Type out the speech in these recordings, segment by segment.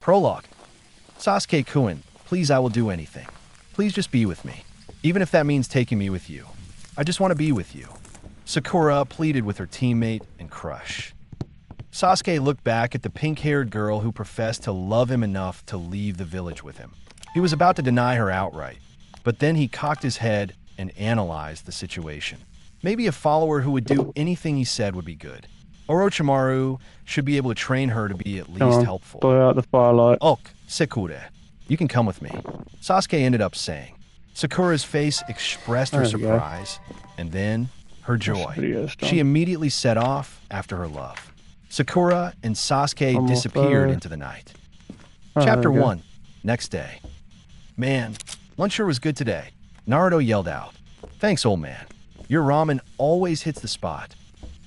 Prologue. Sasuke-kun, please, I will do anything. Please just be with me. Even if that means taking me with you. I just want to be with you. Sakura pleaded with her teammate and crush. Sasuke looked back at the pink-haired girl who professed to love him enough to leave the village with him. He was about to deny her outright, but then he cocked his head and analyzed the situation. Maybe a follower who would do anything he said would be good. Orochimaru should be able to train her to be at least helpful. Blow out the firelight. Ok, Sekure, you can come with me. Sasuke ended up saying. Sakura's face expressed her surprise, and then her joy. She immediately set off after her love. Sakura and Sasuke disappeared into the night. Chapter 1. Next day. Man, lunch sure was good today. Naruto yelled out. Thanks, old man. Your ramen always hits the spot.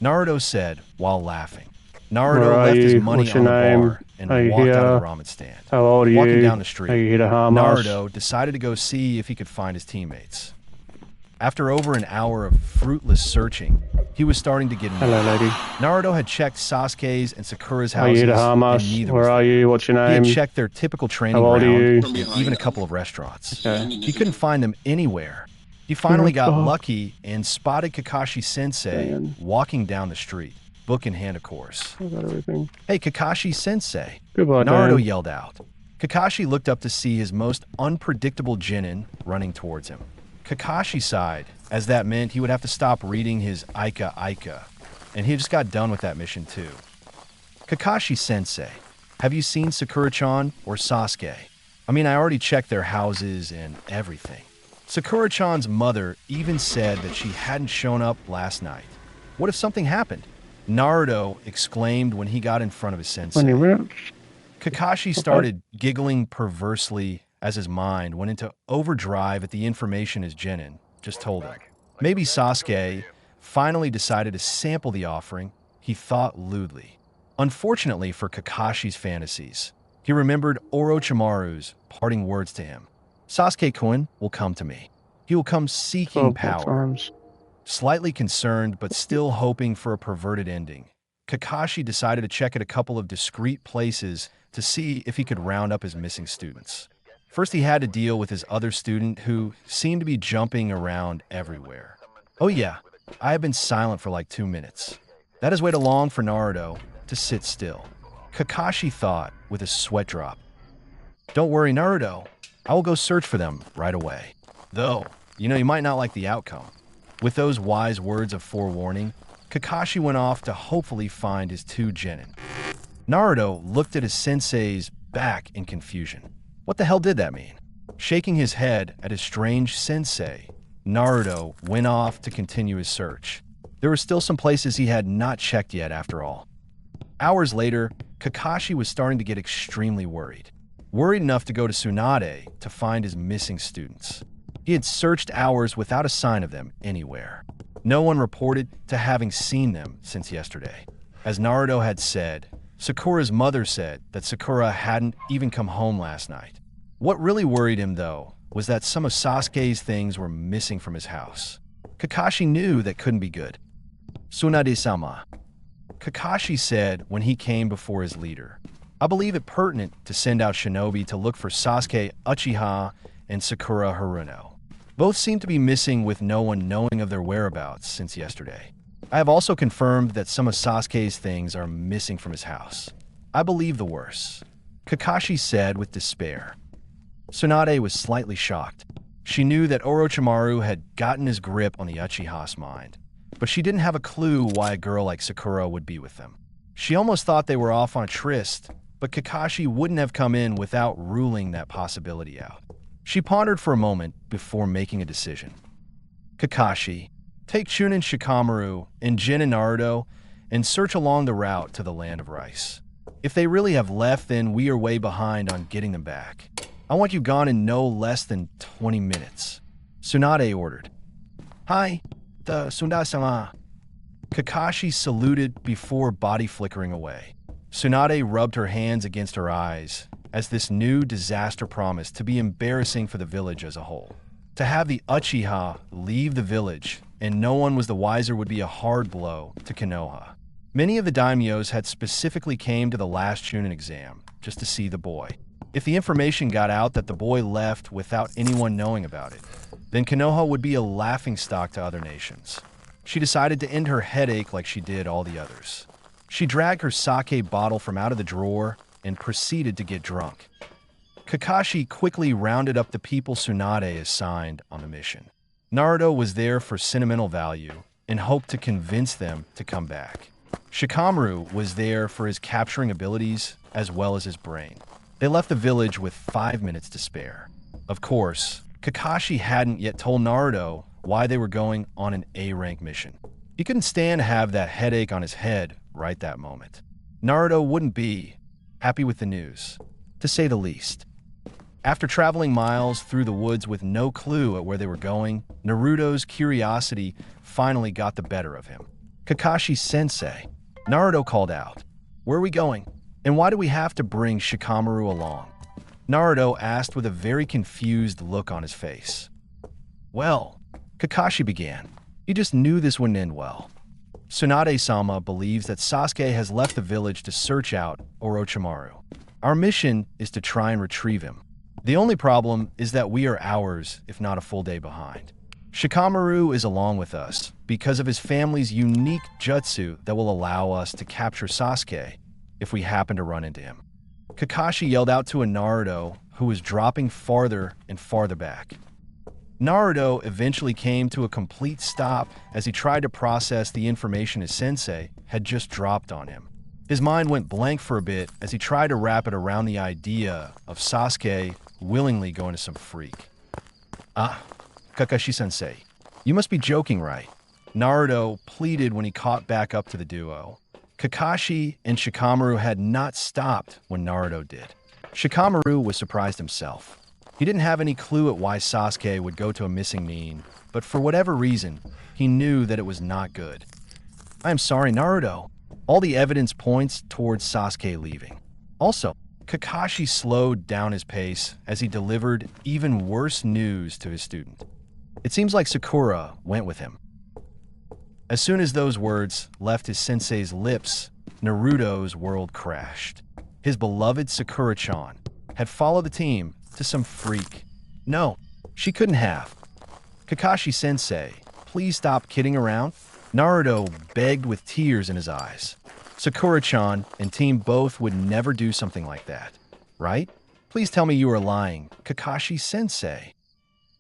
Naruto said while laughing. Naruto left his money on the bar and walked out of the ramen stand. How old are you? Walking down the street, Naruto Naruto decided to go see if he could find his teammates. After over an hour of fruitless searching, he was starting to get annoyed. Hello, lady. Naruto had checked Sasuke's and Sakura's houses, and neither Where are you? What's your name? He had checked their typical training ground and even a couple of restaurants. He couldn't find them anywhere. He finally got lucky and spotted Kakashi-sensei walking down the street, book in hand, of course. Hey, Kakashi-sensei, Naruto yelled out. Kakashi looked up to see his most unpredictable genin running towards him. Kakashi sighed, as that meant he would have to stop reading his Aika, and he just got done with that mission too. Kakashi-sensei, have you seen Sakura-chan or Sasuke? I mean, I already checked their houses and everything. Sakura-chan's mother even said that she hadn't shown up last night. What if something happened? Naruto exclaimed when he got in front of his sensei. Kakashi started giggling perversely as his mind went into overdrive at the information his genin just told him. Maybe Sasuke finally decided to sample the offering, he thought lewdly. Unfortunately for Kakashi's fantasies, he remembered Orochimaru's parting words to him. Sasuke-kun will come to me. He will come seeking power. Slightly concerned, but still hoping for a perverted ending, Kakashi decided to check at a couple of discreet places to see if he could round up his missing students. First, he had to deal with his other student who seemed to be jumping around everywhere. Oh yeah, I have been silent for like 2 minutes. That is way too long for Naruto to sit still. Kakashi thought with a sweat drop. Don't worry, Naruto. I will go search for them right away. Though, you might not like the outcome. With those wise words of forewarning, Kakashi went off to hopefully find his 2 genin. Naruto looked at his sensei's back in confusion. What the hell did that mean? Shaking his head at his strange sensei, Naruto went off to continue his search. There were still some places he had not checked yet after all. Hours later, Kakashi was starting to get extremely worried. Worried enough to go to Tsunade to find his missing students. He had searched hours without a sign of them anywhere. No one reported to having seen them since yesterday. As Naruto had said, Sakura's mother said that Sakura hadn't even come home last night. What really worried him, though, was that some of Sasuke's things were missing from his house. Kakashi knew that couldn't be good. Tsunade-sama, Kakashi said when he came before his leader. I believe it pertinent to send out shinobi to look for Sasuke Uchiha and Sakura Haruno. Both seem to be missing with no one knowing of their whereabouts since yesterday. I have also confirmed that some of Sasuke's things are missing from his house. I believe the worst, Kakashi said with despair. Tsunade was slightly shocked. She knew that Orochimaru had gotten his grip on the Uchiha's mind, but she didn't have a clue why a girl like Sakura would be with them. She almost thought they were off on a tryst, but Kakashi wouldn't have come in without ruling that possibility out. She pondered for a moment before making a decision. Kakashi, take Chunin Shikamaru and Jin and Naruto and search along the route to the Land of Rice. If they really have left, then we are way behind on getting them back. I want you gone in no less than 20 minutes. Tsunade ordered. Hi, the Tsunade-sama. Kakashi saluted before body flickering away. Tsunade rubbed her hands against her eyes as this new disaster promised to be embarrassing for the village as a whole. To have the Uchiha leave the village and no one was the wiser would be a hard blow to Konoha. Many of the daimyos had specifically came to the last Chunin exam, just to see the boy. If the information got out that the boy left without anyone knowing about it, then Konoha would be a laughingstock to other nations. She decided to end her headache like she did all the others. She dragged her sake bottle from out of the drawer and proceeded to get drunk. Kakashi quickly rounded up the people Tsunade assigned on the mission. Naruto was there for sentimental value and hoped to convince them to come back. Shikamaru was there for his capturing abilities as well as his brain. They left the village with 5 minutes to spare. Of course, Kakashi hadn't yet told Naruto why they were going on an A-rank mission. He couldn't stand to have that headache on his head right that moment. Naruto wouldn't be happy with the news, to say the least. After traveling miles through the woods with no clue at where they were going, Naruto's curiosity finally got the better of him. "Kakashi-sensei," Naruto called out. "Where are we going? And why do we have to bring Shikamaru along?" Naruto asked with a very confused look on his face. "Well," Kakashi began, "he just knew this wouldn't end well. Tsunade-sama believes that Sasuke has left the village to search out Orochimaru. Our mission is to try and retrieve him. The only problem is that we are hours, if not a full day behind. Shikamaru is along with us because of his family's unique jutsu that will allow us to capture Sasuke if we happen to run into him." Kakashi yelled out to a Naruto who was dropping farther and farther back. Naruto eventually came to a complete stop as he tried to process the information his sensei had just dropped on him. His mind went blank for a bit as he tried to wrap it around the idea of Sasuke willingly going to some freak. "Ah, Kakashi-sensei, you must be joking, right?" Naruto pleaded when he caught back up to the duo. Kakashi and Shikamaru had not stopped when Naruto did. Shikamaru was surprised himself. He didn't have any clue at why Sasuke would go to a missing mean, but for whatever reason, he knew that it was not good. "I am sorry, Naruto. All the evidence points towards Sasuke leaving." Also, Kakashi slowed down his pace as he delivered even worse news to his student. "It seems like Sakura went with him." As soon as those words left his sensei's lips, Naruto's world crashed. His beloved Sakura-chan had followed the team to some freak. No, she couldn't have. "Kakashi-sensei, please stop kidding around." Naruto begged with tears in his eyes. Sakura-chan and team both would never do something like that, right? "Please tell me you are lying, Kakashi-sensei."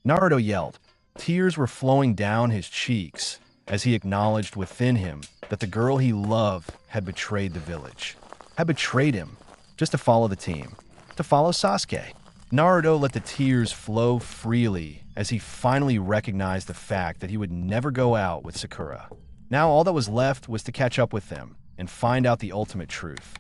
Naruto yelled. Tears were flowing down his cheeks as he acknowledged within him that the girl he loved had betrayed the village. Had betrayed him just to follow the team, to follow Sasuke. Naruto let the tears flow freely as he finally recognized the fact that he would never go out with Sakura. Now all that was left was to catch up with them and find out the ultimate truth.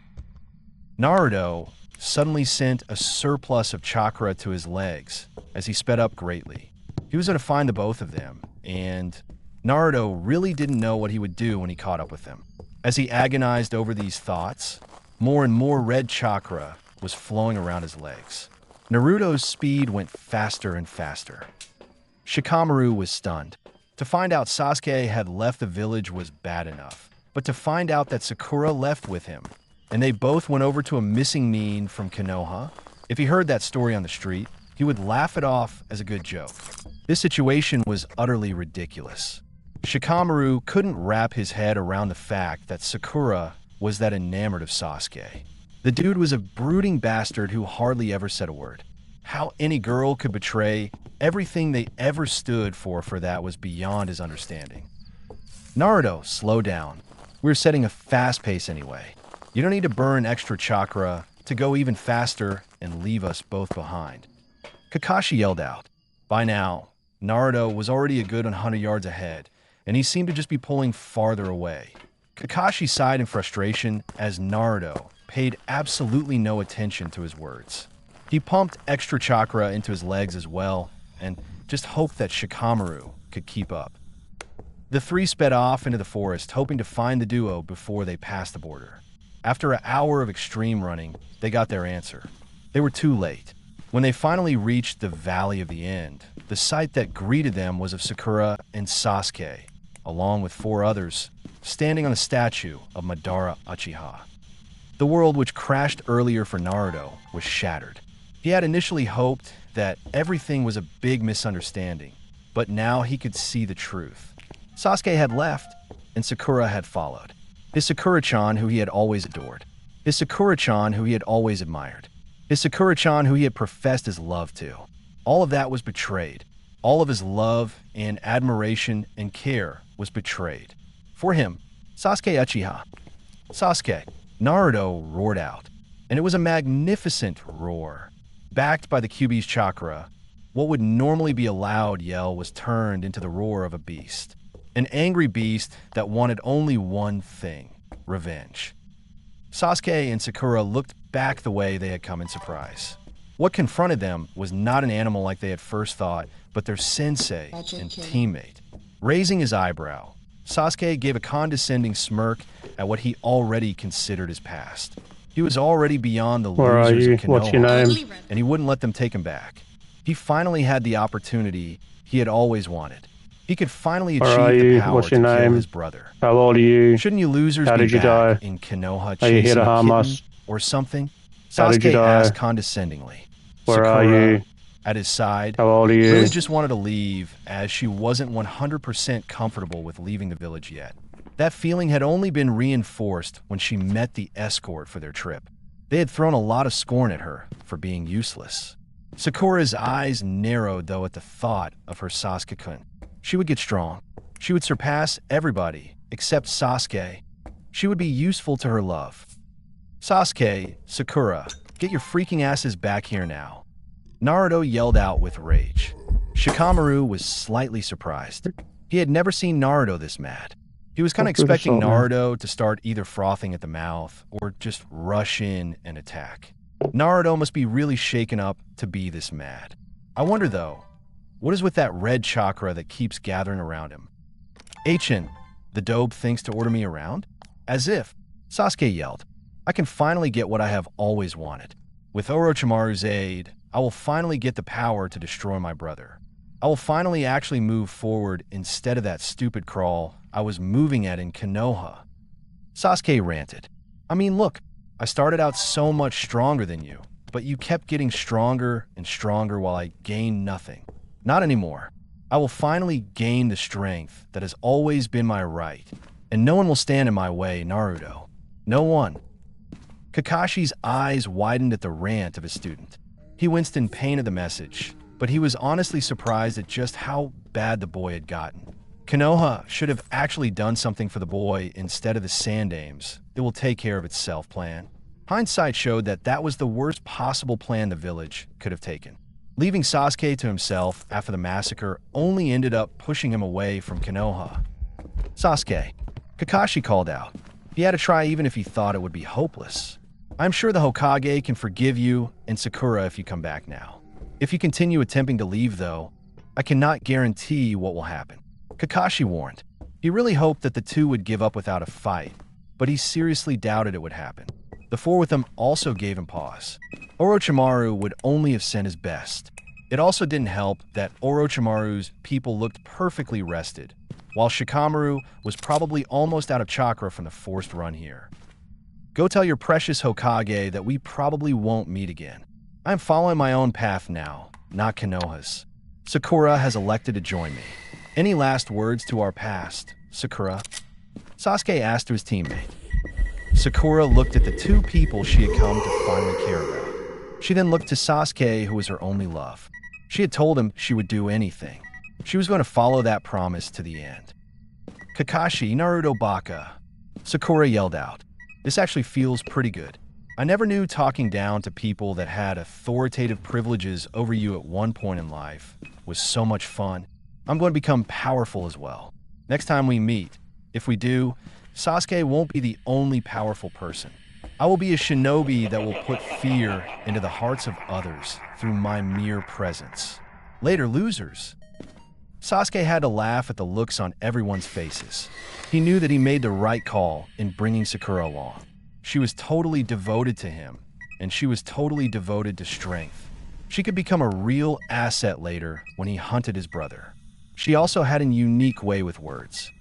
Naruto suddenly sent a surplus of chakra to his legs as he sped up greatly. He was going to find the both of them, and Naruto really didn't know what he would do when he caught up with them. As he agonized over these thoughts, more and more red chakra was flowing around his legs. Naruto's speed went faster and faster. Shikamaru was stunned. To find out Sasuke had left the village was bad enough, but to find out that Sakura left with him, and they both went over to a missing mean from Konoha, if he heard that story on the street, he would laugh it off as a good joke. This situation was utterly ridiculous. Shikamaru couldn't wrap his head around the fact that Sakura was that enamored of Sasuke. The dude was a brooding bastard who hardly ever said a word. How any girl could betray everything they ever stood for that was beyond his understanding. "Naruto, slow down. We're setting a fast pace anyway. You don't need to burn extra chakra to go even faster and leave us both behind." Kakashi yelled out. By now, Naruto was already a good 100 yards ahead, and he seemed to just be pulling farther away. Kakashi sighed in frustration as Naruto paid absolutely no attention to his words. He pumped extra chakra into his legs as well, and just hoped that Shikamaru could keep up. The three sped off into the forest, hoping to find the duo before they passed the border. After an hour of extreme running, they got their answer. They were too late. When they finally reached the Valley of the End, the sight that greeted them was of Sakura and Sasuke, along with 4 others, standing on a statue of Madara Uchiha. The world which crashed earlier for Naruto was shattered. He had initially hoped that everything was a big misunderstanding, but now he could see the truth. Sasuke had left, and Sakura had followed. His Sakura-chan who he had always adored. His Sakura-chan who he had always admired. His Sakura-chan who he had professed his love to. All of that was betrayed. All of his love and admiration and care was betrayed. For him, Sasuke Uchiha. Sasuke, Naruto roared out, and it was a magnificent roar. Backed by the Kyuubi's chakra, what would normally be a loud yell was turned into the roar of a beast. An angry beast that wanted only one thing: revenge. Sasuke and Sakura looked back the way they had come in surprise. What confronted them was not an animal like they had first thought, but their sensei and teammate. Raising his eyebrow, Sasuke gave a condescending smirk at what he already considered his past. He was already beyond the losers of Konoha, what's your name? and he wouldn't let them take him back. He finally had the opportunity he had always wanted. He could finally achieve the power to kill his brother. How old are you? Shouldn't you losers be back in Konoha Are you here chasing to a harm kitten us? or something? How did you Sasuke die? asked condescendingly. Where Sakura, are you? at his side, How old are you? really just wanted to leave, as she wasn't 100% comfortable with leaving the village yet. That feeling had only been reinforced when she met the escort for their trip. They had thrown a lot of scorn at her for being useless. Sakura's eyes narrowed, though, at the thought of her Sasuke-kun. She would get strong. She would surpass everybody except Sasuke. She would be useful to her love. Sasuke, Sakura, get your freaking asses back here now. Naruto yelled out with rage. Shikamaru was slightly surprised. He had never seen Naruto this mad. He was kind of expecting Naruto to start either frothing at the mouth or just rush in and attack. Naruto must be really shaken up to be this mad. I wonder, though, what is with that red chakra that keeps gathering around him? Achin, the dope thinks to order me around? As if. Sasuke yelled, I can finally get what I have always wanted. With Orochimaru's aid, I will finally get the power to destroy my brother. I will finally actually move forward instead of that stupid crawl I was moving at in Konoha. Sasuke ranted. I mean, look, I started out so much stronger than you, but you kept getting stronger and stronger while I gained nothing. Not anymore. I will finally gain the strength that has always been my right, and no one will stand in my way, Naruto. No one. Kakashi's eyes widened at the rant of his student. He winced in pain at the message, but he was honestly surprised at just how bad the boy had gotten. Konoha should have actually done something for the boy instead of the Sandames. It will take care of itself plan. Hindsight showed that that was the worst possible plan the village could have taken. Leaving Sasuke to himself after the massacre only ended up pushing him away from Konoha. Sasuke, Kakashi called out. He had to try even if he thought it would be hopeless. I'm sure the Hokage can forgive you and Sakura if you come back now. If you continue attempting to leave, though, I cannot guarantee what will happen. Kakashi warned. He really hoped that the two would give up without a fight, but he seriously doubted it would happen. The four with him also gave him pause. Orochimaru would only have sent his best. It also didn't help that Orochimaru's people looked perfectly rested, while Shikamaru was probably almost out of chakra from the forced run here. Go tell your precious Hokage that we probably won't meet again. I'm following my own path now, not Konoha's. Sakura has elected to join me. Any last words to our past, Sakura? Sasuke asked to his teammate. Sakura looked at the two people she had come to finally care about. She then looked to Sasuke, who was her only love. She had told him she would do anything. She was going to follow that promise to the end. Kakashi, Naruto Baka. Sakura yelled out. This actually feels pretty good. I never knew talking down to people that had authoritative privileges over you at one point in life was so much fun. I'm going to become powerful as well. Next time we meet, if we do, Sasuke won't be the only powerful person. I will be a shinobi that will put fear into the hearts of others through my mere presence. Later, losers. Sasuke had to laugh at the looks on everyone's faces. He knew that he made the right call in bringing Sakura along. She was totally devoted to him, and she was totally devoted to strength. She could become a real asset later when he hunted his brother. She also had a unique way with words.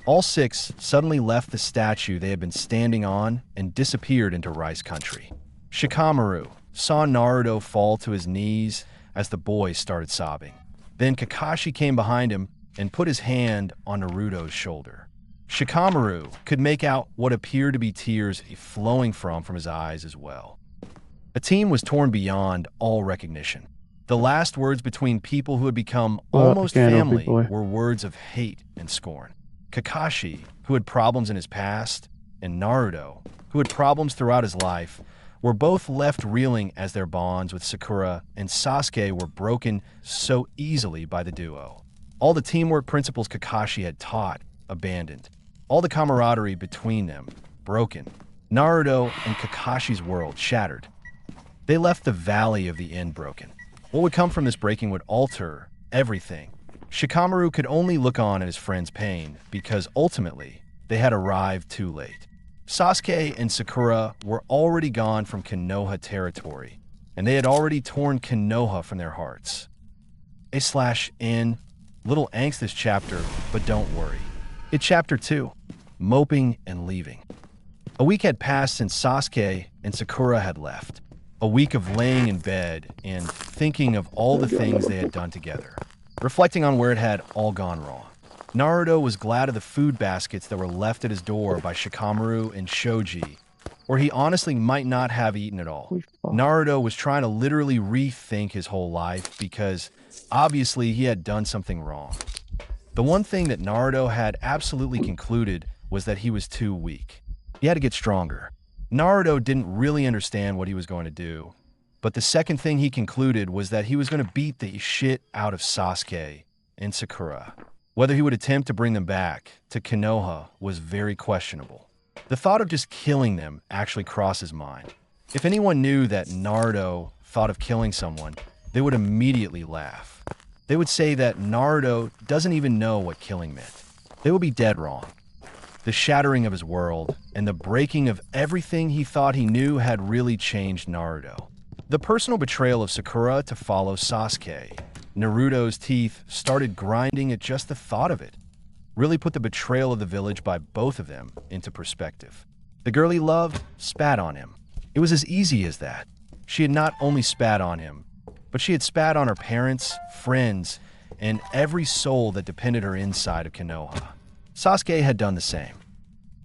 All 6 suddenly left the statue they had been standing on and disappeared into Rice Country. Shikamaru saw Naruto fall to his knees as the boys started sobbing. Then Kakashi came behind him and put his hand on Naruto's shoulder. Shikamaru could make out what appeared to be tears flowing from his eyes as well. A team was torn beyond all recognition. The last words between people who had become almost family were words of hate and scorn. Kakashi, who had problems in his past, and Naruto, who had problems throughout his life, were both left reeling as their bonds with Sakura and Sasuke were broken so easily by the duo. All the teamwork principles Kakashi had taught, abandoned. All the camaraderie between them, broken. Naruto and Kakashi's world shattered. They left the valley of the end broken. What would come from this breaking would alter everything. Shikamaru could only look on at his friend's pain because ultimately they had arrived too late. Sasuke and Sakura were already gone from Konoha territory, and they had already torn Konoha from their hearts. /N. Little angst this chapter, but don't worry. It's chapter 2, Moping and Leaving. A week had passed since Sasuke and Sakura had left. A week of laying in bed and thinking of all the things they had done together, reflecting on where it had all gone wrong. Naruto was glad of the food baskets that were left at his door by Shikamaru and Shoji, or he honestly might not have eaten at all. Naruto was trying to literally rethink his whole life because obviously he had done something wrong. The one thing that Naruto had absolutely concluded was that he was too weak. He had to get stronger. Naruto didn't really understand what he was going to do, but the second thing he concluded was that he was going to beat the shit out of Sasuke and Sakura. Whether he would attempt to bring them back to Konoha was very questionable. The thought of just killing them actually crossed his mind. If anyone knew that Naruto thought of killing someone, they would immediately laugh. They would say that Naruto doesn't even know what killing meant. They would be dead wrong. The shattering of his world and the breaking of everything he thought he knew had really changed Naruto. The personal betrayal of Sakura to follow Sasuke. Naruto's teeth started grinding at just the thought of it. Really put the betrayal of the village by both of them into perspective. The girl he loved spat on him. It was as easy as that. She had not only spat on him, but she had spat on her parents, friends, and every soul that depended her inside of Konoha. Sasuke had done the same.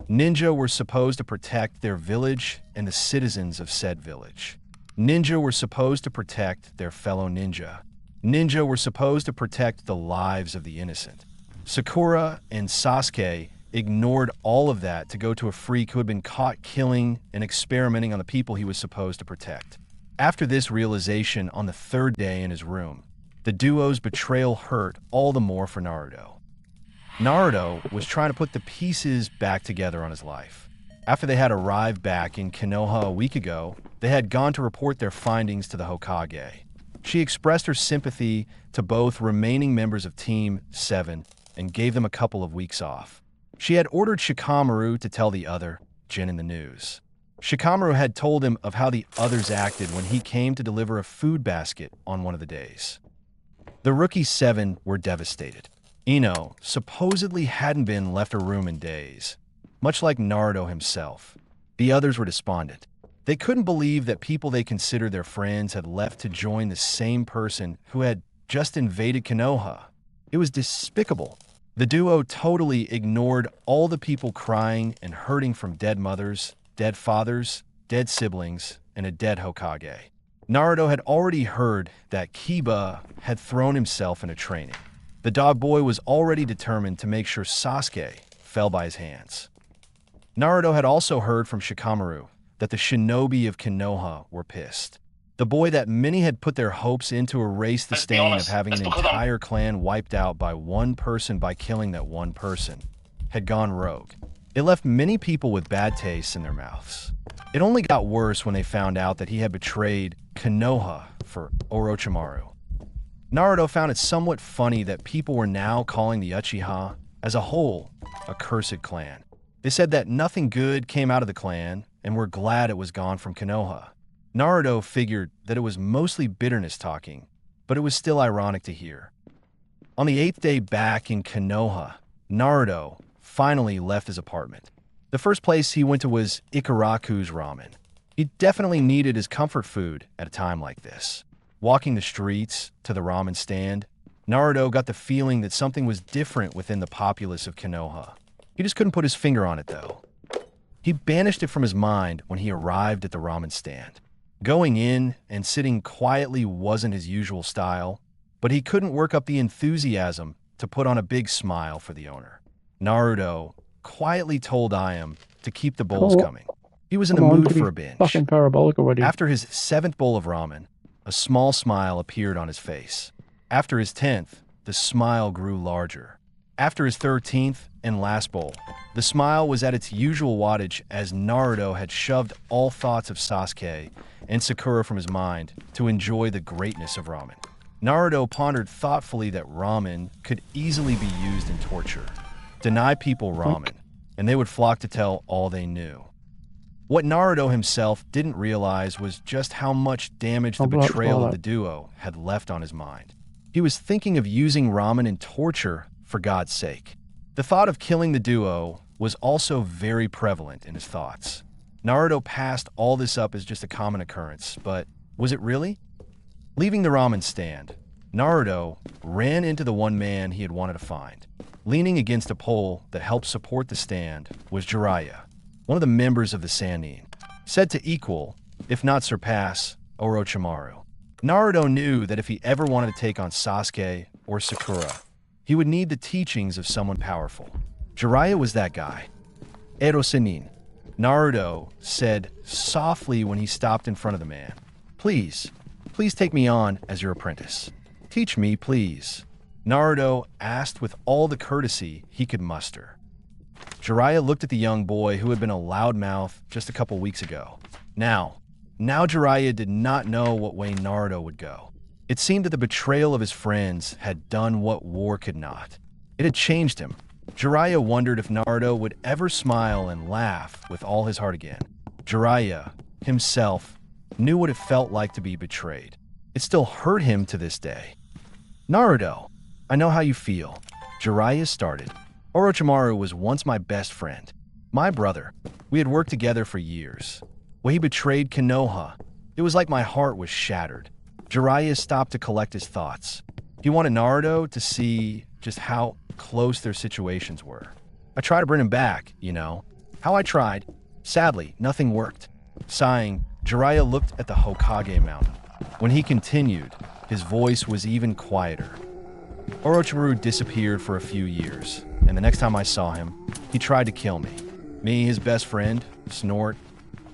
Ninja were supposed to protect their village and the citizens of said village. Ninja were supposed to protect their fellow ninja. Ninja were supposed to protect the lives of the innocent. Sakura and Sasuke ignored all of that to go to a freak who had been caught killing and experimenting on the people he was supposed to protect. After this realization on the 3rd day in his room, the duo's betrayal hurt all the more for Naruto. Naruto was trying to put the pieces back together on his life. After they had arrived back in Konoha a week ago, they had gone to report their findings to the Hokage. She expressed her sympathy to both remaining members of Team 7 and gave them a couple of weeks off. She had ordered Shikamaru to tell the other, Jin, the news. Shikamaru had told him of how the others acted when he came to deliver a food basket on one of the days. The rookie 7 were devastated. Ino supposedly hadn't been left her room in days, much like Naruto himself. The others were despondent. They couldn't believe that people they considered their friends had left to join the same person who had just invaded Konoha. It was despicable. The duo totally ignored all the people crying and hurting from dead mothers, dead fathers, dead siblings, and a dead Hokage. Naruto had already heard that Kiba had thrown himself into training. The dog boy was already determined to make sure Sasuke fell by his hands. Naruto had also heard from Shikamaru that the shinobi of Konoha were pissed. The boy that many had put their hopes in to erase the stain of having an entire clan wiped out by one person by killing that one person had gone rogue. It left many people with bad tastes in their mouths. It only got worse when they found out that he had betrayed Konoha for Orochimaru. Naruto found it somewhat funny that people were now calling the Uchiha, as a whole, a cursed clan. They said that nothing good came out of the clan and were glad it was gone from Konoha. Naruto figured that it was mostly bitterness talking, but it was still ironic to hear. On the 8th day back in Konoha, Naruto finally left his apartment. The first place he went to was Ikaraku's ramen. He definitely needed his comfort food at a time like this. Walking the streets to the ramen stand, Naruto got the feeling that something was different within the populace of Konoha. He just couldn't put his finger on it, though. He banished it from his mind when he arrived at the ramen stand. Going in and sitting quietly wasn't his usual style, but he couldn't work up the enthusiasm to put on a big smile for the owner. Naruto quietly told Ayam to keep the bowls coming. He was in the mood for a binge. Fucking parabolic already. After his 7th bowl of ramen, a small smile appeared on his face. After his 10th, the smile grew larger. After his 13th and last bowl, the smile was at its usual wattage as Naruto had shoved all thoughts of Sasuke and Sakura from his mind to enjoy the greatness of ramen. Naruto pondered thoughtfully that ramen could easily be used in torture. Deny people ramen, and they would flock to tell all they knew. What Naruto himself didn't realize was just how much damage the betrayal of the duo had left on his mind. He was thinking of using ramen in torture for God's sake. The thought of killing the duo was also very prevalent in his thoughts. Naruto passed all this up as just a common occurrence, but was it really? Leaving the ramen stand, Naruto ran into the one man he had wanted to find. Leaning against a pole that helped support the stand was Jiraiya, one of the members of the Sannin, said to equal, if not surpass, Orochimaru. Naruto knew that if he ever wanted to take on Sasuke or Sakura, he would need the teachings of someone powerful. Jiraiya was that guy. Ero Sannin, Naruto said softly when he stopped in front of the man. Please take me on as your apprentice. Teach me, please. Naruto asked with all the courtesy he could muster. Jiraiya looked at the young boy who had been a loudmouth just a couple weeks ago. Now Jiraiya did not know what way Naruto would go. It seemed that the betrayal of his friends had done what war could not. It had changed him. Jiraiya wondered if Naruto would ever smile and laugh with all his heart again. Jiraiya, himself, knew what it felt like to be betrayed. It still hurt him to this day. Naruto, I know how you feel. Jiraiya started. Orochimaru was once my best friend. My brother. We had worked together for years. When he betrayed Konoha, it was like my heart was shattered. Jiraiya stopped to collect his thoughts. He wanted Naruto to see just how close their situations were. I tried to bring him back, you know. How I tried. Sadly, nothing worked. Sighing, Jiraiya looked at the Hokage mountain. When he continued, his voice was even quieter. Orochimaru disappeared for a few years, and the next time I saw him, he tried to kill me. Me, his best friend, Snort,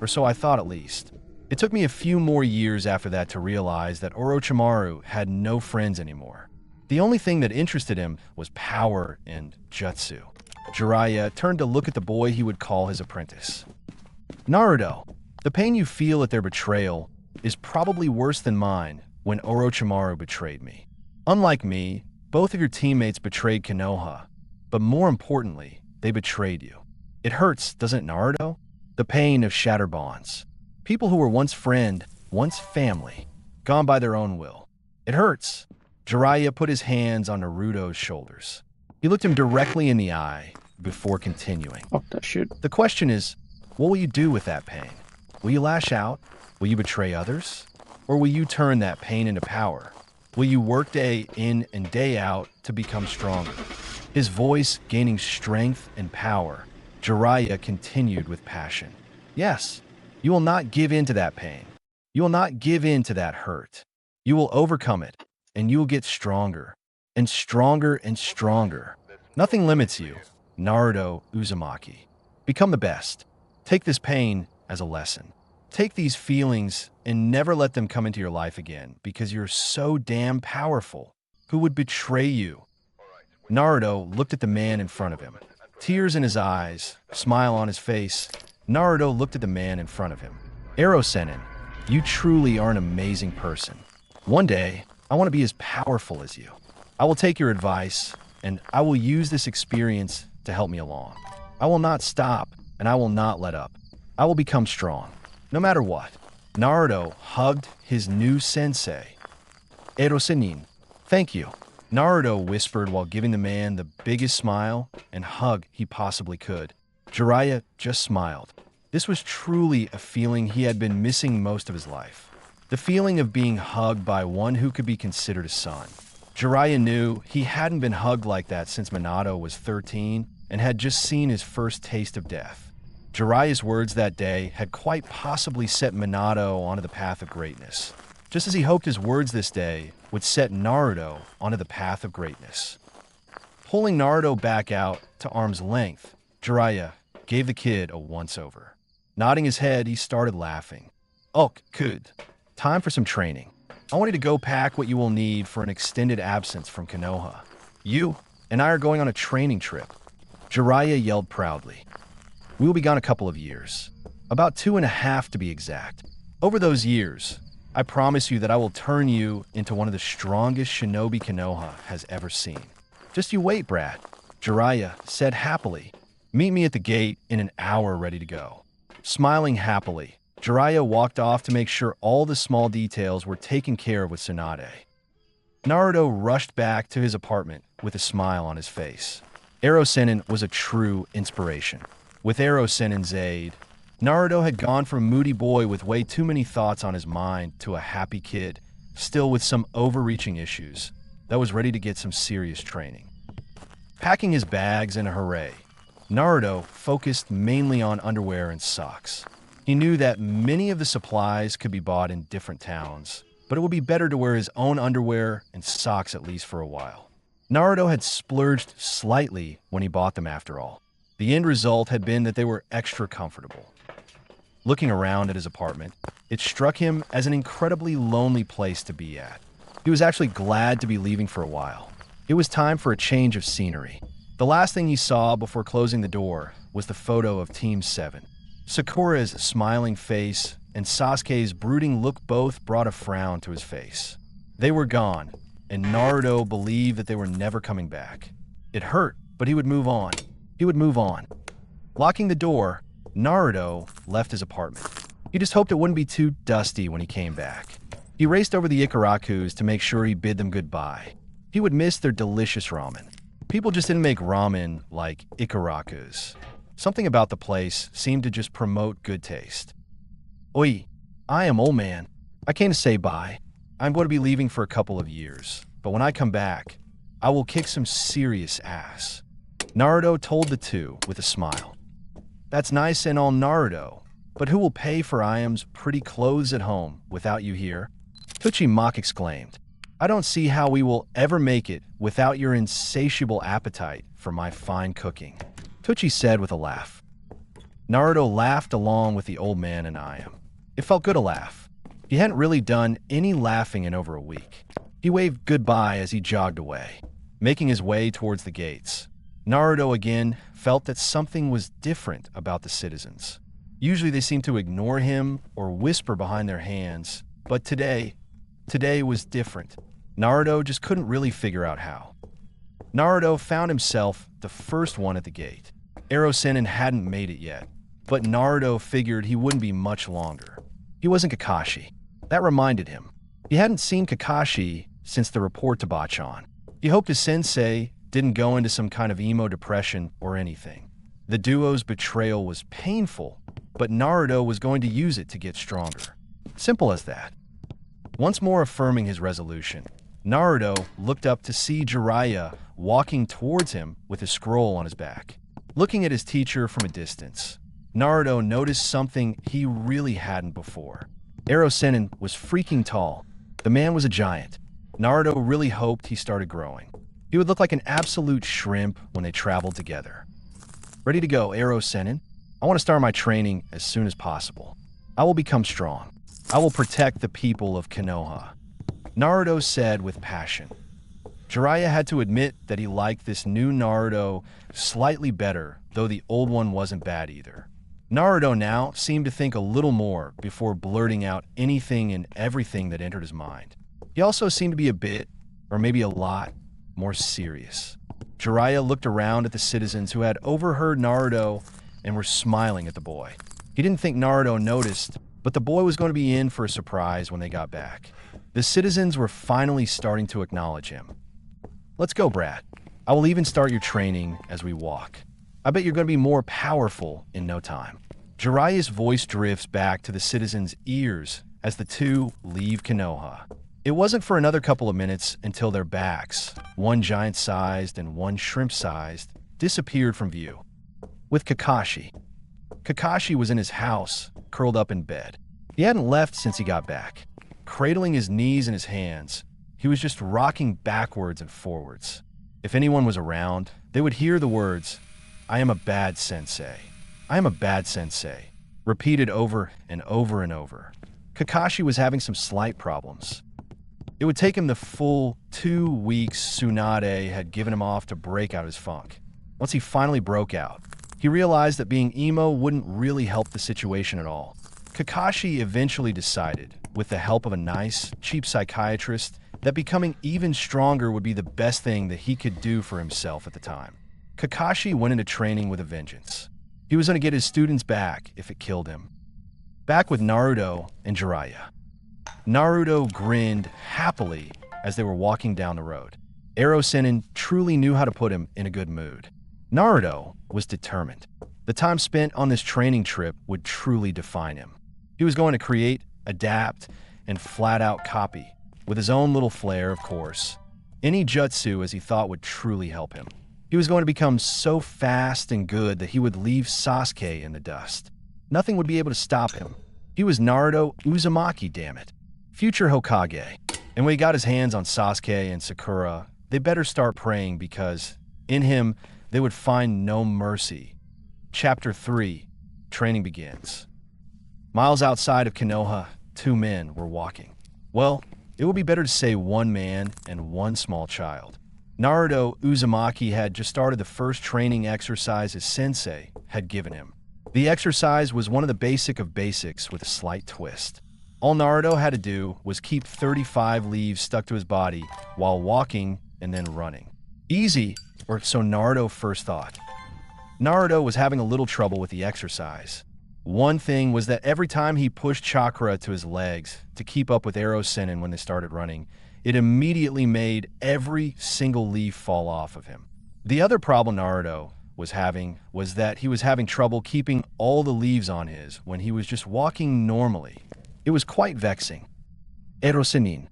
or so I thought at least. It took me a few more years after that to realize that Orochimaru had no friends anymore. The only thing that interested him was power and jutsu. Jiraiya turned to look at the boy he would call his apprentice. Naruto, the pain you feel at their betrayal is probably worse than mine when Orochimaru betrayed me. Unlike me, both of your teammates betrayed Konoha, but more importantly, they betrayed you. It hurts, doesn't it, Naruto? The pain of shattered bonds. People who were once friend, once family, gone by their own will. It hurts. Jiraiya put his hands on Naruto's shoulders. He looked him directly in the eye before continuing. Fuck that shit. The question is, what will you do with that pain? Will you lash out? Will you betray others? Or will you turn that pain into power? Will you work day in and day out to become stronger? His voice gaining strength and power, Jiraiya continued with passion. Yes, you will not give in to that pain. You will not give in to that hurt. You will overcome it, and you will get stronger, and stronger and stronger. Nothing limits you, Naruto Uzumaki. Become the best. Take this pain as a lesson. Take these feelings and never let them come into your life again because you're so damn powerful. Who would betray you? Naruto looked at the man in front of him. Tears in his eyes, smile on his face, Naruto looked at the man in front of him. Ero Sennin, you truly are an amazing person. One day, I want to be as powerful as you. I will take your advice, and I will use this experience to help me along. I will not stop, and I will not let up. I will become strong, no matter what. Naruto hugged his new sensei. Ero Sennin, thank you. Naruto whispered while giving the man the biggest smile and hug he possibly could. Jiraiya just smiled. This was truly a feeling he had been missing most of his life. The feeling of being hugged by one who could be considered a son. Jiraiya knew he hadn't been hugged like that since Minato was 13 and had just seen his first taste of death. Jiraiya's words that day had quite possibly set Minato onto the path of greatness, just as he hoped his words this day would set Naruto onto the path of greatness. Pulling Naruto back out to arm's length, Jiraiya gave the kid a once-over. Nodding his head, he started laughing. "Oh, good. Time for some training. I want you to go pack what you will need for an extended absence from Konoha. You and I are going on a training trip." Jiraiya yelled proudly. "We will be gone a couple of years. About 2.5 to be exact. Over those years, I promise you that I will turn you into one of the strongest shinobi Konoha has ever seen. Just you wait, Brad," Jiraiya said happily. "Meet me at the gate in an hour ready to go." Smiling happily, Jiraiya walked off to make sure all the small details were taken care of with Tsunade. Naruto rushed back to his apartment with a smile on his face. Ero Sennin was a true inspiration. With Ero Sennin's aid, Naruto had gone from moody boy with way too many thoughts on his mind to a happy kid, still with some overreaching issues, that was ready to get some serious training. Packing his bags in a hurry, Naruto focused mainly on underwear and socks. He knew that many of the supplies could be bought in different towns, but it would be better to wear his own underwear and socks at least for a while. Naruto had splurged slightly when he bought them after all. The end result had been that they were extra comfortable. Looking around at his apartment, it struck him as an incredibly lonely place to be at. He was actually glad to be leaving for a while. It was time for a change of scenery. The last thing he saw before closing the door was the photo of Team 7. Sakura's smiling face and Sasuke's brooding look both brought a frown to his face. They were gone, and Naruto believed that they were never coming back. It hurt, but he would move on. He would move on. Locking the door, Naruto left his apartment. He just hoped it wouldn't be too dusty when he came back. He raced over the Ikarakus to make sure he bid them goodbye. He would miss their delicious ramen. People just didn't make ramen like Ikarakus. Something about the place seemed to just promote good taste. "Oi, I am old man. I came to say bye. I'm going to be leaving for a couple of years, but when I come back, I will kick some serious ass," Naruto told the two with a smile. "That's nice and all, Naruto, but who will pay for Iam's pretty clothes at home without you here?" Tucci mock exclaimed. "I don't see how we will ever make it without your insatiable appetite for my fine cooking," Tucci said with a laugh. Naruto laughed along with the old man and Iam. It felt good to laugh. He hadn't really done any laughing in over a week. He waved goodbye as he jogged away, making his way towards the gates. Naruto again felt that something was different about the citizens. Usually they seemed to ignore him or whisper behind their hands, but today was different. Naruto just couldn't really figure out how. Naruto found himself the first one at the gate. Ero Sennin hadn't made it yet, but Naruto figured he wouldn't be much longer. He wasn't Kakashi. That reminded him. He hadn't seen Kakashi since the report to Bachan. He hoped his sensei didn't go into some kind of emo depression or anything. The duo's betrayal was painful, but Naruto was going to use it to get stronger. Simple as that. Once more affirming his resolution, Naruto looked up to see Jiraiya walking towards him with a scroll on his back. Looking at his teacher from a distance, Naruto noticed something he really hadn't before. Ero Sennin was freaking tall. The man was a giant. Naruto really hoped he started growing. He would look like an absolute shrimp when they traveled together. "Ready to go, Ero Sennin. I want to start my training as soon as possible. I will become strong. I will protect the people of Konoha," Naruto said with passion. Jiraiya had to admit that he liked this new Naruto slightly better, though the old one wasn't bad either. Naruto now seemed to think a little more before blurting out anything and everything that entered his mind. He also seemed to be a bit, or maybe a lot, more serious. Jiraiya looked around at the citizens who had overheard Naruto and were smiling at the boy. He didn't think Naruto noticed, but the boy was going to be in for a surprise when they got back. The citizens were finally starting to acknowledge him. Let's go, Brad. I will even start your training as we walk. I bet you're going to be more powerful in no time. Jiraiya's voice drifts back to the citizens' ears as the two leave Konoha. It wasn't for another couple of minutes until their backs, one giant-sized and one shrimp-sized, disappeared from view. With Kakashi. Kakashi was in his house, curled up in bed. He hadn't left since he got back. Cradling his knees in his hands, he was just rocking backwards and forwards. If anyone was around, they would hear the words, "I am a bad sensei. I am a bad sensei," repeated over and over and over. Kakashi was having some slight problems. It would take him the full 2 weeks Tsunade had given him off to break out his funk. Once he finally broke out, he realized that being emo wouldn't really help the situation at all. Kakashi eventually decided, with the help of a nice, cheap psychiatrist, that becoming even stronger would be the best thing that he could do for himself at the time. Kakashi went into training with a vengeance. He was going to get his students back if it killed him. Back with Naruto and Jiraiya. Naruto grinned happily as they were walking down the road. Ero Sennin truly knew how to put him in a good mood. Naruto was determined. The time spent on this training trip would truly define him. He was going to create, adapt, and flat-out copy, with his own little flair, of course, any jutsu as he thought would truly help him. He was going to become so fast and good that he would leave Sasuke in the dust. Nothing would be able to stop him. He was Naruto Uzumaki, damn it. Future Hokage. And when he got his hands on Sasuke and Sakura, they better start praying because, in him, they would find no mercy. Chapter 3. Training begins. Miles outside of Konoha, 2 men were walking. Well, it would be better to say 1 man and 1 small child. Naruto Uzumaki had just started the first training exercise his sensei had given him. The exercise was one of the basic of basics with a slight twist. All Naruto had to do was keep 35 leaves stuck to his body while walking and then running. Easy, or so Naruto first thought. Naruto was having a little trouble with the exercise. One thing was that every time he pushed chakra to his legs to keep up with Ero Sennin when they started running, it immediately made every single leaf fall off of him. The other problem Naruto was having was that he was having trouble keeping all the leaves on his when he was just walking normally. It was quite vexing. Ero Sennin.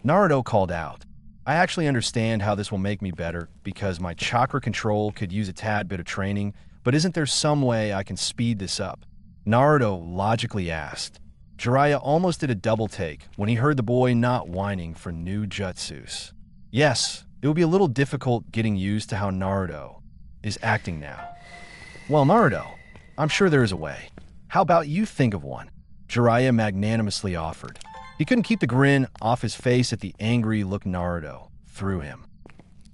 Naruto called out. I actually understand how this will make me better because my chakra control could use a tad bit of training, but isn't there some way I can speed this up? Naruto logically asked. Jiraiya almost did a double take when he heard the boy not whining for new jutsus. Yes, it would be a little difficult getting used to how Naruto is acting now. Well, Naruto, I'm sure there is a way. How about you think of one? Jiraiya magnanimously offered. He couldn't keep the grin off his face at the angry look Naruto threw him.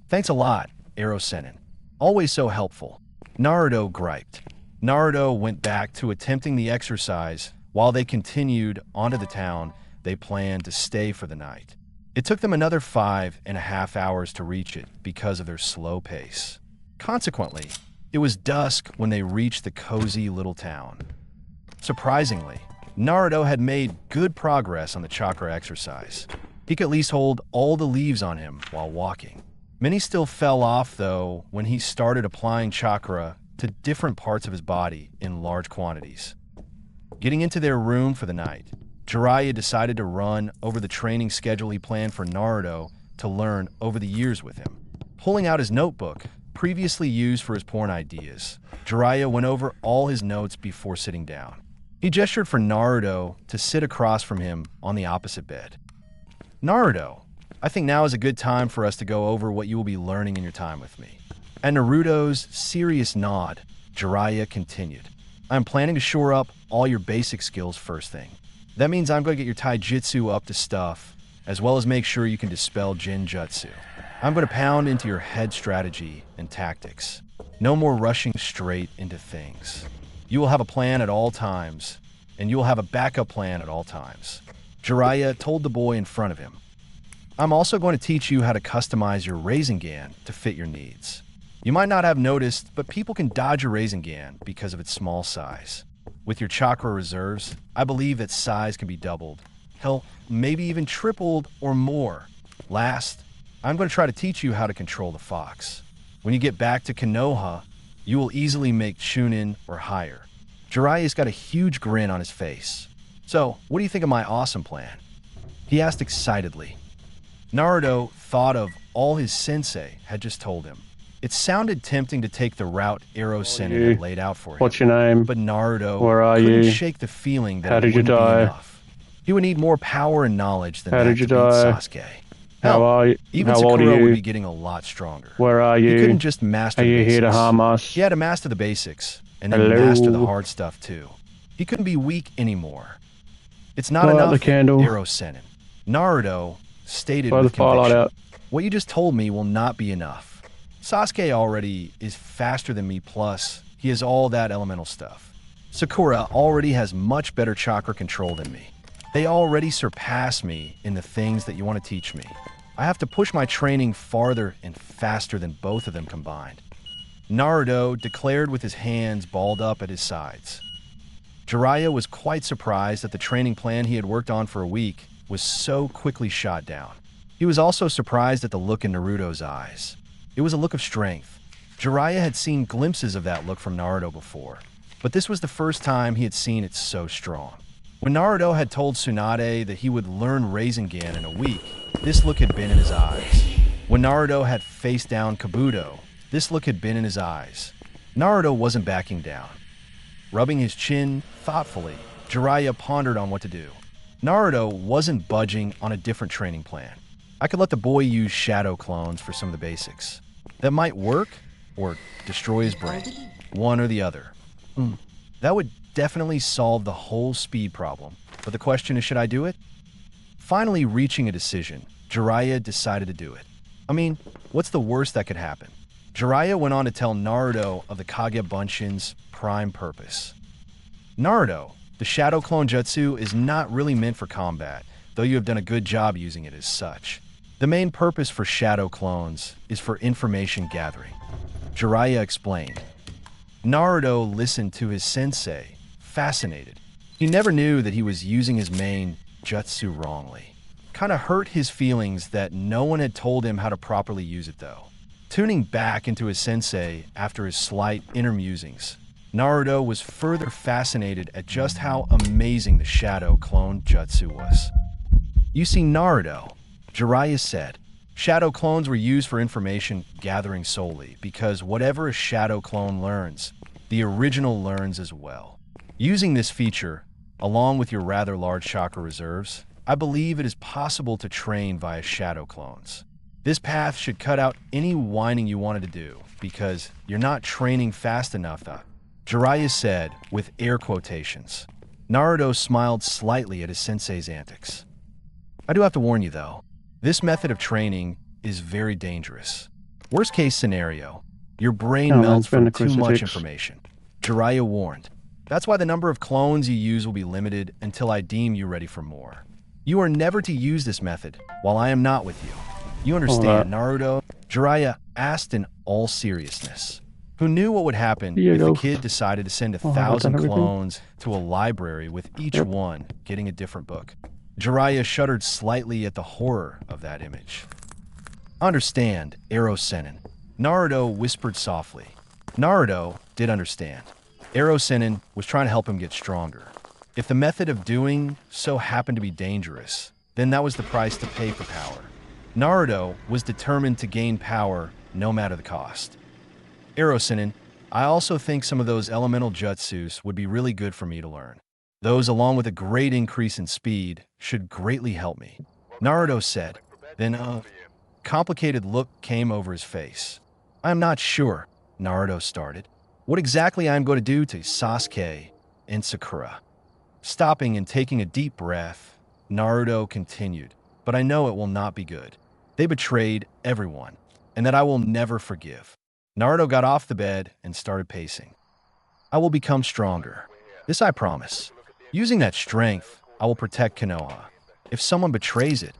Thanks a lot, Ero Sennin. Always so helpful. Naruto griped. Naruto went back to attempting the exercise while they continued onto the town they planned to stay for the night. It took them another 5.5 hours to reach it because of their slow pace. Consequently, it was dusk when they reached the cozy little town. Surprisingly, Naruto had made good progress on the chakra exercise. He could at least hold all the leaves on him while walking. Many still fell off, though, when he started applying chakra to different parts of his body in large quantities. Getting into their room for the night, Jiraiya decided to run over the training schedule he planned for Naruto to learn over the years with him. Pulling out his notebook, previously used for his porn ideas, Jiraiya went over all his notes before sitting down. He gestured for Naruto to sit across from him on the opposite bed. Naruto, I think now is a good time for us to go over what you will be learning in your time with me. At Naruto's serious nod, Jiraiya continued. I'm planning to shore up all your basic skills first thing. That means I'm going to get your taijutsu up to stuff, as well as make sure you can dispel Jinjutsu. I'm going to pound into your head strategy and tactics. No more rushing straight into things. You will have a plan at all times, and you will have a backup plan at all times. Jiraiya told the boy in front of him. I'm also going to teach you how to customize your Rasengan to fit your needs. You might not have noticed, but people can dodge a Rasengan because of its small size. With your chakra reserves, I believe that size can be doubled. Hell, maybe even tripled or more. Last, I'm going to try to teach you how to control the fox. When you get back to Konoha, you will easily make Chunin or higher. Jiraiya's got a huge grin on his face. So, what do you think of my awesome plan? He asked excitedly. Naruto thought of all his sensei had just told him. It sounded tempting to take the route Ero Sennin had laid out for him. What's your name? But Naruto couldn't shake the feeling that it wouldn't be enough. He would need more power and knowledge than that to beat Sasuke. How are you? Even How old are Sakura you? would be getting a lot stronger. Where are you? He couldn't just master Are the you basics. here to harm us? He had to master the basics, and then Hello? master the hard stuff too. He couldn't be weak anymore. It's not Blow out enough, the candle. Ero Sennin. Naruto stated Blow with the firelight conviction. out. What you just told me will not be enough. Sasuke already is faster than me, plus he has all that elemental stuff. Sakura already has much better chakra control than me. They already surpass me in the things that you want to teach me. I have to push my training farther and faster than both of them combined. Naruto declared with his hands balled up at his sides. Jiraiya was quite surprised that the training plan he had worked on for a week was so quickly shot down. He was also surprised at the look in Naruto's eyes. It was a look of strength. Jiraiya had seen glimpses of that look from Naruto before, but this was the first time he had seen it so strong. When Naruto had told Tsunade that he would learn Rasengan in a week, this look had been in his eyes. When Naruto had faced down Kabuto, this look had been in his eyes. Naruto wasn't backing down. Rubbing his chin thoughtfully, Jiraiya pondered on what to do. Naruto wasn't budging on a different training plan. I could let the boy use shadow clones for some of the basics. That might work, or destroy his brain. One or the other. That would definitely solve the whole speed problem. But the question is, should I do it? Finally reaching a decision, Jiraiya decided to do it. I mean, what's the worst that could happen? Jiraiya went on to tell Naruto of the Kage Bunshin's prime purpose. Naruto, the Shadow Clone Jutsu is not really meant for combat, though you have done a good job using it as such. The main purpose for Shadow Clones is for information gathering. Jiraiya explained. Naruto listened to his sensei, fascinated. He never knew that he was using his main jutsu wrongly. Kinda hurt his feelings that no one had told him how to properly use it though. Tuning back into his sensei after his slight inner musings, Naruto was further fascinated at just how amazing the Shadow Clone Jutsu was. You see, Naruto, Jiraiya said, Shadow Clones were used for information gathering solely because whatever a Shadow Clone learns, the original learns as well. Using this feature, along with your rather large chakra reserves, I believe it is possible to train via Shadow Clones. This path should cut out any whining you wanted to do, because you're not training fast enough, Jiraiya said, with air quotations. Naruto smiled slightly at his sensei's antics. I do have to warn you, though, this method of training is very dangerous. Worst case scenario, your brain melts from too much information. Jiraiya warned. That's why the number of clones you use will be limited until I deem you ready for more. You are never to use this method while I am not with you. You understand, Naruto? Jiraiya asked in all seriousness. Who knew what would happen if the kid decided to send 1,000 clones to a library with each one getting a different book? Jiraiya shuddered slightly at the horror of that image. Understand, Ero Sennin. Naruto whispered softly. Naruto did understand. Ero Sennin was trying to help him get stronger. If the method of doing so happened to be dangerous, then that was the price to pay for power. Naruto was determined to gain power no matter the cost. Ero Sennin, I also think some of those elemental jutsus would be really good for me to learn. Those, along with a great increase in speed, should greatly help me. Naruto said. Then a complicated look came over his face. I am not sure, Naruto started, what exactly I am going to do to Sasuke and Sakura. Stopping and taking a deep breath, Naruto continued, but I know it will not be good. They betrayed everyone, and that I will never forgive. Naruto got off the bed and started pacing. I will become stronger. This I promise. Using that strength, I will protect Konoha. If someone betrays it,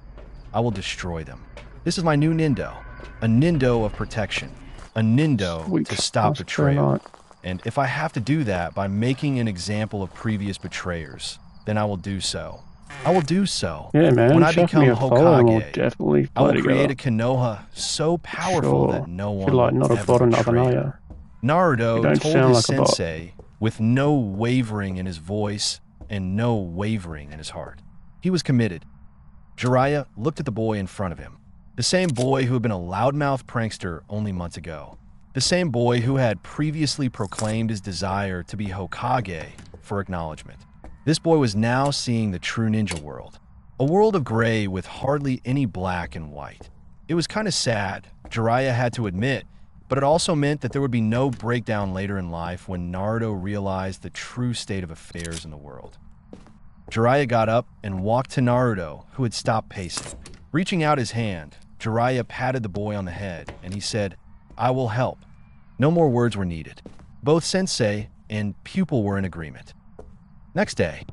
I will destroy them. This is my new Nindo, a Nindo of protection, a Nindo to stop betrayal. And if I have to do that by making an example of previous betrayers, then I will do so. I will do so. Yeah, man. When I Chuck become me a follow and we'll Hokage, definitely I will play create a together. Konoha so powerful that no one Feel like will not a ever bot or nothing, betray are you? her. Naruto You don't told sound his like a bot. sensei with no wavering in his voice and no wavering in his heart. He was committed. Jiraiya looked at the boy in front of him. The same boy who had been a loudmouth prankster only months ago. The same boy who had previously proclaimed his desire to be Hokage for acknowledgement. This boy was now seeing the true ninja world. A world of gray with hardly any black and white. It was kind of sad, Jiraiya had to admit, but it also meant that there would be no breakdown later in life when Naruto realized the true state of affairs in the world. Jiraiya got up and walked to Naruto, who had stopped pacing. Reaching out his hand, Jiraiya patted the boy on the head, and he said, "I will help." No more words were needed. Both sensei and pupil were in agreement. Next day,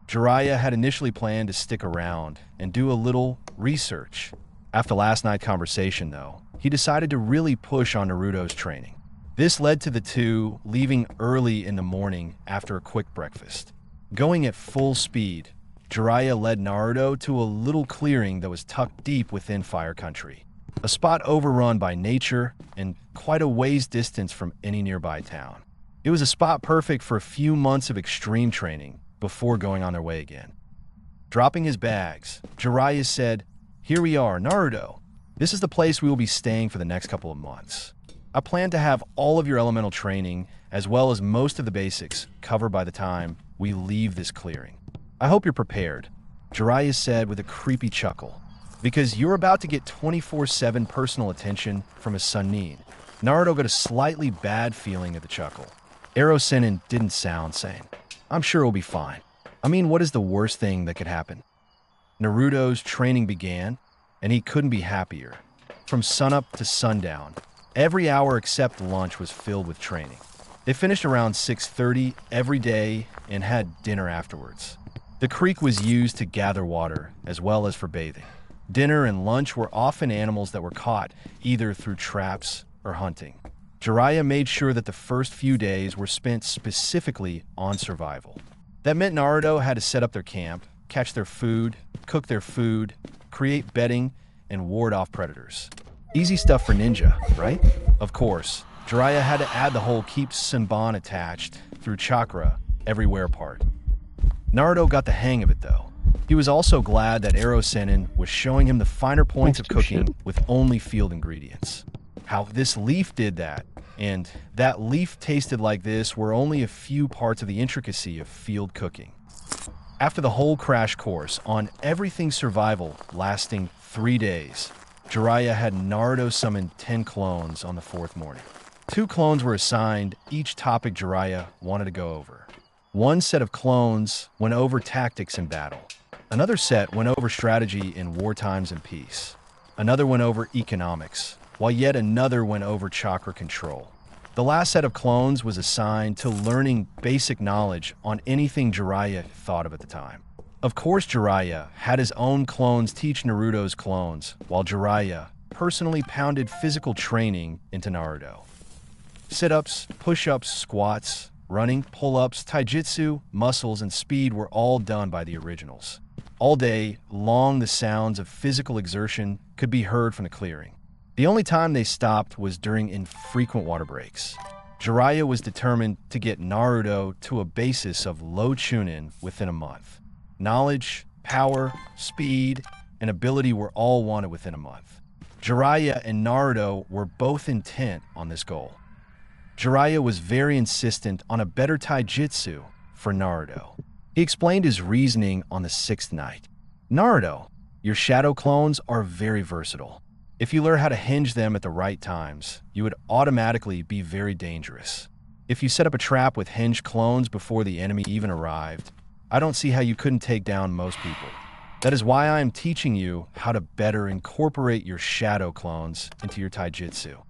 Jiraiya had initially planned to stick around and do a little research. After last night's conversation, though, he decided to really push on Naruto's training. This led to the two leaving early in the morning after a quick breakfast. Going at full speed, Jiraiya led Naruto to a little clearing that was tucked deep within Fire Country, a spot overrun by nature and quite a ways distance from any nearby town. It was a spot perfect for a few months of extreme training before going on their way again. Dropping his bags, Jiraiya said, "Here we are, Naruto. This is the place we will be staying for the next couple of months. I plan to have all of your elemental training, as well as most of the basics, covered by the time we leave this clearing. I hope you're prepared," Jiraiya said with a creepy chuckle, "because you're about to get 24/7 personal attention from his son Nin." Naruto got a slightly bad feeling at the chuckle. Ero Sennin didn't sound sane. "I'm sure it'll be fine. I mean, what is the worst thing that could happen?" Naruto's training began, and he couldn't be happier. From sunup to sundown, every hour except lunch was filled with training. They finished around 6:30 every day and had dinner afterwards. The creek was used to gather water, as well as for bathing. Dinner and lunch were often animals that were caught, either through traps or hunting. Jiraiya made sure that the first few days were spent specifically on survival. That meant Naruto had to set up their camp, catch their food, cook their food, create bedding, and ward off predators. Easy stuff for ninja, right? Of course, Jiraiya had to add the whole keep Senbon attached through chakra everywhere part. Naruto got the hang of it though. He was also glad that Ero Sennin was showing him the finer points of cooking with only field ingredients. How this leaf did that, and that leaf tasted like this were only a few parts of the intricacy of field cooking. After the whole crash course on everything survival lasting 3 days, Jiraiya had Naruto summon 10 clones on the 4th morning. 2 clones were assigned each topic Jiraiya wanted to go over. One set of clones went over tactics in battle. Another set went over strategy in war times and peace. Another went over economics, while yet another went over chakra control. The last set of clones was assigned to learning basic knowledge on anything Jiraiya thought of at the time. Of course, Jiraiya had his own clones teach Naruto's clones, while Jiraiya personally pounded physical training into Naruto. Sit-ups, push-ups, squats, running, pull-ups, taijutsu, muscles, and speed were all done by the originals. All day long, the sounds of physical exertion could be heard from the clearing. The only time they stopped was during infrequent water breaks. Jiraiya was determined to get Naruto to a basis of low chunin within a month. Knowledge, power, speed, and ability were all wanted within a month. Jiraiya and Naruto were both intent on this goal. Jiraiya was very insistent on a better taijutsu for Naruto. He explained his reasoning on the 6th night. "Naruto, your shadow clones are very versatile. If you learn how to hinge them at the right times, you would automatically be very dangerous. If you set up a trap with hinged clones before the enemy even arrived, I don't see how you couldn't take down most people. That is why I am teaching you how to better incorporate your shadow clones into your taijutsu."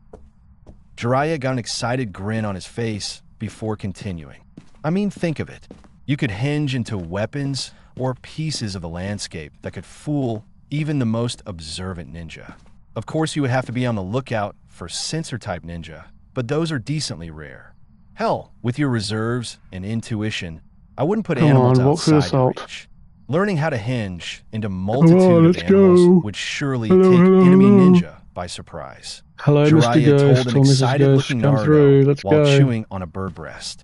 Jiraiya got an excited grin on his face before continuing. I mean, think of it. You could hinge into weapons or pieces of the landscape that could fool even the most observant ninja. Of course, you would have to be on the lookout for sensor-type ninja, but those are decently rare. Hell, with your reserves and intuition, I wouldn't put animals outside your reach. Learning how to hinge into multitude of animals would surely take enemy ninja by surprise. Hello, Jiraiya Mr. Ghost, told an excited-looking Naruto while chewing on a bird breast.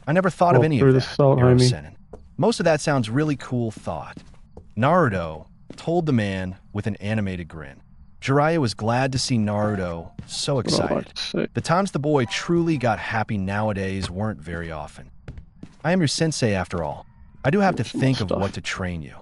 I never thought of any of that, Erosenin. Most of that sounds really cool thought. Naruto told the man with an animated grin. Jiraiya was glad to see Naruto so excited. The times the boy truly got happy nowadays weren't very often. I am your sensei after all. I do have to think of what to train you.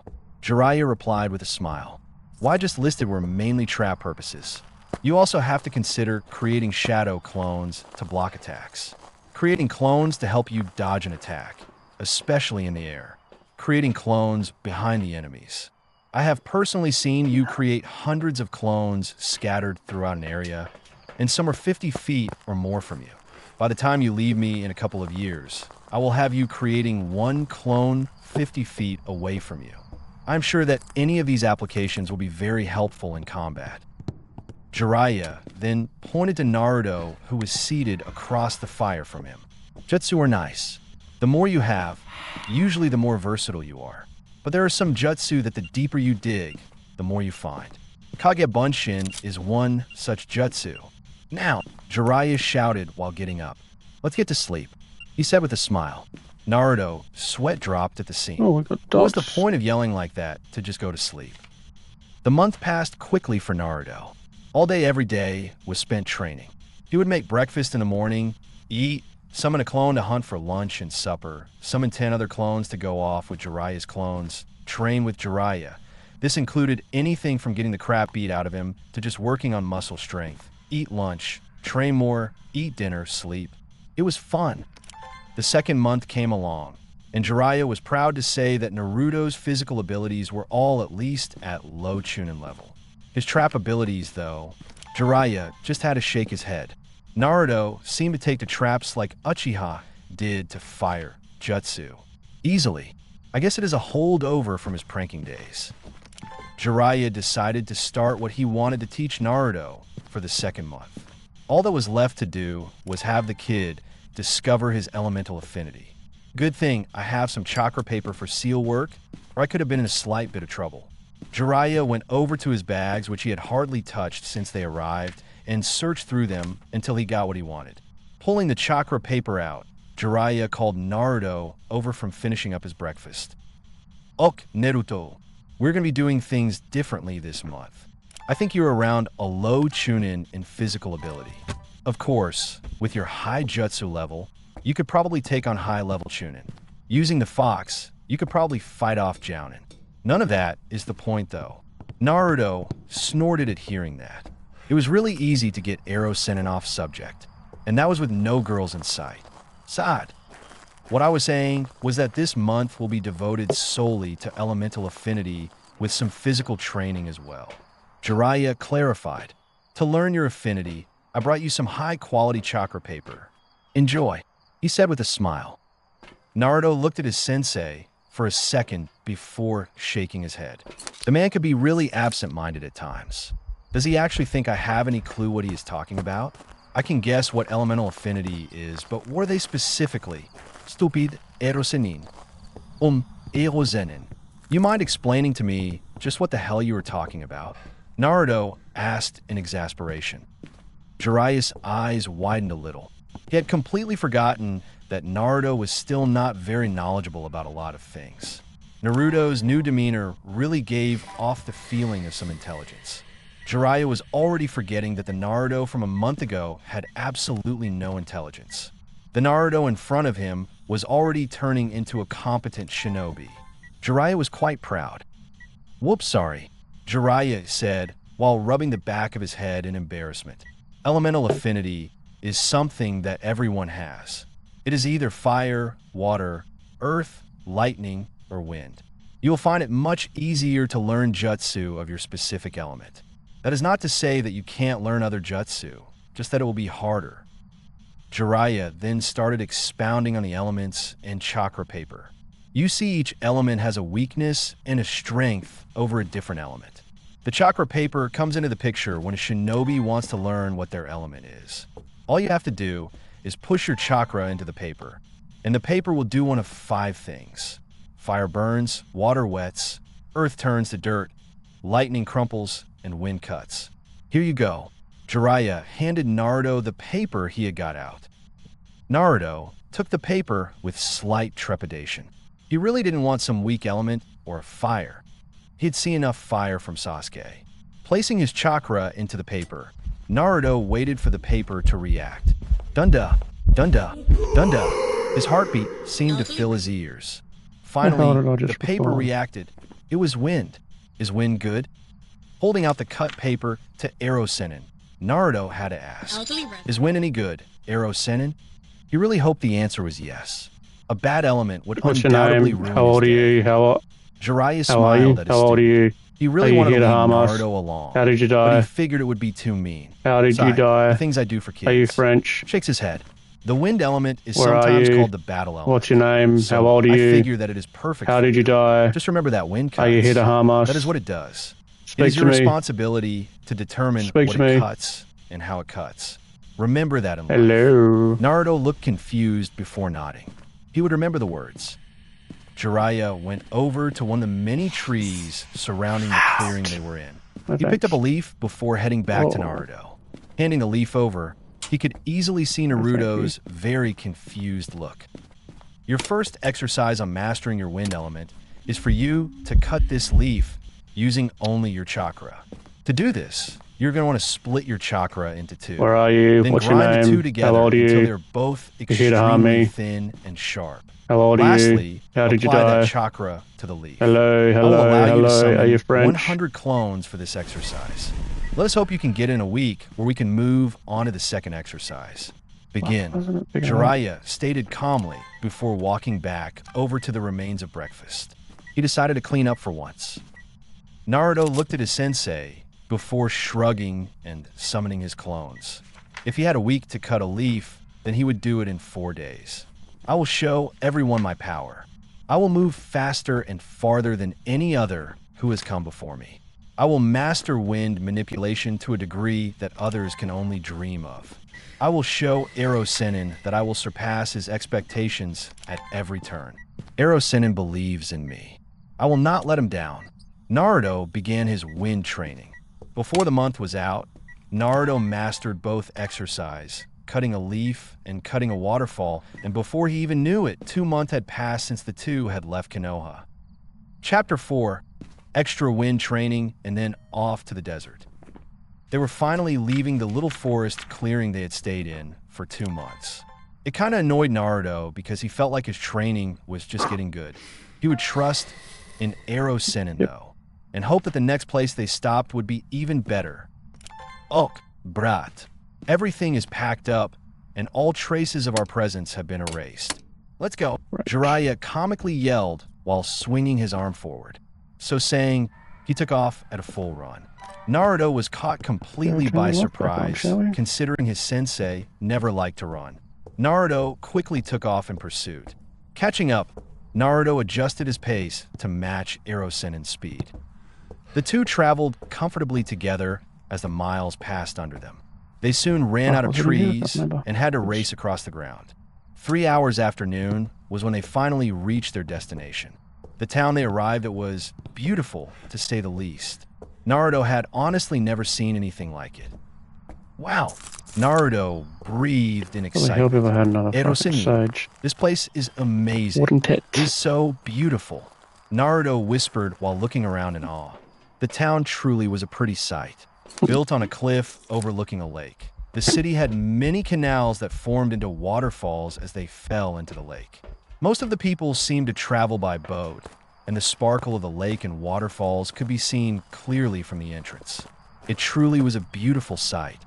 Jiraiya replied with a smile. What I just listed were mainly trap purposes. You also have to consider creating shadow clones to block attacks. Creating clones to help you dodge an attack, especially in the air. Creating clones behind the enemies. I have personally seen you create hundreds of clones scattered throughout an area, and some are 50 feet or more from you. By the time you leave me in a couple of years, I will have you creating one clone 50 feet away from you. I'm sure that any of these applications will be very helpful in combat. Jiraiya then pointed to Naruto, who was seated across the fire from him. Jutsu are nice. The more you have, usually the more versatile you are. But there are some jutsu that the deeper you dig, the more you find. Kage Bunshin is one such jutsu. Now, Jiraiya shouted while getting up. Let's get to sleep, he said with a smile. Naruto, sweat dropped at the scene. What was the point of yelling like that to just go to sleep? The month passed quickly for Naruto. All day every day was spent training. He would make breakfast in the morning, eat, summon a clone to hunt for lunch and supper, summon 10 other clones to go off with Jiraiya's clones, train with Jiraiya. This included anything from getting the crap beat out of him to just working on muscle strength, eat lunch, train more, eat dinner, sleep. It was fun. The second month came along, and Jiraiya was proud to say that Naruto's physical abilities were all at least at low Chunin level. His trap abilities, though, Jiraiya just had to shake his head. Naruto seemed to take to traps like Uchiha did to fire jutsu. Easily. I guess it is a holdover from his pranking days. Jiraiya decided to start what he wanted to teach Naruto for the second month. All that was left to do was have the kid discover his elemental affinity. Good thing I have some chakra paper for seal work, or I could have been in a slight bit of trouble. Jiraiya went over to his bags, which he had hardly touched since they arrived, and searched through them until he got what he wanted. Pulling the chakra paper out, Jiraiya called Naruto over from finishing up his breakfast. Ok, Naruto, we're going to be doing things differently this month. I think you're around a low Chunin in physical ability. Of course, with your high jutsu level, you could probably take on high-level Chunin. Using the fox, you could probably fight off Jounin. None of that is the point, though. Naruto snorted at hearing that. It was really easy to get Erosenin off subject, and that was with no girls in sight. Sad. What I was saying was that this month will be devoted solely to elemental affinity with some physical training as well. Jiraiya clarified. To learn your affinity, I brought you some high-quality chakra paper. Enjoy, he said with a smile. Naruto looked at his sensei for a second before shaking his head. The man could be really absent-minded at times. Does he actually think I have any clue what he is talking about? I can guess what elemental affinity is, but what are they specifically? Stupid Erosenin. Erosenin. You mind explaining to me just what the hell you were talking about? Naruto asked in exasperation. Jiraiya's eyes widened a little. He had completely forgotten that Naruto was still not very knowledgeable about a lot of things. Naruto's new demeanor really gave off the feeling of some intelligence. Jiraiya was already forgetting that the Naruto from a month ago had absolutely no intelligence. The Naruto in front of him was already turning into a competent shinobi. Jiraiya was quite proud. Whoops, sorry, Jiraiya said while rubbing the back of his head in embarrassment. Elemental affinity is something that everyone has. It is either fire, water, earth, lightning, or wind. You will find it much easier to learn jutsu of your specific element. That is not to say that you can't learn other jutsu, just that it will be harder. Jiraiya then started expounding on the elements and chakra paper. You see each element has a weakness and a strength over a different element. The chakra paper comes into the picture when a shinobi wants to learn what their element is. All you have to do is push your chakra into the paper, and the paper will do one of 5 things. Fire burns, water wets, earth turns to dirt, lightning crumples, and wind cuts. Here you go. Jiraiya handed Naruto the paper he had got out. Naruto took the paper with slight trepidation. He really didn't want some weak element or fire. He had seen enough fire from Sasuke. Placing his chakra into the paper, Naruto waited for the paper to react. Dunda, dunda, dunda. His heartbeat seemed to fill his ears. Finally, the paper reacted. It was wind. Is wind good? Holding out the cut paper to Arrow Sennin, Naruto had to ask, is wind any good, Arrow Sennin? He really hoped the answer was yes. A bad element would undoubtedly ruin his day. How old are you? Jiraiya smiled at his How old are you? He really wanted to leave Naruto alone. How did you die? But he figured it would be too mean. How did you die? The things I do for kids. Are you French? Shakes his head. The wind element is sometimes called the battle element. What's your name? So how old are you? I figure that it is perfect. How did you die? Just remember that wind cuts. Are you here to harm us? That is what it does. Speak it is to your me. responsibility to determine what it cuts and how it cuts. Remember that in life. Hello. Naruto looked confused before nodding. He would remember the words. Jiraiya went over to one of the many trees surrounding the clearing they were in. He picked up a leaf before heading back to Naruto. Handing the leaf over, he could easily see Naruto's very confused look. Your first exercise on mastering your wind element is for you to cut this leaf using only your chakra. To do this, you're going to want to split your chakra into two. Where are you? Then What's your grind name? the two together How old are you? until they're both extremely thin and sharp. How old are Lastly, you? How did you apply die? that chakra to the leaf. Hello, I will allow you to summon are you French? 100 clones for this exercise. Let us hope you can get in a week where we can move on to the second exercise. Begin. Jiraiya stated calmly before walking back over to the remains of breakfast. He decided to clean up for once. Naruto looked at his sensei before shrugging and summoning his clones. If he had a week to cut a leaf, then he would do it in 4 days. I will show everyone my power. I will move faster and farther than any other who has come before me. I will master wind manipulation to a degree that others can only dream of. I will show Arrow Sennin that I will surpass his expectations at every turn. Arrow Sennin believes in me. I will not let him down. Naruto began his wind training. Before the month was out, Naruto mastered both exercise, cutting a leaf and cutting a waterfall, and before he even knew it, 2 months had passed since the two had left Konoha. Chapter 4, Extra Wind Training, and then off to the desert. They were finally leaving the little forest clearing they had stayed in for 2 months. It kind of annoyed Naruto because he felt like his training was just getting good. He would trust in Arrow Sennin, though, and hope that the next place they stopped would be even better. Ok, brat. Everything is packed up, and all traces of our presence have been erased. Let's go. Jiraiya comically yelled while swinging his arm forward. So saying, he took off at a full run. Naruto was caught completely by surprise, considering his sensei never liked to run. Naruto quickly took off in pursuit. Catching up, Naruto adjusted his pace to match Arrow Sennin's speed. The two traveled comfortably together as the miles passed under them. They soon ran out of trees and had to race across the ground. 3 hours after noon was when they finally reached their destination. The town they arrived at was beautiful, to say the least. Naruto had honestly never seen anything like it. Wow! Naruto breathed in excitement. Arrow Sennin, this place is amazing. It is so beautiful. Naruto whispered while looking around in awe. The town truly was a pretty sight. Built on a cliff overlooking a lake. The city had many canals that formed into waterfalls as they fell into the lake. Most of the people seemed to travel by boat, and the sparkle of the lake and waterfalls could be seen clearly from the entrance. It truly was a beautiful sight.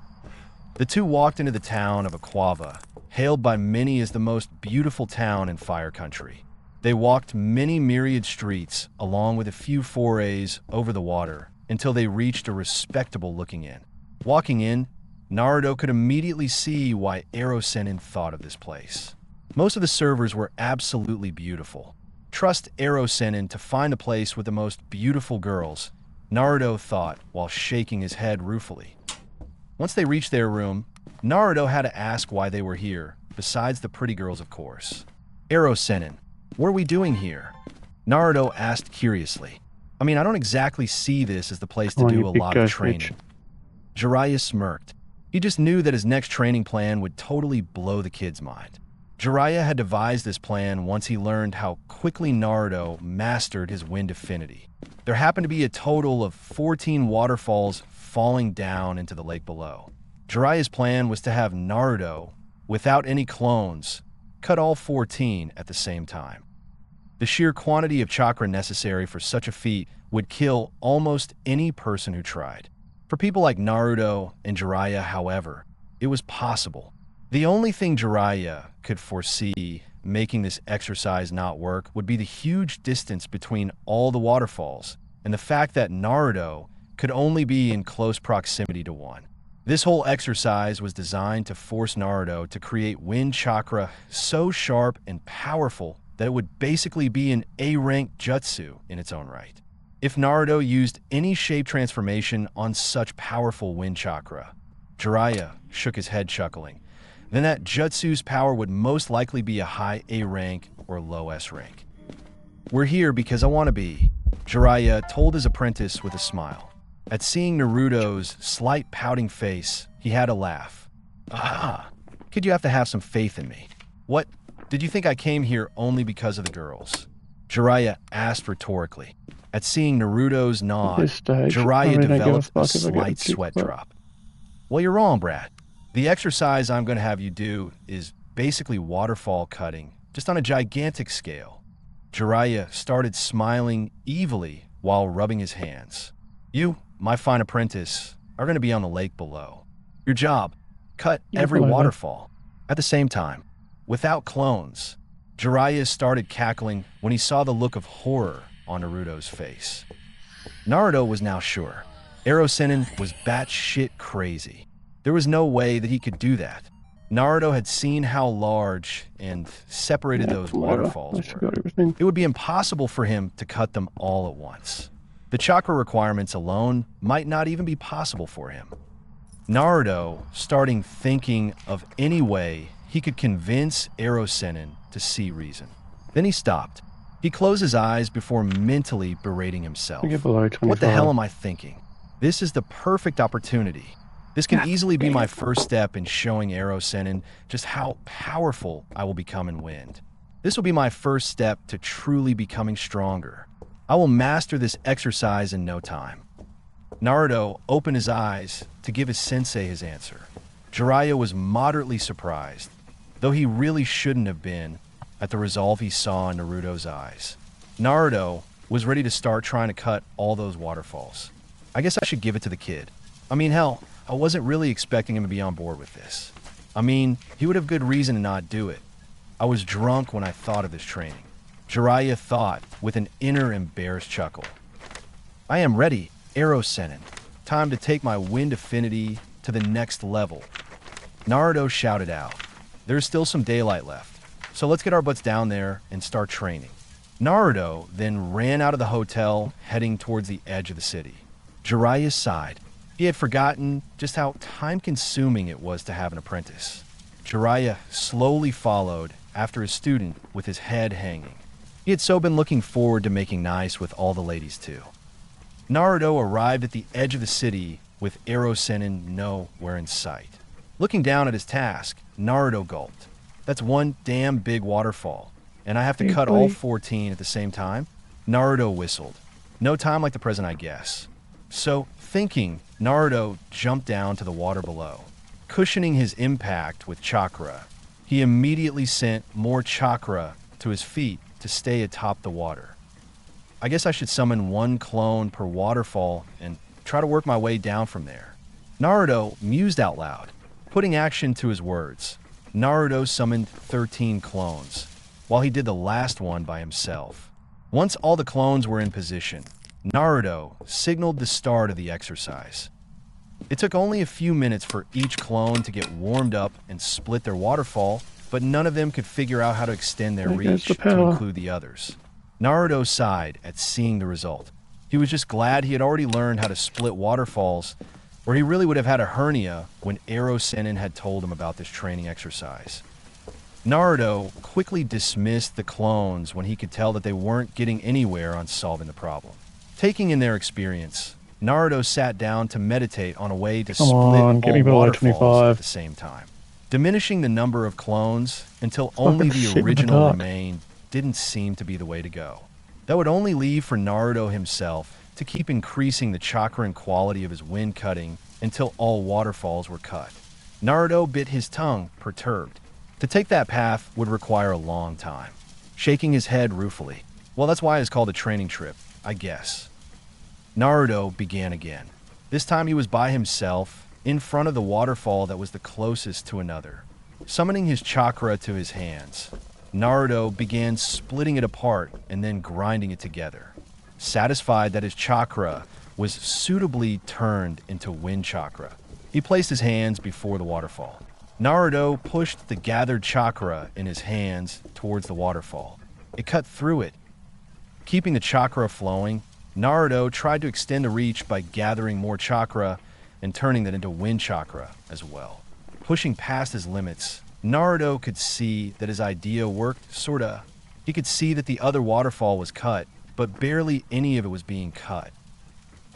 The two walked into the town of Aquava, hailed by many as the most beautiful town in Fire Country. They walked many myriad streets, along with a few forays over the water, until they reached a respectable-looking inn. Walking in, Naruto could immediately see why Arrow Sennin thought of this place. Most of the servers were absolutely beautiful. Trust Arrow Sennin to find a place with the most beautiful girls, Naruto thought while shaking his head ruefully. Once they reached their room, Naruto had to ask why they were here, besides the pretty girls, of course. Arrow Sennin, what are we doing here? Naruto asked curiously. I mean, I don't exactly see this as the place to do a lot of training. Jiraiya smirked. He just knew that his next training plan would totally blow the kid's mind. Jiraiya had devised this plan once he learned how quickly Naruto mastered his wind affinity. There happened to be a total of 14 waterfalls falling down into the lake below. Jiraiya's plan was to have Naruto, without any clones, cut all 14 at the same time. The sheer quantity of chakra necessary for such a feat would kill almost any person who tried. For people like Naruto and Jiraiya, however, it was possible. The only thing Jiraiya could foresee making this exercise not work would be the huge distance between all the waterfalls and the fact that Naruto could only be in close proximity to one. This whole exercise was designed to force Naruto to create wind chakra so sharp and powerful that it would basically be an A-rank jutsu in its own right. If Naruto used any shape transformation on such powerful wind chakra, Jiraiya shook his head chuckling, then that jutsu's power would most likely be a high A rank or low S rank. We're here because I want to be, Jiraiya told his apprentice with a smile. At seeing Naruto's slight pouting face, he had a laugh. Ah, kid, you have to have some faith in me. What, did you think I came here only because of the girls? Jiraiya asked rhetorically. At seeing Naruto's nod, Jiraiya developed a slight sweat drop. Well, you're wrong, Brad. The exercise I'm going to have you do is basically waterfall cutting, just on a gigantic scale. Jiraiya started smiling evilly while rubbing his hands. You, my fine apprentice, are going to be on the lake below. Your job, cut every waterfall. At the same time, without clones, Jiraiya started cackling when he saw the look of horror on Naruto's face. Naruto was now sure. Ero Sennin was batshit crazy. There was no way that he could do that. Naruto had seen how large and separated those waterfalls were. It would be impossible for him to cut them all at once. The chakra requirements alone might not even be possible for him. Naruto started thinking of any way he could convince Ero Sennin to see reason. Then he stopped. He closed his eyes before mentally berating himself. What the hell am I thinking? This is the perfect opportunity. This can easily be my first step in showing Ero Sennin just how powerful I will become in wind. This will be my first step to truly becoming stronger. I will master this exercise in no time. Naruto opened his eyes to give his sensei his answer. Jiraiya was moderately surprised, though he really shouldn't have been, at the resolve he saw in Naruto's eyes. Naruto was ready to start trying to cut all those waterfalls. I guess I should give it to the kid. I mean, hell, I wasn't really expecting him to be on board with this. I mean, he would have good reason to not do it. I was drunk when I thought of this training. Jiraiya thought with an inner embarrassed chuckle. I am ready, Ero Sennin. Time to take my wind affinity to the next level. Naruto shouted out. There's still some daylight left, so let's get our butts down there and start training. Naruto then ran out of the hotel, heading towards the edge of the city. Jiraiya sighed. He had forgotten just how time-consuming it was to have an apprentice. Jiraiya slowly followed after his student with his head hanging. He had so been looking forward to making nice with all the ladies too. Naruto arrived at the edge of the city with Ero Sennin nowhere in sight. Looking down at his task, Naruto gulped. That's one damn big waterfall, and I have to cut all 14 at the same time? Naruto whistled. No time like the present, I guess. So, thinking, Naruto jumped down to the water below. Cushioning his impact with chakra, he immediately sent more chakra to his feet to stay atop the water. I guess I should summon one clone per waterfall and try to work my way down from there. Naruto mused out loud, putting action to his words. Naruto summoned 13 clones, while he did the last one by himself. Once all the clones were in position, Naruto signaled the start of the exercise. It took only a few minutes for each clone to get warmed up and split their waterfall, but none of them could figure out how to extend their reach to include the others. Naruto sighed at seeing the result. He was just glad he had already learned how to split waterfalls, or he really would have had a hernia when Ero Sennin had told him about this training exercise. Naruto quickly dismissed the clones when he could tell that they weren't getting anywhere on solving the problem. Taking in their experience, Naruto sat down to meditate on a way to split all waterfalls at the same time. Diminishing the number of clones until only the original remained didn't seem to be the way to go. That would only leave for Naruto himself to keep increasing the chakra and quality of his wind cutting until all waterfalls were cut. Naruto bit his tongue, perturbed. To take that path would require a long time. Shaking his head ruefully. Well, that's why it's called a training trip, I guess. Naruto began again. This time he was by himself, in front of the waterfall that was the closest to another. Summoning his chakra to his hands, Naruto began splitting it apart and then grinding it together. Satisfied that his chakra was suitably turned into wind chakra, he placed his hands before the waterfall. Naruto pushed the gathered chakra in his hands towards the waterfall. It cut through it. Keeping the chakra flowing, Naruto tried to extend the reach by gathering more chakra and turning that into wind chakra as well. Pushing past his limits, Naruto could see that his idea worked, sorta. He could see that the other waterfall was cut, but barely any of it was being cut.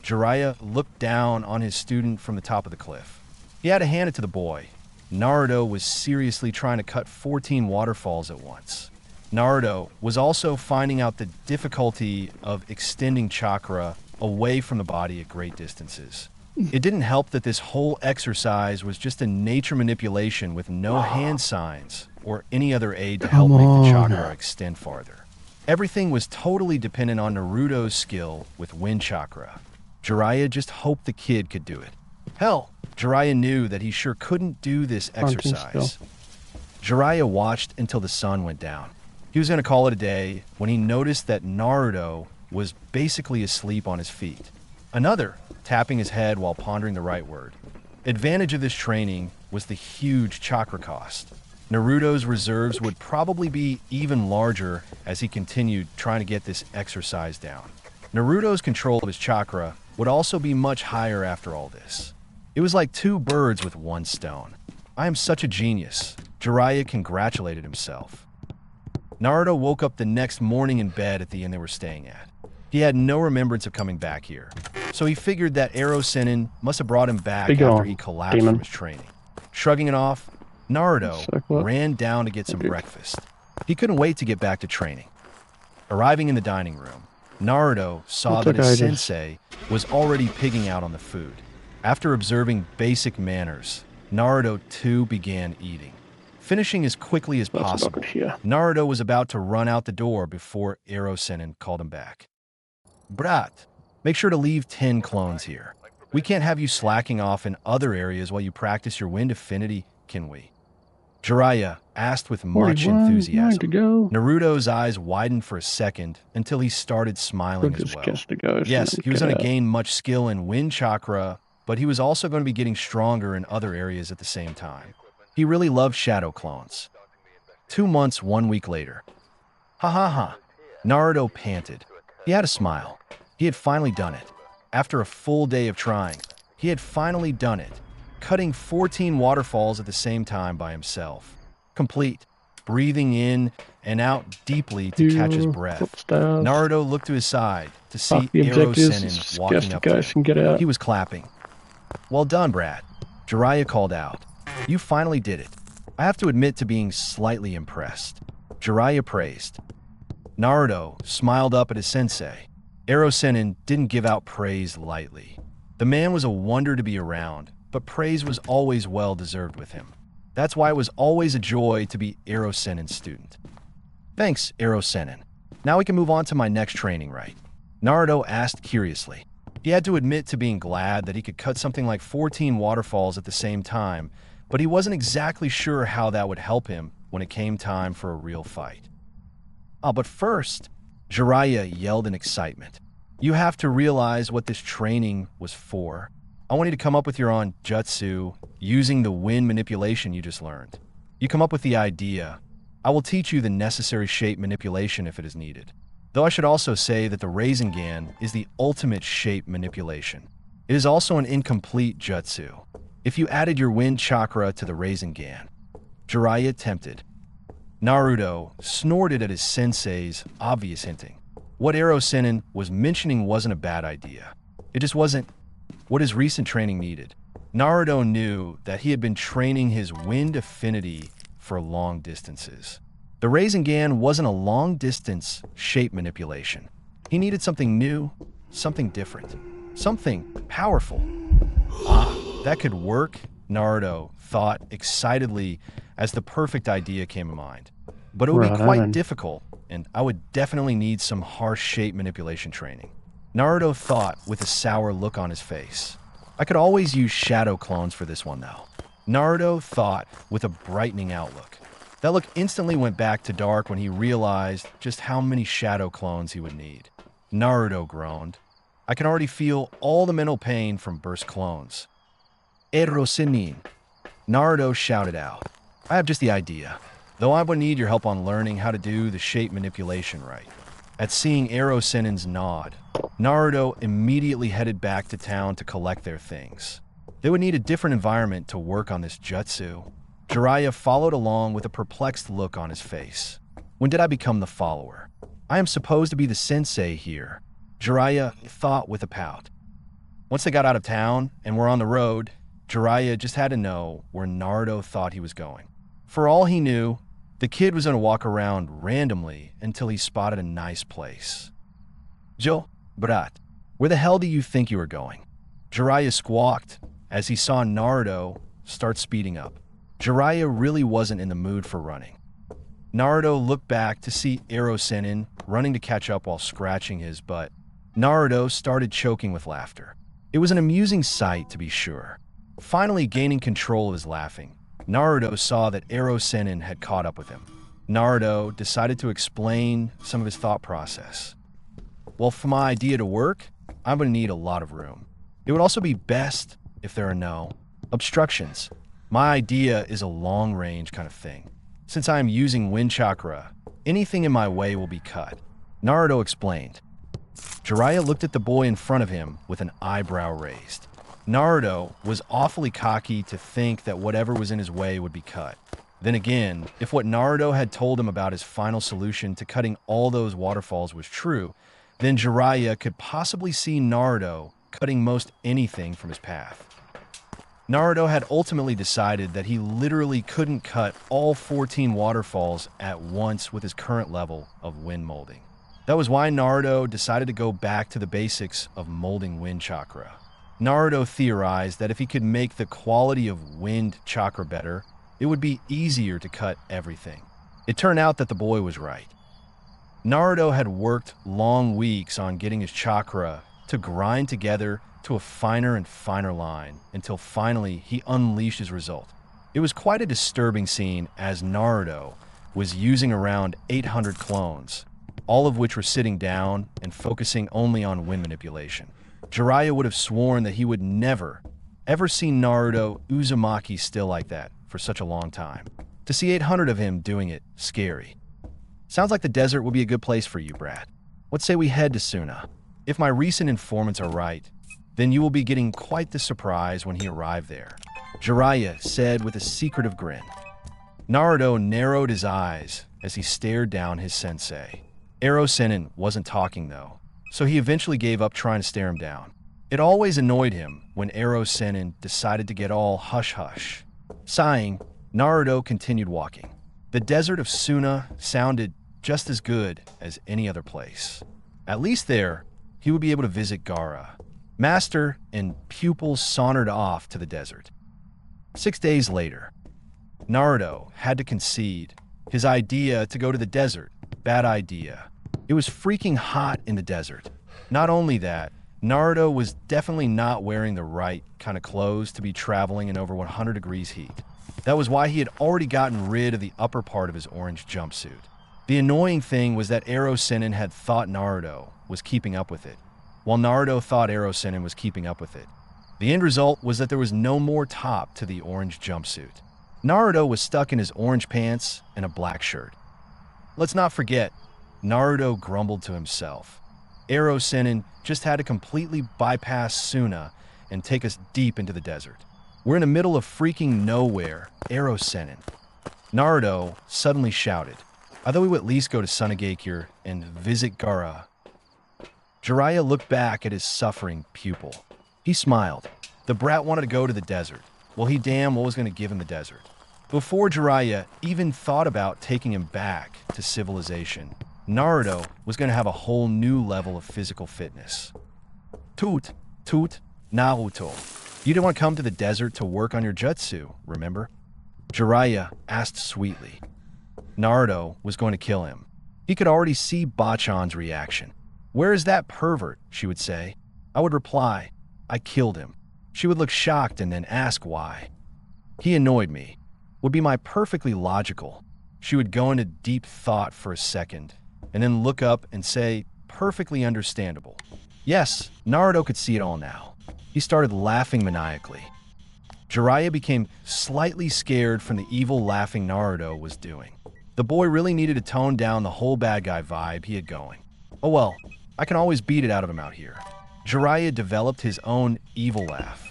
Jiraiya looked down on his student from the top of the cliff. He had to hand it to the boy. Naruto was seriously trying to cut 14 waterfalls at once. Naruto was also finding out the difficulty of extending chakra away from the body at great distances. It didn't help that this whole exercise was just a nature manipulation with no hand signs or any other aid to help make the chakra extend farther. Everything was totally dependent on Naruto's skill with wind chakra. Jiraiya just hoped the kid could do it. Hell, Jiraiya knew that he sure couldn't do this exercise. Jiraiya watched until the sun went down. He was going to call it a day when he noticed that Naruto was basically asleep on his feet. Another, tapping his head while pondering the right word. Advantage of this training was the huge chakra cost. Naruto's reserves would probably be even larger as he continued trying to get this exercise down. Naruto's control of his chakra would also be much higher after all this. It was like two birds with one stone. I am such a genius. Jiraiya congratulated himself. Naruto woke up the next morning in bed at the inn they were staying at. He had no remembrance of coming back here, so he figured that Ero Sennin must have brought him back after he collapsed from his training. Shrugging it off, Naruto ran down to get some breakfast. He couldn't wait to get back to training. Arriving in the dining room, Naruto saw that his sensei was already pigging out on the food. After observing basic manners, Naruto too began eating. Finishing as quickly as possible, Naruto was about to run out the door before Ero Sennin called him back. Brat, make sure to leave 10 clones here. We can't have you slacking off in other areas while you practice your wind affinity, can we? Jiraiya asked with much enthusiasm. Naruto's eyes widened for a second until he started smiling as well. Yes, he was going to gain much skill in wind chakra, but he was also going to be getting stronger in other areas at the same time. He really loved shadow clones. 2 months, 1 week later. Ha ha ha. Naruto panted. He had a smile. He had finally done it. After a full day of trying, he had finally done it, cutting 14 waterfalls at the same time by himself. Complete, breathing in and out deeply to catch his breath. Naruto looked to his side to see Ero Sennin walking up to him. He was clapping. Well done, Brad. Jiraiya called out. You finally did it. I have to admit to being slightly impressed. Jiraiya praised. Naruto smiled up at his sensei. Ero Sennin didn't give out praise lightly. The man was a wonder to be around, but praise was always well-deserved with him. That's why it was always a joy to be Ero Sennin's student. Thanks, Ero Sennin. Now we can move on to my next training, right? Naruto asked curiously. He had to admit to being glad that he could cut something like 14 waterfalls at the same time, but he wasn't exactly sure how that would help him when it came time for a real fight. But first, Jiraiya yelled in excitement. You have to realize what this training was for. I want you to come up with your own jutsu using the wind manipulation you just learned. You come up with the idea. I will teach you the necessary shape manipulation if it is needed. Though I should also say that the Rasengan is the ultimate shape manipulation. It is also an incomplete jutsu. If you added your wind chakra to the Rasengan, Jiraiya tempted. Naruto snorted at his sensei's obvious hinting. What Ero Sennin was mentioning wasn't a bad idea. It just wasn't what his recent training needed. Naruto knew that he had been training his wind affinity for long distances. The Rasengan wasn't a long-distance shape manipulation. He needed something new, something different, something powerful. That could work, Naruto thought excitedly as the perfect idea came to mind. But it would be quite difficult, and I would definitely need some harsh shape manipulation training. Naruto thought with a sour look on his face. I could always use shadow clones for this one, though. Naruto thought with a brightening outlook. That look instantly went back to dark when he realized just how many shadow clones he would need. Naruto groaned. I can already feel all the mental pain from burst clones. Ero Sennin, Naruto shouted out. I have just the idea, though I would need your help on learning how to do the shape manipulation right. At seeing Ero Sennin's nod, Naruto immediately headed back to town to collect their things. They would need a different environment to work on this jutsu. Jiraiya followed along with a perplexed look on his face. When did I become the follower? I am supposed to be the sensei here, Jiraiya thought with a pout. Once they got out of town and were on the road, Jiraiya just had to know where Naruto thought he was going. For all he knew, the kid was going to walk around randomly until he spotted a nice place. Jo, brat, where the hell do you think you are going? Jiraiya squawked as he saw Naruto start speeding up. Jiraiya really wasn't in the mood for running. Naruto looked back to see Ero Sennin running to catch up while scratching his butt. Naruto started choking with laughter. It was an amusing sight, to be sure. Finally gaining control of his laughing, Naruto saw that Ero Sennin had caught up with him. Naruto decided to explain some of his thought process. Well, for my idea to work, I'm going to need a lot of room. It would also be best if there are no obstructions. My idea is a long-range kind of thing. Since I am using wind chakra, anything in my way will be cut. Naruto explained. Jiraiya looked at the boy in front of him with an eyebrow raised. Naruto was awfully cocky to think that whatever was in his way would be cut. Then again, if what Naruto had told him about his final solution to cutting all those waterfalls was true, then Jiraiya could possibly see Naruto cutting most anything from his path. Naruto had ultimately decided that he literally couldn't cut all 14 waterfalls at once with his current level of wind molding. That was why Naruto decided to go back to the basics of molding wind chakra. Naruto theorized that if he could make the quality of wind chakra better, it would be easier to cut everything. It turned out that the boy was right. Naruto had worked long weeks on getting his chakra to grind together to a finer and finer line until finally he unleashed his result. It was quite a disturbing scene as Naruto was using around 800 clones, all of which were sitting down and focusing only on wind manipulation. Jiraiya would have sworn that he would never, ever see Naruto Uzumaki still like that for such a long time. To see 800 of him doing it, scary. Sounds like the desert will be a good place for you, Brad. What say we head to Suna? If my recent informants are right, then you will be getting quite the surprise when he arrived there, Jiraiya said with a secretive grin. Naruto narrowed his eyes as he stared down his sensei. Ero Sennin wasn't talking though, so he eventually gave up trying to stare him down. It always annoyed him when Ero Sennin decided to get all hush-hush. Sighing, Naruto continued walking. The desert of Suna sounded just as good as any other place. At least there, he would be able to visit Gaara. Master and pupils sauntered off to the desert. 6 days later, Naruto had to concede his idea to go to the desert. Bad idea. It was freaking hot in the desert. Not only that, Naruto was definitely not wearing the right kind of clothes to be traveling in over 100 degrees heat. That was why he had already gotten rid of the upper part of his orange jumpsuit. The annoying thing was that Ero Sennin had thought Naruto was keeping up with it, while Naruto thought Ero Sennin was keeping up with it. The end result was that there was no more top to the orange jumpsuit. Naruto was stuck in his orange pants and a black shirt. Let's not forget, Naruto grumbled to himself. Ero Sennin just had to completely bypass Suna and take us deep into the desert. We're in the middle of freaking nowhere, Ero Sennin. Naruto suddenly shouted, "I thought we would at least go to Sunagakure and visit Gaara." Jiraiya looked back at his suffering pupil. He smiled. The brat wanted to go to the desert. Well, he damn well was going to give him the desert. Before Jiraiya even thought about taking him back to civilization, Naruto was going to have a whole new level of physical fitness. Toot, Naruto. You didn't want to come to the desert to work on your jutsu, remember? Jiraiya asked sweetly. Naruto was going to kill him. He could already see Bachan's reaction. "Where is that pervert?" she would say. I would reply, "I killed him." She would look shocked and then ask why. "He annoyed me," would be my perfectly logical. She would go into deep thought for a second, and then look up and say, "Perfectly understandable." Yes, Naruto could see it all now. He started laughing maniacally. Jiraiya became slightly scared from the evil laughing Naruto was doing. The boy really needed to tone down the whole bad guy vibe he had going. Oh well, I can always beat it out of him out here. Jiraiya developed his own evil laugh.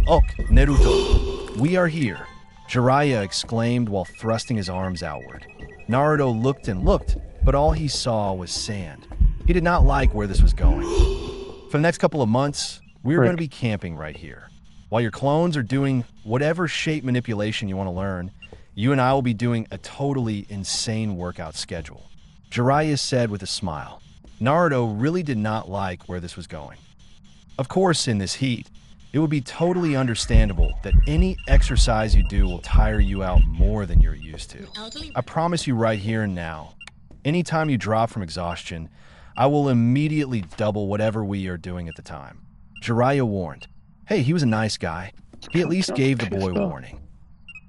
"Ok, Naruto, we are here," Jiraiya exclaimed while thrusting his arms outward. Naruto looked and looked, but all he saw was sand. He did not like where this was going. For the next couple of months, we were going to be camping right here. While your clones are doing whatever shape manipulation you want to learn, you and I will be doing a totally insane workout schedule. Jiraiya said with a smile. Naruto really did not like where this was going. Of course, in this heat, it would be totally understandable that any exercise you do will tire you out more than you're used to. I promise you right here and now, anytime you drop from exhaustion, I will immediately double whatever we are doing at the time. Jiraiya warned. Hey, he was a nice guy. He at least gave the boy warning.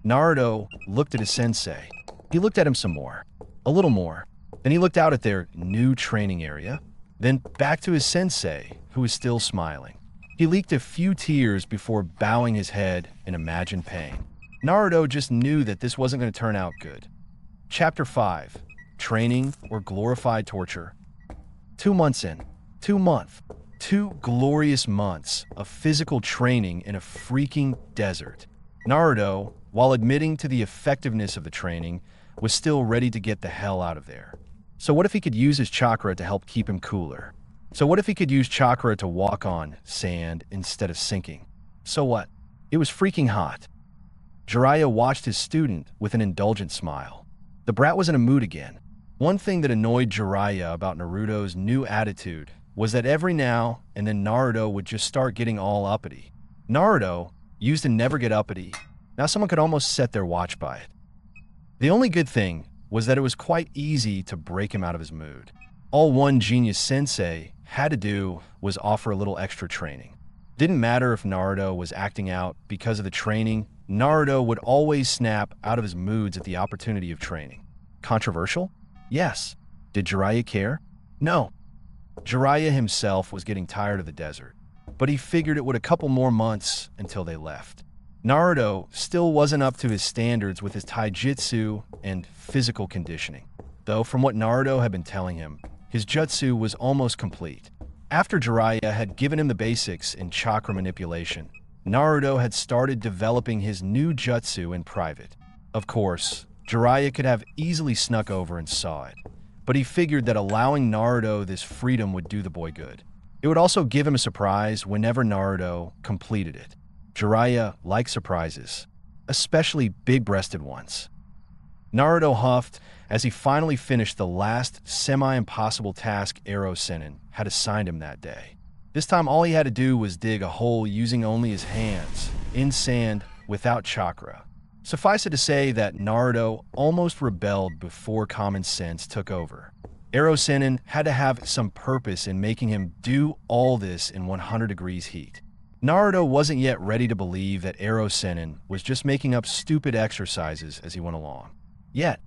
Naruto looked at his sensei. He looked at him some more. A little more. Then he looked out at their new training area. Then back to his sensei, who was still smiling. He leaked a few tears before bowing his head in imagined pain. Naruto just knew that this wasn't going to turn out good. Chapter 5. Training or Glorified Torture. 2 months in. 2 glorious months of physical training in a freaking desert. Naruto, while admitting to the effectiveness of the training, was still ready to get the hell out of there. So what if he could use his chakra to help keep him cooler? So what if he could use chakra to walk on sand instead of sinking? So what? It was freaking hot. Jiraiya watched his student with an indulgent smile. The brat was in a mood again. One thing that annoyed Jiraiya about Naruto's new attitude was that every now and then Naruto would just start getting all uppity. Naruto used to never get uppity. Now someone could almost set their watch by it. The only good thing was that it was quite easy to break him out of his mood. All one genius sensei had to do was offer a little extra training. Didn't matter if Naruto was acting out because of the training, Naruto would always snap out of his moods at the opportunity of training. Controversial? Yes. Did Jiraiya care? No. Jiraiya himself was getting tired of the desert, but he figured it would a couple more months until they left. Naruto still wasn't up to his standards with his taijutsu and physical conditioning, though from what Naruto had been telling him, his jutsu was almost complete. After Jiraiya had given him the basics in chakra manipulation, Naruto had started developing his new jutsu in private. Of course, Jiraiya could have easily snuck over and saw it, but he figured that allowing Naruto this freedom would do the boy good. It would also give him a surprise whenever Naruto completed it. Jiraiya liked surprises, especially big-breasted ones. Naruto huffed as he finally finished the last semi-impossible task Ero Sennin had assigned him that day. This time all he had to do was dig a hole using only his hands, in sand, without chakra. Suffice it to say that Naruto almost rebelled before common sense took over. Ero Sennin had to have some purpose in making him do all this in 100 degrees heat. Naruto wasn't yet ready to believe that Ero Sennin was just making up stupid exercises as he went along. Yet,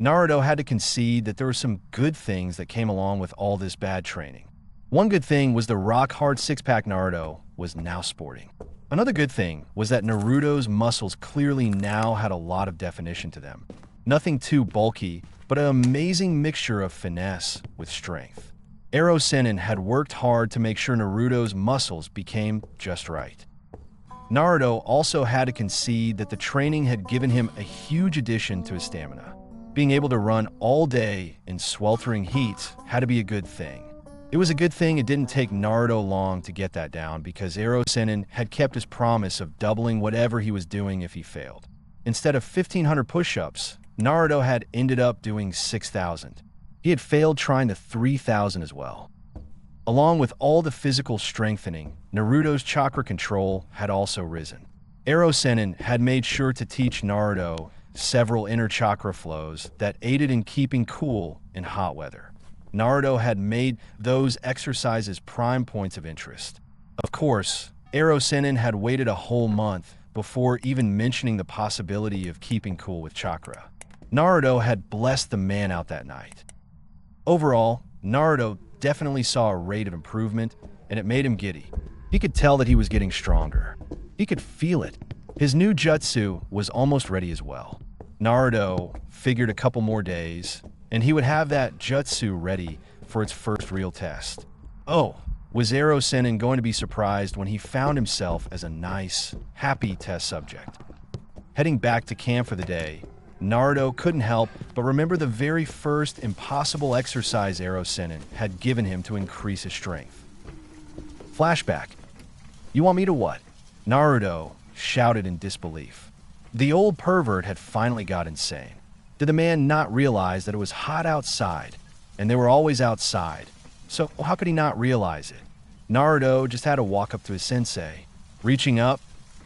Naruto had to concede that there were some good things that came along with all this bad training. One good thing was the rock-hard six-pack Naruto was now sporting. Another good thing was that Naruto's muscles clearly now had a lot of definition to them. Nothing too bulky, but an amazing mixture of finesse with strength. Ero Sennin had worked hard to make sure Naruto's muscles became just right. Naruto also had to concede that the training had given him a huge addition to his stamina. Being able to run all day in sweltering heat had to be a good thing. It was a good thing it didn't take Naruto long to get that down because Ero Sennin had kept his promise of doubling whatever he was doing if he failed. Instead of 1,500 push-ups, Naruto had ended up doing 6,000. He had failed trying the 3,000 as well. Along with all the physical strengthening, Naruto's chakra control had also risen. Ero Sennin had made sure to teach Naruto several inner chakra flows that aided in keeping cool in hot weather. Naruto had made those exercises prime points of interest. Of course, Ero Sennin had waited a whole month before even mentioning the possibility of keeping cool with chakra. Naruto had blessed the man out that night. Overall, Naruto definitely saw a rate of improvement, and it made him giddy. He could tell that he was getting stronger. He could feel it. His new jutsu was almost ready as well. Naruto figured a couple more days, and he would have that jutsu ready for its first real test. Oh, was Ero Sennin going to be surprised when he found himself as a nice, happy test subject? Heading back to camp for the day, Naruto couldn't help but remember the very first impossible exercise Ero Sennin had given him to increase his strength. Flashback. You want me to what? Naruto shouted in disbelief. The old pervert had finally got insane. Did the man not realize that it was hot outside, and they were always outside? So how could he not realize it? Naruto just had to walk up to his sensei. Reaching up,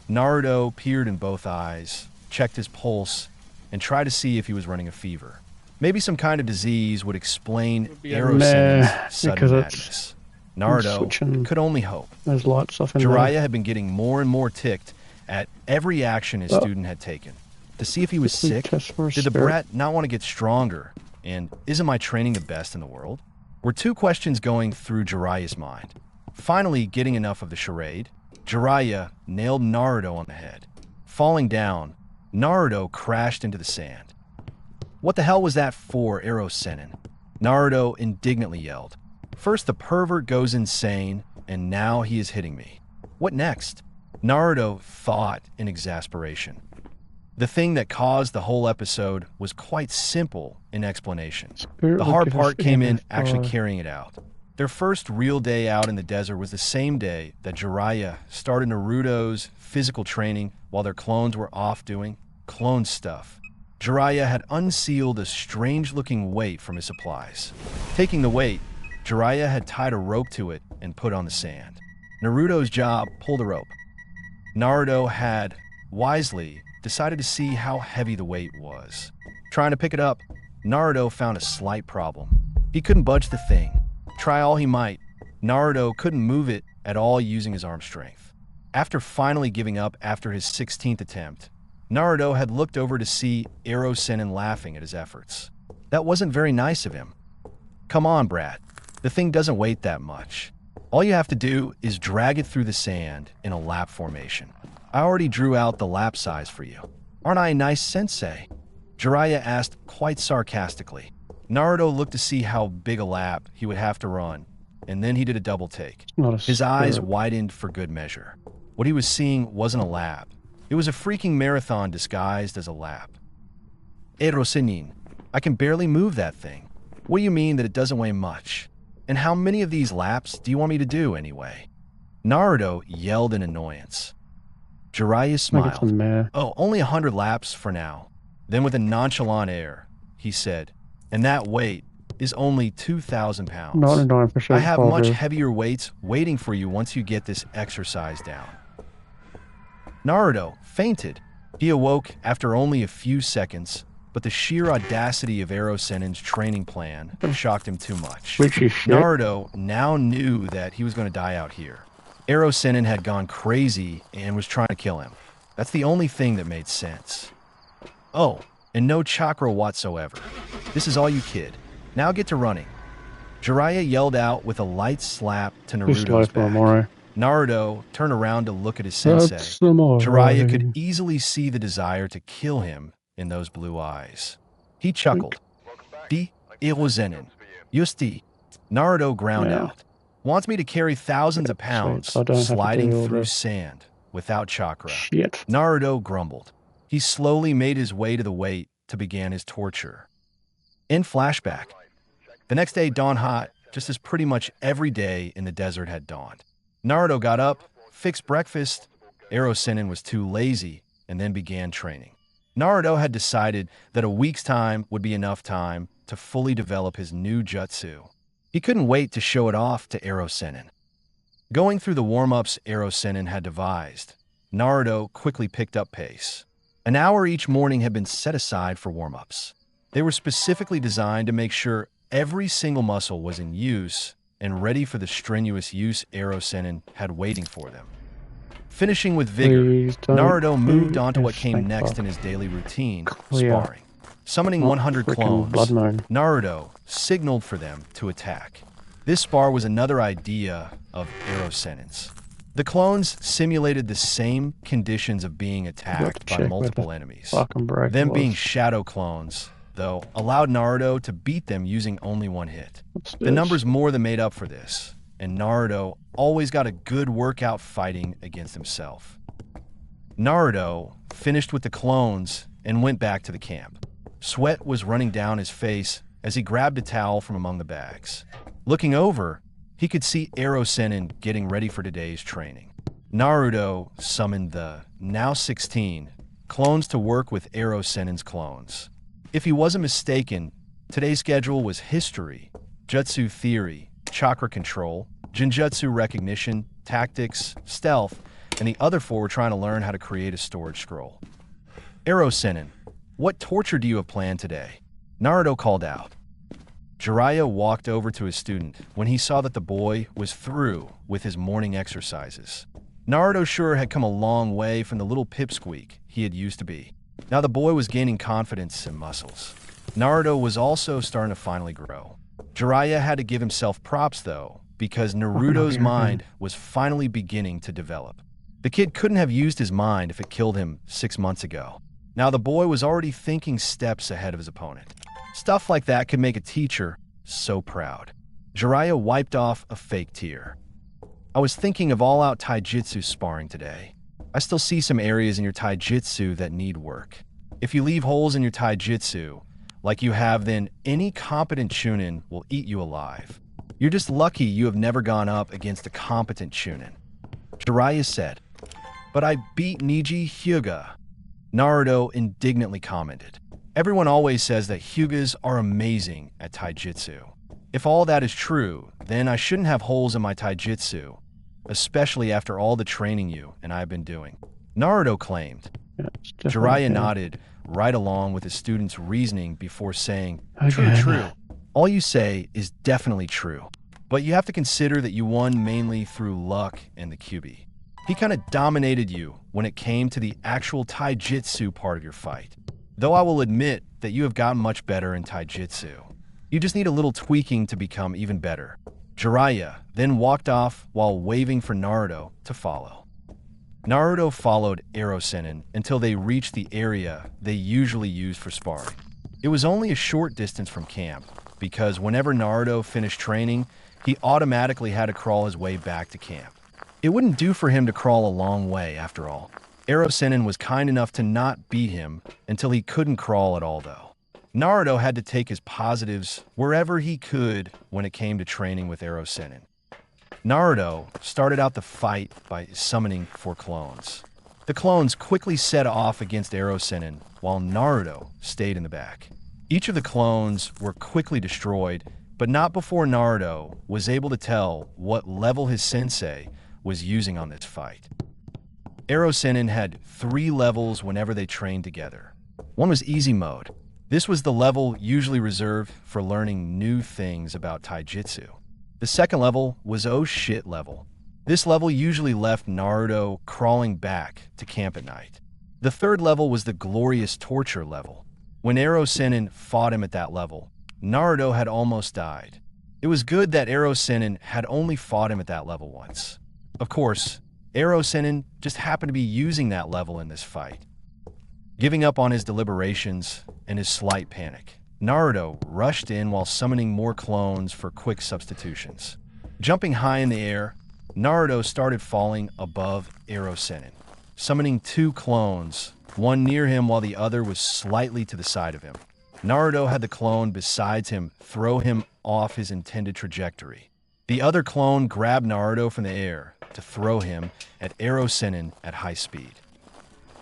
Naruto peered in both eyes, checked his pulse, and tried to see if he was running a fever. Maybe some kind of disease would explain Ero Sennin's sudden madness. Naruto could only hope. There's lots of Jiraiya had been getting more and more ticked at every action his student had taken. To see if he was sick, did the brat not want to get stronger, and isn't my training the best in the world? Were two questions going through Jiraiya's mind. Finally, getting enough of the charade, Jiraiya nailed Naruto on the head. Falling down, Naruto crashed into the sand. What the hell was that for, Ero Sennin? Naruto indignantly yelled. First the pervert goes insane, and now he is hitting me. What next? Naruto thought in exasperation. The thing that caused the whole episode was quite simple in explanation. The hard part came in actually carrying it out. Their first real day out in the desert was the same day that Jiraiya started Naruto's physical training while their clones were off doing clone stuff. Jiraiya had unsealed a strange-looking weight from his supplies. Taking the weight, Jiraiya had tied a rope to it and put on the sand. Naruto's job pulled the rope. Naruto had, wisely, decided to see how heavy the weight was. Trying to pick it up, Naruto found a slight problem. He couldn't budge the thing. Try all he might, Naruto couldn't move it at all using his arm strength. After finally giving up after his 16th attempt, Naruto had looked over to see Ero Sennin laughing at his efforts. That wasn't very nice of him. Come on, brat. The thing doesn't weigh that much. All you have to do is drag it through the sand in a lap formation. I already drew out the lap size for you. Aren't I a nice sensei? Jiraiya asked quite sarcastically. Naruto looked to see how big a lap he would have to run, and then he did a double take. His eyes widened for good measure. What he was seeing wasn't a lap. It was a freaking marathon disguised as a lap. Ero Sennin, I can barely move that thing. What do you mean that it doesn't weigh much? And how many of these laps do you want me to do anyway? Naruto yelled in annoyance. Jiraiya smiled. Oh, only 100 laps for now. Then with a nonchalant air, he said, and that weight is only 2,000 pounds. I have much heavier weights waiting for you once you get this exercise down. Naruto fainted. He awoke after only a few seconds, but the sheer audacity of Ero Sennin's training plan shocked him too much. Naruto now knew that he was going to die out here. Ero Sennin had gone crazy and was trying to kill him. That's the only thing that made sense. Oh, and no chakra whatsoever. This is all you, kid. Now get to running. Jiraiya yelled out with a light slap to Naruto's back. Naruto turned around to look at his sensei. Jiraiya could easily see the desire to kill him in those blue eyes. He chuckled. Di Ero Sennin. Justi. Naruto ground out. Wants me to carry thousands of pounds sliding through sand. without chakra. Shit. Naruto grumbled. He slowly made his way to the weight to begin his torture. In flashback, the next day dawned hot, just as pretty much every day in the desert had dawned. Naruto got up, fixed breakfast. Ero Sennin was too lazy, and then began training. Naruto had decided that a week's time would be enough time to fully develop his new jutsu. He couldn't wait to show it off to Ero Sennin. Going through the warm-ups Ero Sennin had devised, Naruto quickly picked up pace. An hour each morning had been set aside for warm-ups. They were specifically designed to make sure every single muscle was in use and ready for the strenuous use Ero Sennin had waiting for them. Finishing with vigor, Naruto moved on to what came next in his daily routine, sparring. Summoning 100 clones, Naruto signaled for them to attack. This spar was another idea of Ero Sennin's. The clones simulated the same conditions of being attacked by multiple enemies. Them being shadow clones, though, allowed Naruto to beat them using only one hit. The numbers more than made up for this, and Naruto always got a good workout fighting against himself. Naruto finished with the clones and went back to the camp. Sweat was running down his face as he grabbed a towel from among the bags. Looking over, he could see Ero Sennin getting ready for today's training. Naruto summoned the, now 16, clones to work with Ero Sennin's clones. If he wasn't mistaken, today's schedule was history, jutsu theory, chakra control, genjutsu recognition, tactics, stealth, and the other 4 were trying to learn how to create a storage scroll. Ero Sennin, what torture do you have planned today? Naruto called out. Jiraiya walked over to his student when he saw that the boy was through with his morning exercises. Naruto sure had come a long way from the little pipsqueak he had used to be. Now the boy was gaining confidence and muscles. Naruto was also starting to finally grow. Jiraiya had to give himself props though, because Naruto's mind was finally beginning to develop. The kid couldn't have used his mind if it killed him 6 months ago. Now the boy was already thinking steps ahead of his opponent. Stuff like that could make a teacher so proud. Jiraiya wiped off a fake tear. I was thinking of all-out taijutsu sparring today. I still see some areas in your taijutsu that need work. If you leave holes in your taijutsu, like you have, then any competent chunin will eat you alive. You're just lucky you have never gone up against a competent chunin. Jiraiya said, but I beat Niji Hyuga. Naruto indignantly commented. Everyone always says that Hyugas are amazing at taijutsu. If all that is true, then I shouldn't have holes in my taijutsu, especially after all the training you and I have been doing. Naruto claimed. Jiraiya nodded right along with his student's reasoning before saying, True. All you say is definitely true. But you have to consider that you won mainly through luck and the Kyuubi. He kind of dominated you when it came to the actual taijutsu part of your fight. Though I will admit that you have gotten much better in taijutsu. You just need a little tweaking to become even better. Jiraiya then walked off while waving for Naruto to follow. Naruto followed Ero Sennin until they reached the area they usually used for sparring. It was only a short distance from camp, because whenever Naruto finished training, he automatically had to crawl his way back to camp. It wouldn't do for him to crawl a long way, after all. Ero Sennin was kind enough to not beat him until he couldn't crawl at all, though. Naruto had to take his positives wherever he could when it came to training with Ero Sennin. Naruto started out the fight by summoning 4 clones. The clones quickly set off against Ero Sennin, while Naruto stayed in the back. Each of the clones were quickly destroyed, but not before Naruto was able to tell what level his sensei was using on this fight. Ero Sennin had 3 levels whenever they trained together. One was easy mode. This was the level usually reserved for learning new things about taijutsu. The second level was oh shit level. This level usually left Naruto crawling back to camp at night. The third level was the glorious torture level. When Ero Sennin fought him at that level, Naruto had almost died. It was good that Ero Sennin had only fought him at that level once. Of course, Ero Sennin just happened to be using that level in this fight. Giving up on his deliberations and his slight panic, Naruto rushed in while summoning more clones for quick substitutions. Jumping high in the air, Naruto started falling above Ero Sennin. summoning 2 clones, one near him while the other was slightly to the side of him. Naruto had the clone besides him throw him off his intended trajectory. The other clone grabbed Naruto from the air to throw him at Arrow Sennin at high speed.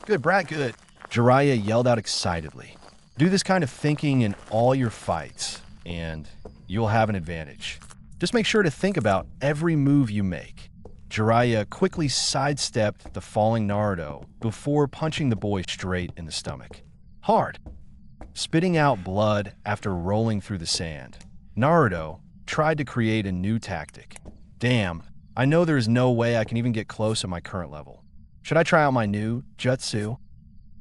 Good, Brat, good. Jiraiya yelled out excitedly. Do this kind of thinking in all your fights, and you'll have an advantage. Just make sure to think about every move you make. Jiraiya quickly sidestepped the falling Naruto before punching the boy straight in the stomach. Hard. Spitting out blood after rolling through the sand, Naruto tried to create a new tactic. Damn, I know there is no way I can even get close at my current level. Should I try out my new jutsu?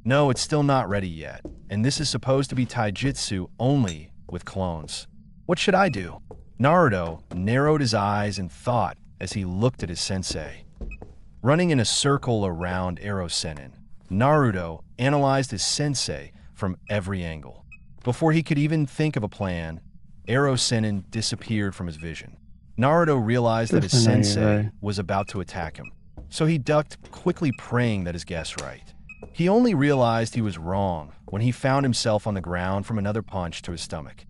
No, it's still not ready yet, and this is supposed to be taijutsu only with clones. What should I do? Naruto narrowed his eyes in thought as he looked at his sensei. Running in a circle around Arrow Sennin, Naruto analyzed his sensei from every angle. Before he could even think of a plan, Arrow Sennin disappeared from his vision. Naruto realized that his sensei was about to attack him, so he ducked, quickly praying that his guess right. He only realized he was wrong when he found himself on the ground from another punch to his stomach.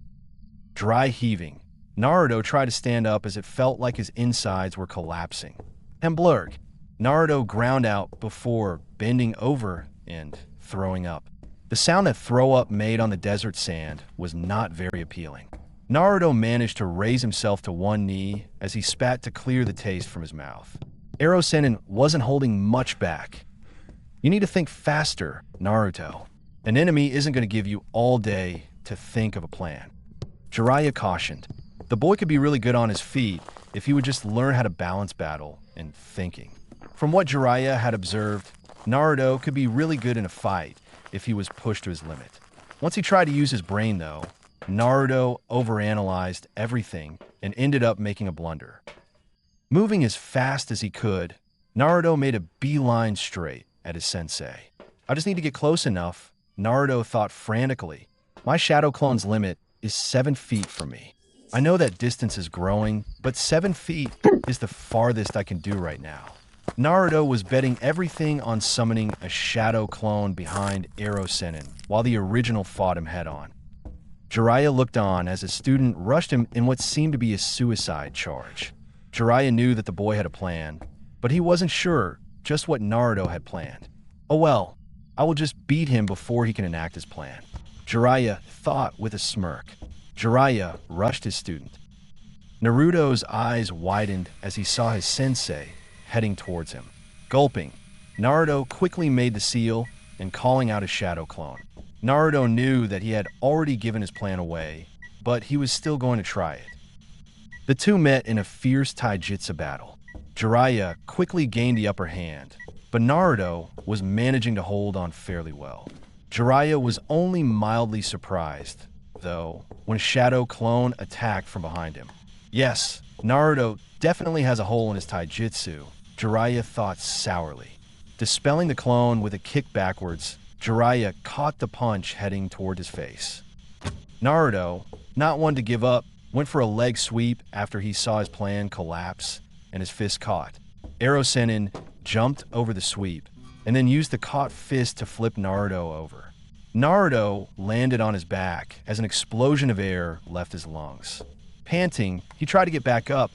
Dry heaving, Naruto tried to stand up as it felt like his insides were collapsing. And blurg, Naruto ground out before bending over and throwing up. The sound that throw up made on the desert sand was not very appealing. Naruto managed to raise himself to one knee as he spat to clear the taste from his mouth. Arrow Sennin wasn't holding much back. You need to think faster, Naruto. An enemy isn't going to give you all day to think of a plan. Jiraiya cautioned. The boy could be really good on his feet if he would just learn how to balance battle and thinking. From what Jiraiya had observed, Naruto could be really good in a fight if he was pushed to his limit. Once he tried to use his brain, though, Naruto overanalyzed everything and ended up making a blunder. Moving as fast as he could, Naruto made a beeline straight at his sensei. I just need to get close enough, Naruto thought frantically. My shadow clone's limit is 7 feet from me. I know that distance is growing, but 7 feet is the farthest I can do right now. Naruto was betting everything on summoning a shadow clone behind Arrow Sennin while the original fought him head-on. Jiraiya looked on as a student rushed him in what seemed to be a suicide charge. Jiraiya knew that the boy had a plan, but he wasn't sure just what Naruto had planned. Oh well, I will just beat him before he can enact his plan, Jiraiya thought with a smirk. Jiraiya rushed his student. Naruto's eyes widened as he saw his sensei heading towards him. Gulping, Naruto quickly made the seal and calling out his shadow clone. Naruto knew that he had already given his plan away, but he was still going to try it. The two met in a fierce taijutsu battle. Jiraiya quickly gained the upper hand, but Naruto was managing to hold on fairly well. Jiraiya was only mildly surprised, though, when Shadow Clone attacked from behind him. Yes, Naruto definitely has a hole in his taijutsu, Jiraiya thought sourly. Dispelling the clone with a kick backwards, Jiraiya caught the punch heading toward his face. Naruto, not one to give up, went for a leg sweep after he saw his plan collapse and his fist caught. Arrow Sennin jumped over the sweep and then used the caught fist to flip Naruto over. Naruto landed on his back as an explosion of air left his lungs. Panting, he tried to get back up,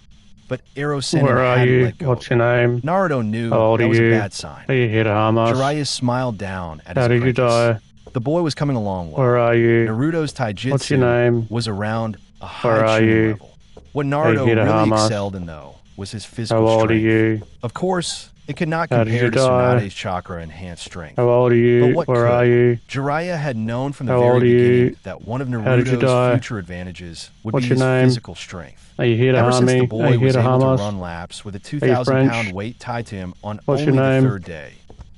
but Arrow Sennin hadn't let go. What's your name? Naruto knew How old that are was you? a bad sign. Are you here to harm us? Jiraiya smiled down at his How did you apprentice. die? The boy was coming along well. Where are you? Naruto's What's your name? taijutsu was around a Where high are tuning you? level. What Are Naruto you here to really harm us? excelled in, though, was his physical How old strength. are you? Of course, it could not How did compare you to die? Tsunade's chakra-enhanced strength. How old are you? But what Where could? are you? Jiraiya had known from the How very old are you? beginning that one of How did you Naruto's die? future advantages would What's be your his name? physical strength. Are you here to Ever harm since me? the Are boy you here was to able harm to us? run laps with a French? 2,000-pound weight tied to him on What's only your the name? third day,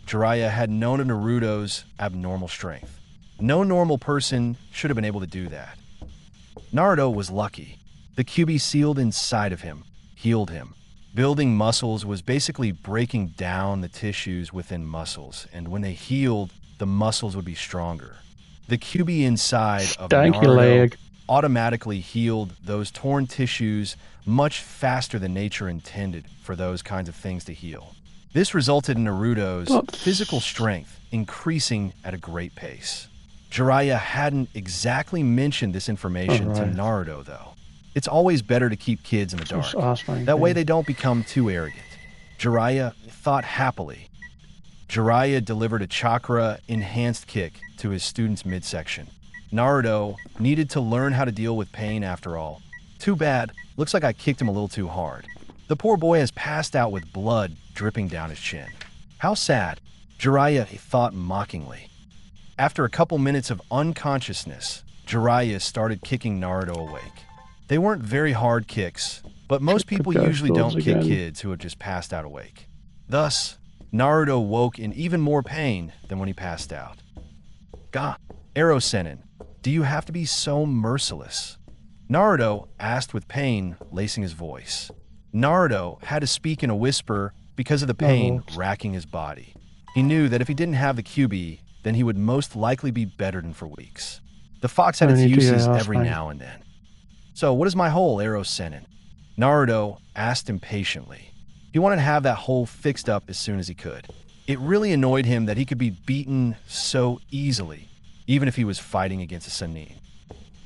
Jiraiya had known of Naruto's abnormal strength. No normal person should have been able to do that. Naruto was lucky. The QB sealed inside of him, healed him. Building muscles was basically breaking down the tissues within muscles, and when they healed, the muscles would be stronger. The QB inside of Naruto automatically healed those torn tissues much faster than nature intended for those kinds of things to heal. This resulted in Naruto's physical strength increasing at a great pace. Jiraiya hadn't exactly mentioned this information to Naruto, though. It's always better to keep kids in the dark. That way they don't become too arrogant. Jiraiya thought happily. Jiraiya delivered a chakra-enhanced kick to his student's midsection. Naruto needed to learn how to deal with pain after all. Too bad, looks like I kicked him a little too hard. The poor boy has passed out with blood dripping down his chin. How sad, Jiraiya thought mockingly. After a couple minutes of unconsciousness, Jiraiya started kicking Naruto awake. They weren't very hard kicks, but most people usually don't kick kids who have just passed out awake. Thus, Naruto woke in even more pain than when he passed out. God, Ero Sennin, do you have to be so merciless? Naruto asked with pain lacing his voice. Naruto had to speak in a whisper because of the pain racking his body. He knew that if he didn't have the QB, then he would most likely be bedridden for weeks. The fox had its uses every now and then. So what is my hole, Ero Sennin? Naruto asked impatiently. He wanted to have that hole fixed up as soon as he could. It really annoyed him that he could be beaten so easily, even if he was fighting against a Sannin.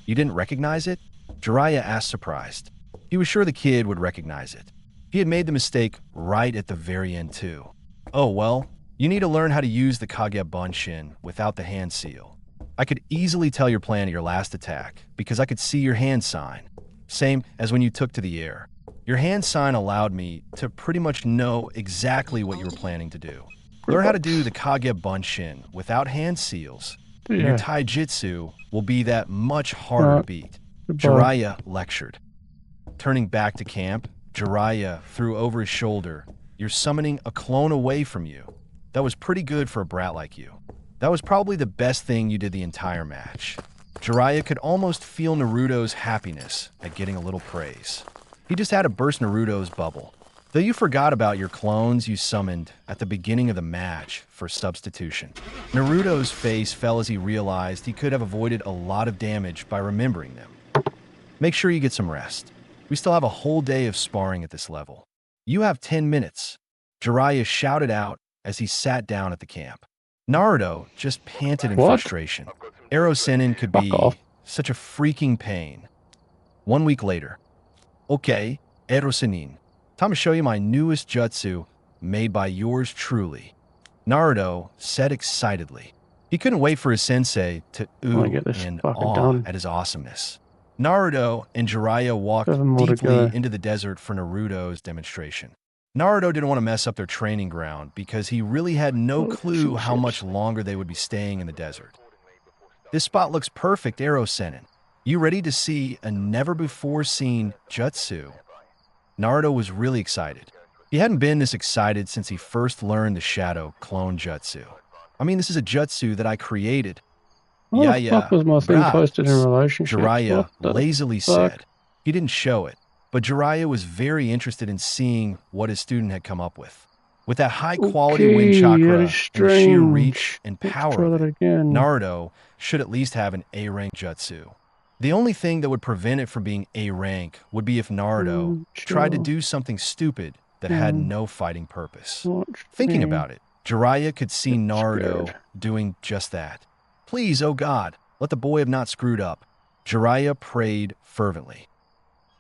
You didn't recognize it? Jiraiya asked surprised. He was sure the kid would recognize it. He had made the mistake right at the very end too. Oh well, you need to learn how to use the Kage Bunshin without the hand seal. I could easily tell your plan at your last attack because I could see your hand sign. Same as when you took to the air. Your hand sign allowed me to pretty much know exactly what you were planning to do. Learn how to do the Kage Bunshin without hand seals. Your taijutsu will be that much harder to beat. Jiraiya lectured. Turning back to camp, Jiraiya threw over his shoulder. You're summoning a clone away from you. That was pretty good for a brat like you. That was probably the best thing you did the entire match. Jiraiya could almost feel Naruto's happiness at getting a little praise. He just had to burst Naruto's bubble. Though you forgot about your clones you summoned at the beginning of the match for substitution. Naruto's face fell as he realized he could have avoided a lot of damage by remembering them. Make sure you get some rest. We still have a whole day of sparring at this level. You have 10 minutes, Jiraiya shouted out as he sat down at the camp. Naruto just panted in frustration. Ero Sennin could be such a freaking pain. 1 week later. Okay, Ero Sennin. Time to show you my newest jutsu, made by yours truly. Naruto said excitedly. He couldn't wait for his sensei to ooh in awe at his awesomeness. Naruto and Jiraiya walked deeply into the desert for Naruto's demonstration. Naruto didn't want to mess up their training ground because he really had no clue how much longer they would be staying in the desert. This spot looks perfect, Ero Sennin. You ready to see a never-before-seen jutsu? Naruto was really excited. He hadn't been this excited since he first learned the Shadow Clone Jutsu. I mean, this is a jutsu that I created. What the fuck was my thing posted in relationship? Jiraiya lazily said. He didn't show it, but Jiraiya was very interested in seeing what his student had come up with. With that high-quality wind chakra and sheer reach and power of it, Naruto should at least have an A-rank jutsu. The only thing that would prevent it from being A-rank would be if Naruto tried to do something stupid that had no fighting purpose. Thinking about it, Jiraiya could see Naruto doing just that. Please, oh God, let the boy have not screwed up. Jiraiya prayed fervently.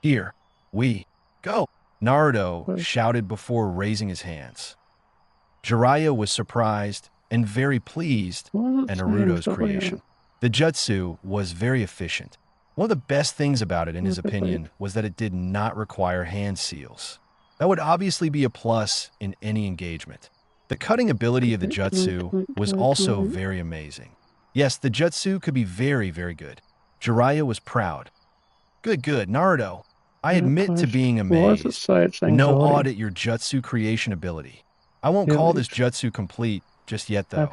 Here, we go, Naruto shouted before raising his hands. Jiraiya was surprised and very pleased at Naruto's creation. The jutsu was very efficient. One of the best things about it, in his opinion, was that it did not require hand seals. That would obviously be a plus in any engagement. The cutting ability of the jutsu was also very amazing. Yes, the jutsu could be very, very good. Jiraiya was proud. Good, Naruto. I admit to being amazed. No audit your jutsu creation ability. I won't call this jutsu complete just yet, though.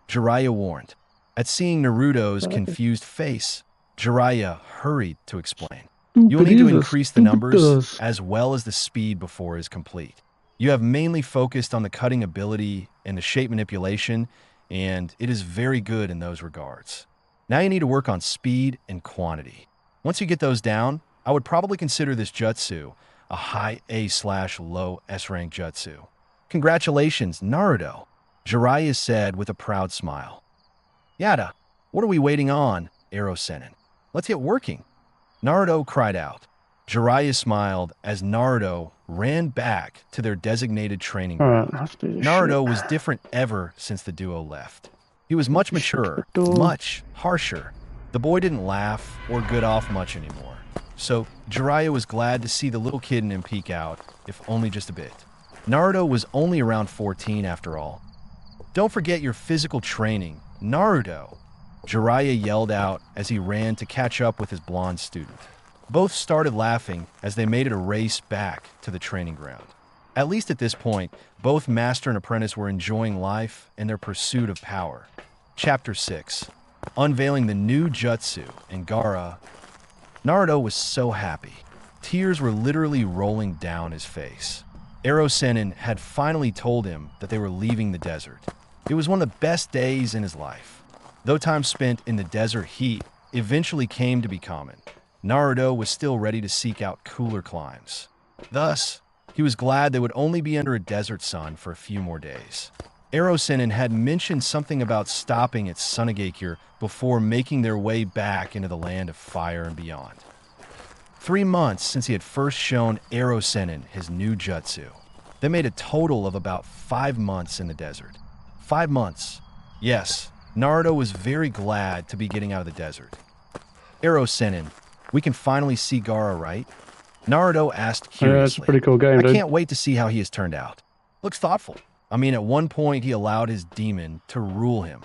Jiraiya warned. At seeing Naruto's confused face, Jiraiya hurried to explain. You'll need to increase the numbers as well as the speed before it is complete. You have mainly focused on the cutting ability and the shape manipulation, and it is very good in those regards. Now you need to work on speed and quantity. Once you get those down, I would probably consider this jutsu a high A/low S rank jutsu. Congratulations, Naruto, Jiraiya said with a proud smile. Yada, what are we waiting on, Ero-Sennin? Let's get working. Naruto cried out. Jiraiya smiled as Naruto ran back to their designated training ground. Naruto was different ever since the duo left. He was much maturer, much harsher. The boy didn't laugh or get off much anymore. So Jiraiya was glad to see the little kid in him peek out, if only just a bit. Naruto was only around 14 after all. Don't forget your physical training, Naruto, Jiraiya yelled out as he ran to catch up with his blonde student. Both started laughing as they made it a race back to the training ground. At least at this point, both master and apprentice were enjoying life and their pursuit of power. Chapter 6. Unveiling the new jutsu and Gaara. Naruto was so happy. Tears were literally rolling down his face. Ero-Sennin had finally told him that they were leaving the desert. It was one of the best days in his life. Though time spent in the desert heat eventually came to be common, Naruto was still ready to seek out cooler climes. Thus, he was glad they would only be under a desert sun for a few more days. Ero-Sennin had mentioned something about stopping at Sunagakure before making their way back into the land of fire and beyond. 3 months since he had first shown Ero-Sennin his new jutsu. They made a total of about 5 months in the desert. 5 months. Yes, Naruto was very glad to be getting out of the desert. Ero-Sennin, we can finally see Gaara, right? Naruto asked curiously. Yeah, it's a pretty cool game, dude. I can't wait to see how he has turned out. Looks thoughtful. I mean, at one point he allowed his demon to rule him.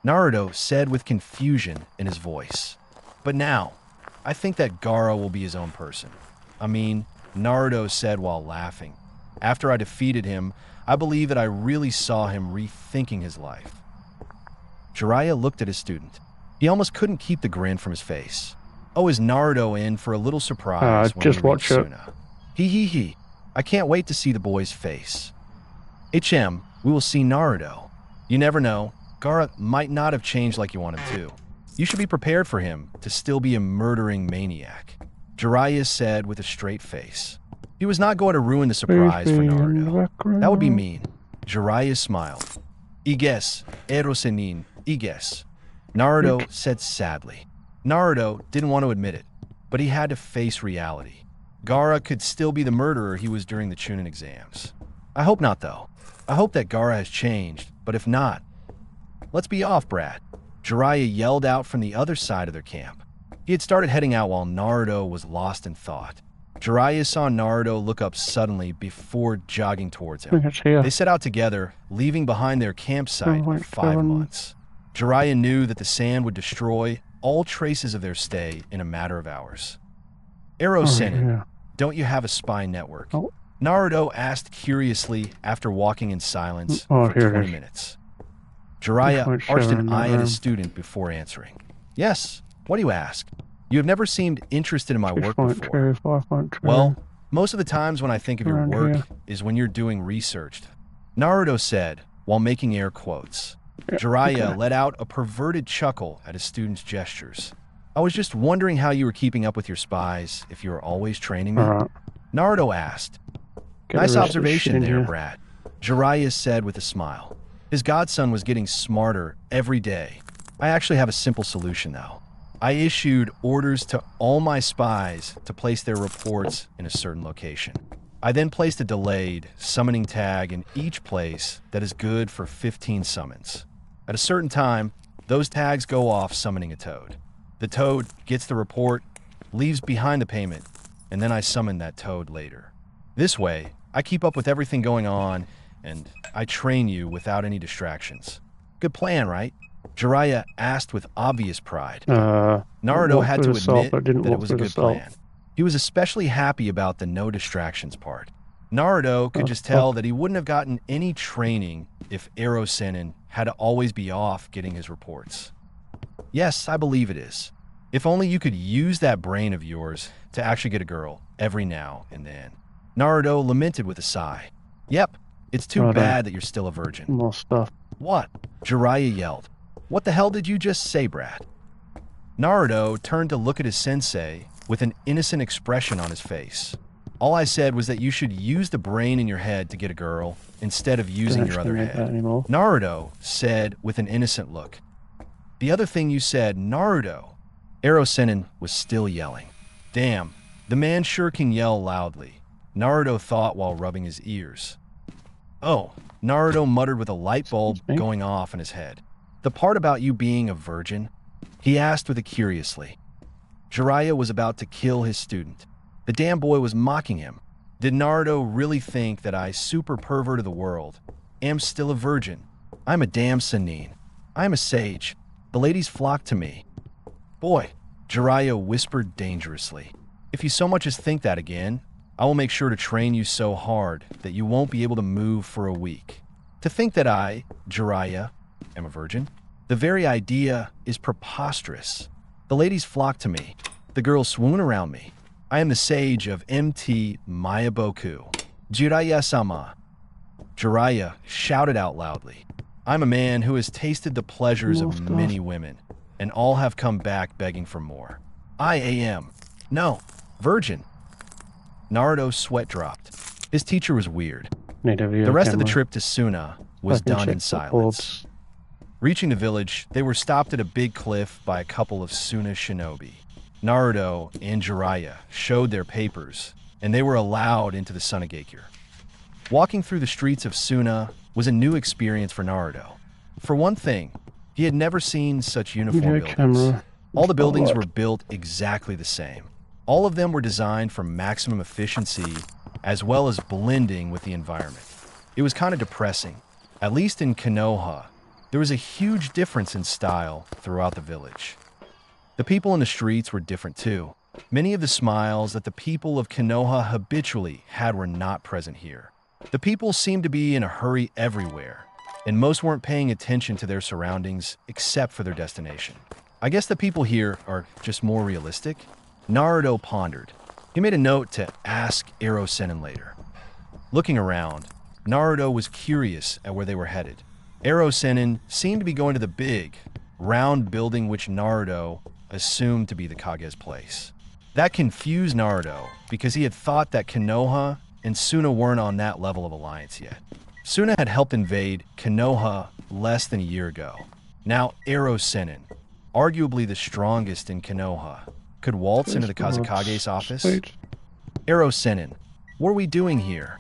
Naruto said with confusion in his voice. But now, I think that Gaara will be his own person. I mean, Naruto said while laughing. After I defeated him, I believe that I really saw him rethinking his life. Jiraiya looked at his student. He almost couldn't keep the grin from his face. Oh, is Naruto in for a little surprise when just we watch reach it. Suna? He. I can't wait to see the boy's face. HM, we will see Naruto. You never know. Gaara might not have changed like you want him to. You should be prepared for him to still be a murdering maniac, Jiraiya said with a straight face. He was not going to ruin the surprise for Naruto. That would be mean. Jiraiya smiled. Iges, Ero-Sennin, Iges. Naruto said sadly. Naruto didn't want to admit it, but he had to face reality. Gaara could still be the murderer he was during the Chunin exams. I hope not, though. I hope that Gaara has changed, but if not, let's be off, Brad. Jiraiya yelled out from the other side of their camp. He had started heading out while Naruto was lost in thought. Jiraiya saw Naruto look up suddenly before jogging towards him. They set out together, leaving behind their campsite for 5 months. Jiraiya knew that the sand would destroy all traces of their stay in a matter of hours. Ero-Sennin, don't you have a spy network? Naruto asked curiously after walking in silence for 20 minutes. Jiraiya arched an eye at his student before answering. Yes, what do you ask? You have never seemed interested in my work before. Well, most of the times when I think of your work is when you're doing research. Naruto said, while making air quotes. Jiraiya let out a perverted chuckle at his student's gestures. I was just wondering how you were keeping up with your spies, if you were always training me. Naruto asked. Nice observation there, Brad. Jiraiya said with a smile. His godson was getting smarter every day. I actually have a simple solution, though. I issued orders to all my spies to place their reports in a certain location. I then placed a delayed summoning tag in each place that is good for 15 summons. At a certain time, those tags go off summoning a toad. The toad gets the report, leaves behind the payment, and then I summon that toad later. This way, I keep up with everything going on, and I train you without any distractions. Good plan, right? Jiraiya asked with obvious pride. Naruto had to admit that it was a good plan. He was especially happy about the no distractions part. Naruto could just tell that he wouldn't have gotten any training if Ero-Sennin had to always be off getting his reports. Yes, I believe it is. If only you could use that brain of yours to actually get a girl every now and then. Naruto lamented with a sigh. Yep, it's too bad that you're still a virgin. More stuff. What? Jiraiya yelled. What the hell did you just say, Brad? Naruto turned to look at his sensei with an innocent expression on his face. All I said was that you should use the brain in your head to get a girl instead of using your other head. Naruto said with an innocent look. The other thing you said, Naruto. Ero Sennin was still yelling. Damn, the man sure can yell loudly, Naruto thought while rubbing his ears. Oh, Naruto muttered with a light bulb going off in his head. The part about you being a virgin? He asked with a curiously. Jiraiya was about to kill his student. The damn boy was mocking him. Did Naruto really think that I, super pervert of the world, am still a virgin? I'm a damn Sannin. I'm a sage. The ladies flock to me. Boy, Jiraiya whispered dangerously. If you so much as think that again, I will make sure to train you so hard that you won't be able to move for a week. To think that I, Jiraiya, am a virgin? The very idea is preposterous. The ladies flock to me. The girls swoon around me. I am the sage of MT Mayaboku. Jiraiya-sama. Jiraiya shouted out loudly. I'm a man who has tasted the pleasures of many women, and all have come back begging for more. I am. No, virgin. Naruto's sweat dropped. His teacher was weird. The rest of the trip to Suna was done in silence. Reaching the village, they were stopped at a big cliff by a couple of Suna shinobi. Naruto and Jiraiya showed their papers, and they were allowed into the Sunagakure. Walking through the streets of Suna was a new experience for Naruto. For one thing, he had never seen such uniform buildings. All the buildings were built exactly the same. All of them were designed for maximum efficiency, as well as blending with the environment. It was kind of depressing. At least in Konoha, there was a huge difference in style throughout the village. The people in the streets were different too. Many of the smiles that the people of Konoha habitually had were not present here. The people seemed to be in a hurry everywhere, and most weren't paying attention to their surroundings except for their destination. I guess the people here are just more realistic. Naruto pondered. He made a note to ask Ero Sennin later. Looking around, Naruto was curious at where they were headed. Ero Sennin seemed to be going to the big, round building which Naruto assumed to be the Kage's place. That confused Naruto because he had thought that Konoha and Suna weren't on that level of alliance yet. Suna had helped invade Konoha less than a year ago. Now Ero Sennin, arguably the strongest in Konoha, could waltz into the Kazekage's office? Ero Sennin, what are we doing here?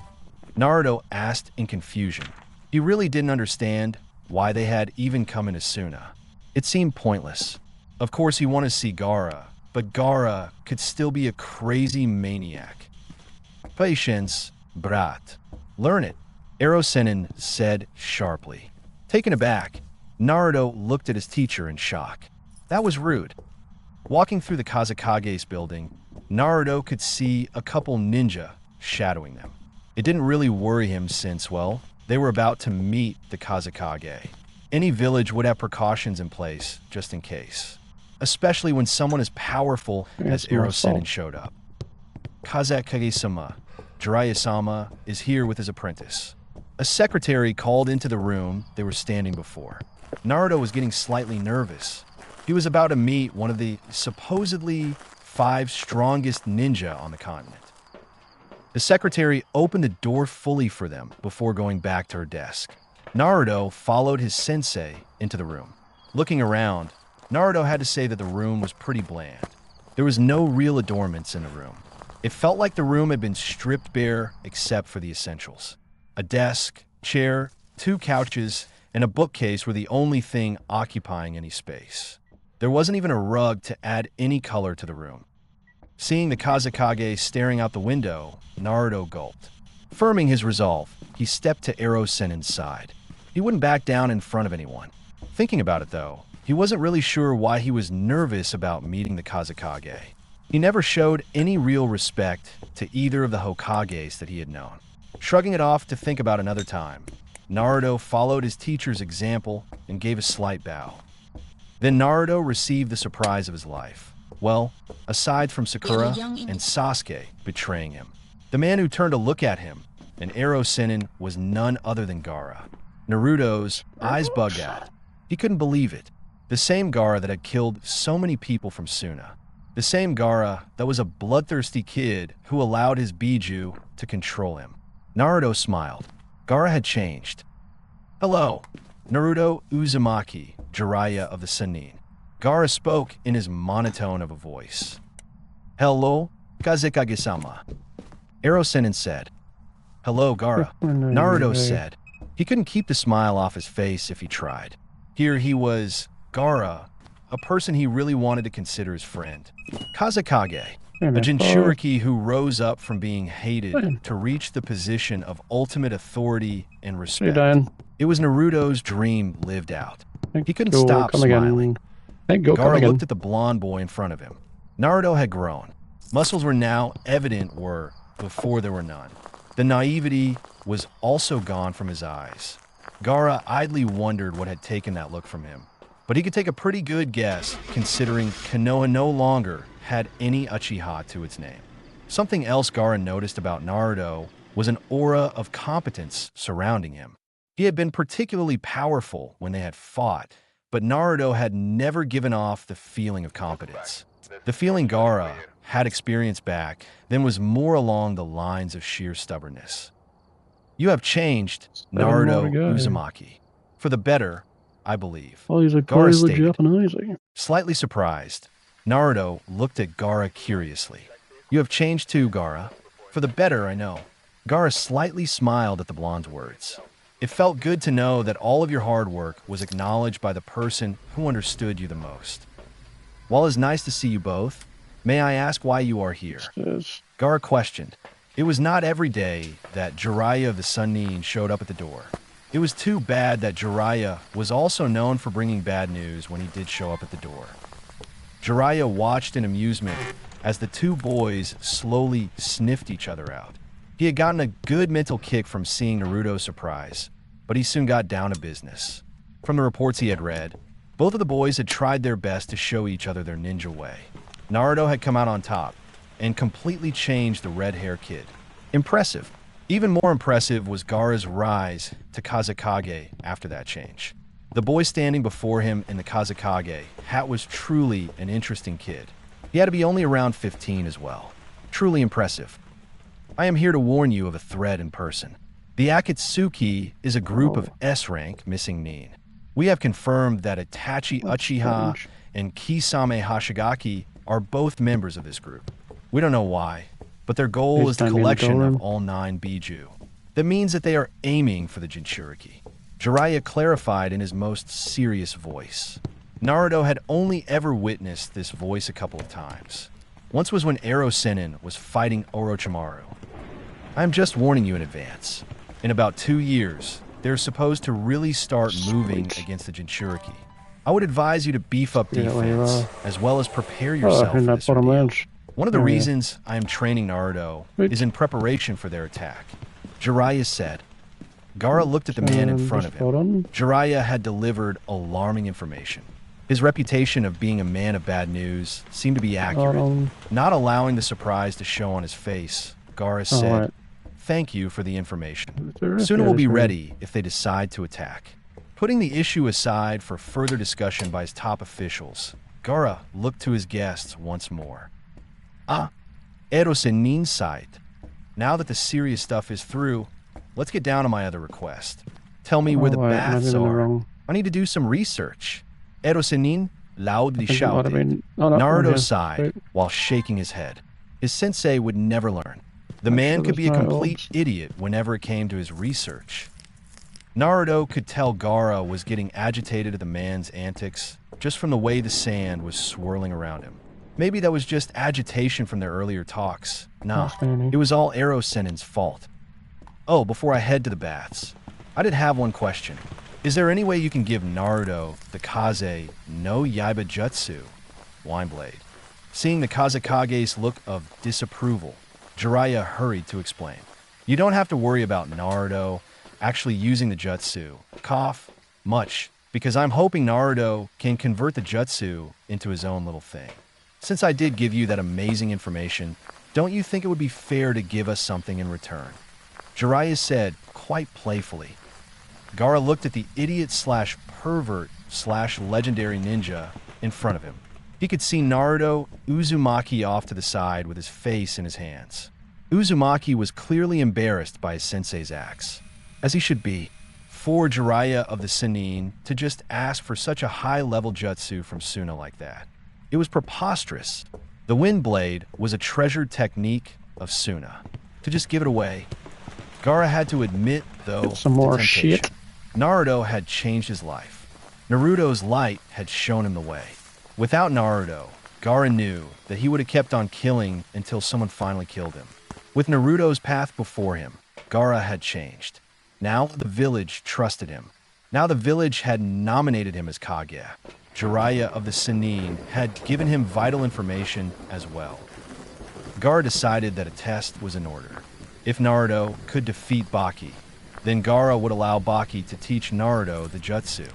Naruto asked in confusion. He really didn't understand why they had even come into Suna. It seemed pointless. Of course he wanted to see Gaara, but Gaara could still be a crazy maniac. Patience, brat. Learn it, Ero Sennin said sharply. Taken aback, Naruto looked at his teacher in shock. That was rude. Walking through the Kazekage's building, Naruto could see a couple ninja shadowing them. It didn't really worry him since, well, they were about to meet the Kazekage. Any village would have precautions in place, just in case. Especially when someone as powerful as Ero Sennin showed up. Kazekage-sama, Jiraiya-sama, is here with his apprentice. A secretary called into the room they were standing before. Naruto was getting slightly nervous. He was about to meet one of the supposedly 5 strongest ninja on the continent. The secretary opened the door fully for them before going back to her desk. Naruto followed his sensei into the room. Looking around, Naruto had to say that the room was pretty bland. There was no real adornments in the room. It felt like the room had been stripped bare except for the essentials. A desk, chair, 2 couches, and a bookcase were the only thing occupying any space. There wasn't even a rug to add any color to the room. Seeing the Kazekage staring out the window, Naruto gulped. Firming his resolve, he stepped to Ero Sennin's side. He wouldn't back down in front of anyone. Thinking about it though, he wasn't really sure why he was nervous about meeting the Kazekage. He never showed any real respect to either of the Hokages that he had known. Shrugging it off to think about another time, Naruto followed his teacher's example and gave a slight bow. Then Naruto received the surprise of his life. Well, aside from Sakura and Sasuke betraying him. The man who turned to look at him, and Ero Sennin, was none other than Gaara. Naruto's eyes bugged out. He couldn't believe it. The same Gaara that had killed so many people from Suna. The The same Gaara that was a bloodthirsty kid who allowed his Biju to control him. Naruto smiled. Gaara had changed. Hello, Naruto Uzumaki, Jiraiya of the Sannin. Gaara spoke in his monotone of a voice. Hello, Kazekage-sama. Ero Sennin said. Hello, Gaara. Naruto said. He couldn't keep the smile off his face if he tried. Here he was, Gaara, a person he really wanted to consider his friend. Kazekage, a Jinchuriki who rose up from being hated to reach the position of ultimate authority and respect. It was Naruto's dream lived out. He couldn't stop smiling. Gaara looked at the blonde boy in front of him. Naruto had grown. Muscles were now evident where before there were none. The naivety was also gone from his eyes. Gaara idly wondered what had taken that look from him. But he could take a pretty good guess, considering Konoha no longer had any Uchiha to its name. Something else Gaara noticed about Naruto was an aura of competence surrounding him. He had been particularly powerful when they had fought, but Naruto had never given off the feeling of competence. The feeling Gaara had experienced back then was more along the lines of sheer stubbornness. You have changed, Naruto Uzumaki. For the better, I believe. Oh, he's Gaara stated. Japanese. Slightly surprised, Naruto looked at Gaara curiously. You have changed too, Gaara. For the better, I know. Gaara slightly smiled at the blonde's words. It felt good to know that all of your hard work was acknowledged by the person who understood you the most. While it's nice to see you both, may I ask why you are here? Yes. Gaara questioned. It was not every day that Jiraiya of the Sannin showed up at the door. It was too bad that Jiraiya was also known for bringing bad news when he did show up at the door. Jiraiya watched in amusement as the two boys slowly sniffed each other out. He had gotten a good mental kick from seeing Naruto's surprise, but he soon got down to business. From the reports he had read, both of the boys had tried their best to show each other their ninja way. Naruto had come out on top and completely changed the red-hair kid. Impressive. Even more impressive was Gaara's rise to Kazekage after that change. The boy standing before him in the Kazekage hat was truly an interesting kid. He had to be only around 15 as well. Truly impressive. I am here to warn you of a threat in person. The Akatsuki is a group of S-rank missing Nin. We have confirmed that Itachi Uchiha and Kisame Hashigaki are both members of this group. We don't know why, but their goal is the collection of all 9 Biju. That means that they are aiming for the Jinchuriki. Jiraiya clarified in his most serious voice. Naruto had only ever witnessed this voice a couple of times. Once was when Ero Sennin was fighting Orochimaru. I am just warning you in advance. In about 2 years, they're supposed to really start moving against the Jinchuriki. I would advise you to beef up defense, as well as prepare yourself for this ordeal. One of the reasons I am training Naruto is in preparation for their attack. Jiraiya said. Gaara looked at the man in front of him. Jiraiya had delivered alarming information. His reputation of being a man of bad news seemed to be accurate. Not allowing the surprise to show on his face, Gaara said, "Thank you for the information. Soon it will be ready if they decide to attack." Putting the issue aside for further discussion by his top officials, Gaara looked to his guests once more. Ero Sennin's side. Now that the serious stuff is through, let's get down to my other request. Tell me where the baths are. I need to do some research. Ero Sennin loudly shouted. Naruto sighed while shaking his head. His sensei would never learn. The man could be a complete idiot whenever it came to his research. Naruto could tell Gaara was getting agitated at the man's antics just from the way the sand was swirling around him. Maybe that was just agitation from their earlier talks. Nah, it was all Ero Sennin's fault. Oh, before I head to the baths, I did have one question. Is there any way you can give Naruto the Kaze no Yaiba Jutsu, Wineblade? Seeing the Kazekage's look of disapproval, Jiraiya hurried to explain. You don't have to worry about Naruto actually using the Jutsu, much, because I'm hoping Naruto can convert the Jutsu into his own little thing. Since I did give you that amazing information, don't you think it would be fair to give us something in return? Jiraiya said, quite playfully. Gaara looked at the idiot/pervert/legendary ninja in front of him. He could see Naruto Uzumaki off to the side with his face in his hands. Uzumaki was clearly embarrassed by his sensei's acts, as he should be, for Jiraiya of the Sannin to just ask for such a high-level jutsu from Suna like that. It was preposterous. The Wind Blade was a treasured technique of Suna. To just give it away. Gaara had to admit, though, some more shit. Naruto had changed his life. Naruto's light had shown him the way. Without Naruto, Gaara knew that he would have kept on killing until someone finally killed him. With Naruto's path before him, Gaara had changed. Now the village trusted him. Now the village had nominated him as Kage. Jiraiya of the Sannin had given him vital information as well. Gaara decided that a test was in order. If Naruto could defeat Baki, then Gaara would allow Baki to teach Naruto the jutsu.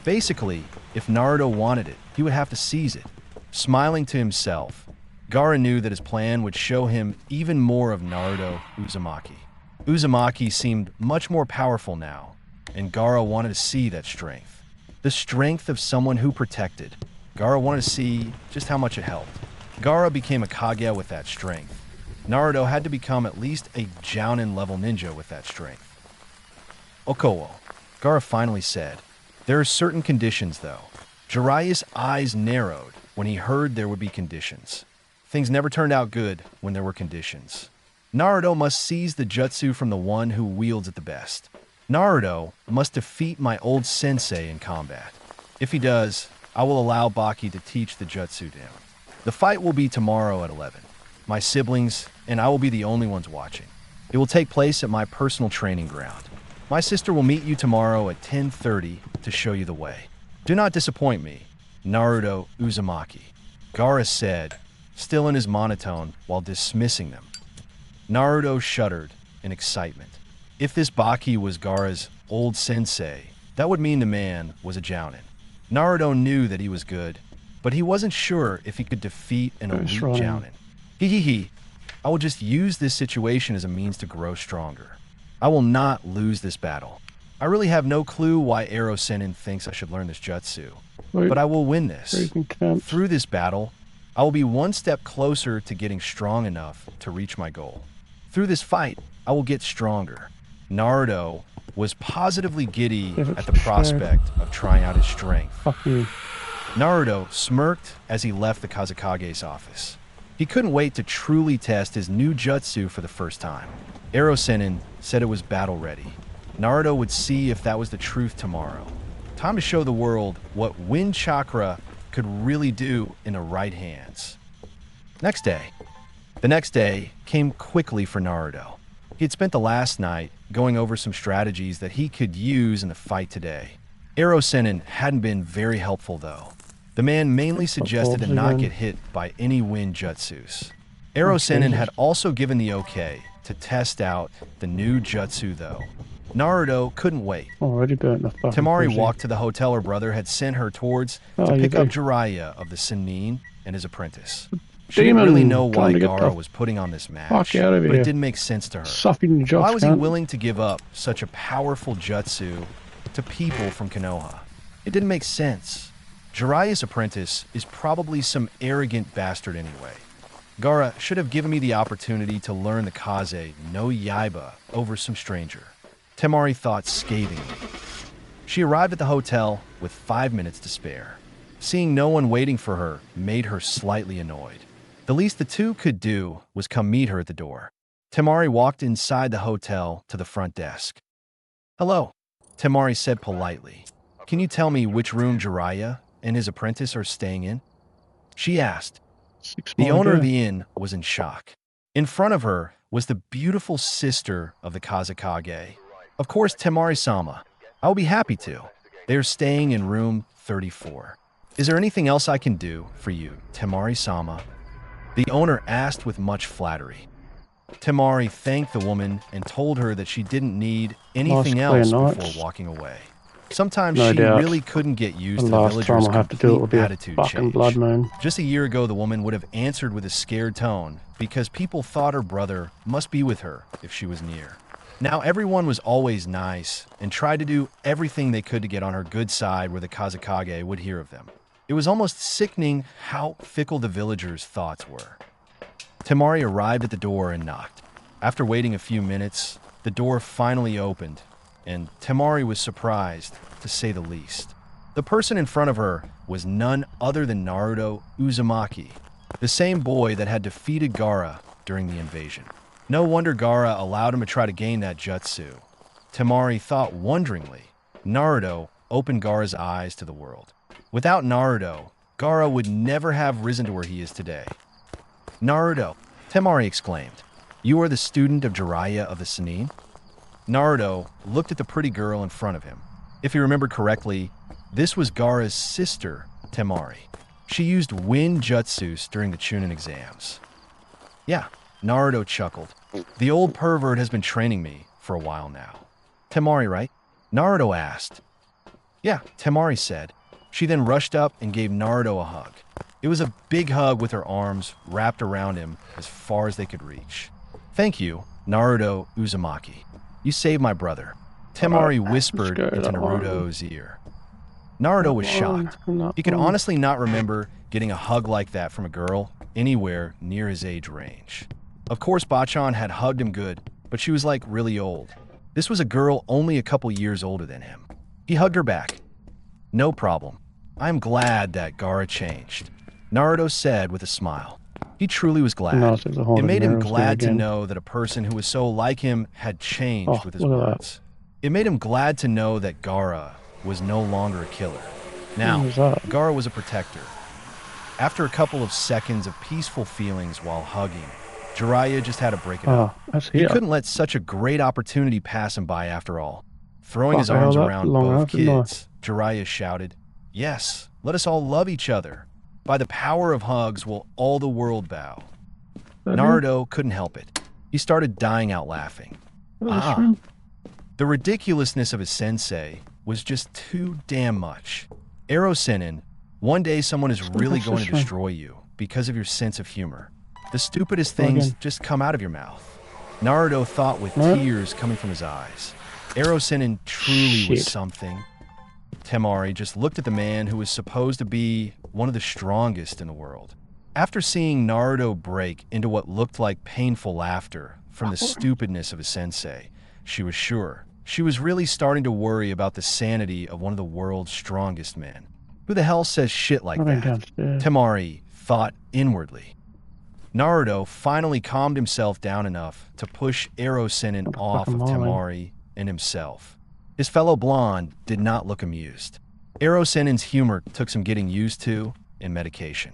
Basically, if Naruto wanted it, he would have to seize it. Smiling to himself, Gaara knew that his plan would show him even more of Naruto Uzumaki. Uzumaki seemed much more powerful now, and Gaara wanted to see that strength. The strength of someone who protected. Gaara wanted to see just how much it helped. Gaara became a Kage with that strength. Naruto had to become at least a Jounin-level ninja with that strength. Okowo, Gaara finally said. There are certain conditions, though. Jiraiya's eyes narrowed when he heard there would be conditions. Things never turned out good when there were conditions. Naruto must seize the jutsu from the one who wields it the best. Naruto must defeat my old sensei in combat. If he does, I will allow Baki to teach the jutsu to him. The fight will be tomorrow at 11. My siblings and I will be the only ones watching. It will take place at my personal training ground. My sister will meet you tomorrow at 10:30 to show you the way. Do not disappoint me, Naruto Uzumaki, Gaara said, still in his monotone while dismissing them. Naruto shuddered in excitement. If this Baki was Gaara's old sensei, that would mean the man was a Jounin. Naruto knew that he was good, but he wasn't sure if he could defeat an elite Jounin. I will just use this situation as a means to grow stronger. I will not lose this battle. I really have no clue why Ero Sennin thinks I should learn this jutsu, but I will win this. Through this battle, I will be one step closer to getting strong enough to reach my goal. Through this fight, I will get stronger. Naruto was positively giddy at the prospect of trying out his strength. Naruto smirked as he left the Kazekage's office. He couldn't wait to truly test his new jutsu for the first time. Ero Sennin said it was battle ready. Naruto would see if that was the truth tomorrow. Time to show the world what wind chakra could really do in the right hands. The next day came quickly for Naruto. He had spent the last night going over some strategies that he could use in the fight today. Ero Sennin hadn't been very helpful though. The man mainly suggested to not get hit by any wind jutsus. Ero Sennin had also given the okay to test out the new jutsu though. Naruto couldn't wait. Temari walked to the hotel her brother had sent her towards to pick up Jiraiya of the Sannin and his apprentice. She didn't really know why Gaara was putting on this match, but it didn't make sense to her. Why was he willing to give up such a powerful jutsu to people from Konoha? It didn't make sense. Jiraiya's apprentice is probably some arrogant bastard anyway. Gaara should have given me the opportunity to learn the Kaze no Yaiba over some stranger. Temari thought scathingly. She arrived at the hotel with 5 minutes to spare. Seeing no one waiting for her made her slightly annoyed. The least the two could do was come meet her at the door. Temari walked inside the hotel to the front desk. "Hello," Temari said politely. "Can you tell me which room Jiraiya and his apprentice are staying in?" She asked. The owner of the inn was in shock. In front of her was the beautiful sister of the Kazekage. "Of course, Temari-sama. I will be happy to. They are staying in room 34. Is there anything else I can do for you, Temari-sama?" The owner asked with much flattery. Temari thanked the woman and told her that she didn't need anything else before walking away. Sometimes she really couldn't get used to the villagers' complete attitude change. Just a year ago, the woman would have answered with a scared tone because people thought her brother must be with her if she was near. Now everyone was always nice and tried to do everything they could to get on her good side where the Kazekage would hear of them. It was almost sickening how fickle the villagers' thoughts were. Temari arrived at the door and knocked. After waiting a few minutes, the door finally opened, and Temari was surprised, to say the least. The person in front of her was none other than Naruto Uzumaki, the same boy that had defeated Gaara during the invasion. No wonder Gaara allowed him to try to gain that jutsu. Temari thought wonderingly. Naruto opened Gaara's eyes to the world. Without Naruto, Gaara would never have risen to where he is today. Naruto, Temari exclaimed. You are the student of Jiraiya of the Sannin? Naruto looked at the pretty girl in front of him. If he remembered correctly, this was Gaara's sister, Temari. She used wind jutsus during the Chunin exams. Yeah, Naruto chuckled. The old pervert has been training me for a while now. Temari, right? Naruto asked. Yeah, Temari said. She then rushed up and gave Naruto a hug. It was a big hug with her arms wrapped around him as far as they could reach. Thank you, Naruto Uzumaki. You saved my brother. Temari whispered into Naruto's ear. Naruto was shocked. He could honestly not remember getting a hug like that from a girl anywhere near his age range. Of course, Bachan had hugged him good, but she was like really old. This was a girl only a couple years older than him. He hugged her back. No problem. I'm glad that Gaara changed, Naruto said with a smile. He truly was glad. It made him glad to know that a person who was so like him had changed with his words. It made him glad to know that Gaara was no longer a killer. Now, Gaara was a protector. After a couple of seconds of peaceful feelings while hugging, Jiraiya just had to break it up. He couldn't let such a great opportunity pass him by after all. Throwing his arms around both kids, Jiraiya shouted, Yes, let us all love each other. By the power of hugs will all the world bow. Naruto couldn't help it. He started dying out laughing. The ridiculousness of his sensei was just too damn much. Arrow Sennin, one day someone is really going to destroy you because of your sense of humor. The stupidest things just come out of your mouth. Naruto thought with tears coming from his eyes. Arrow Sennin truly was something. Temari just looked at the man who was supposed to be one of the strongest in the world. After seeing Naruto break into what looked like painful laughter from the stupidness of his sensei, she was sure. She was really starting to worry about the sanity of one of the world's strongest men. Who the hell says shit like that? Temari thought inwardly. Naruto finally calmed himself down enough to push Arrow Sennin off of Temari and himself. His fellow blonde did not look amused. Arrow Sennin's humor took some getting used to and medication.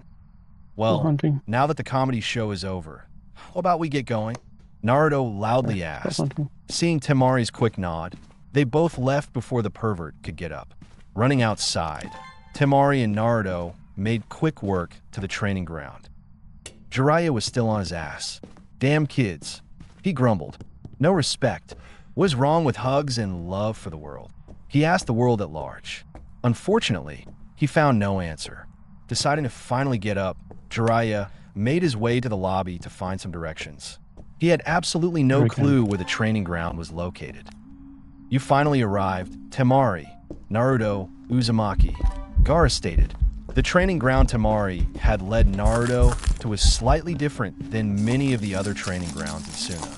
Well, now that the comedy show is over, how about we get going? Naruto loudly asked. Seeing Temari's quick nod, they both left before the pervert could get up. Running outside, Temari and Naruto made quick work to the training ground. Jiraiya was still on his ass. Damn kids, he grumbled. No respect. What is wrong with hugs and love for the world? He asked the world at large. Unfortunately, he found no answer. Deciding to finally get up, Jiraiya made his way to the lobby to find some directions. He had absolutely no clue where the training ground was located. You finally arrived, Temari, Naruto, Uzumaki. Gaara stated. The training ground Temari had led Naruto to was slightly different than many of the other training grounds in Suna.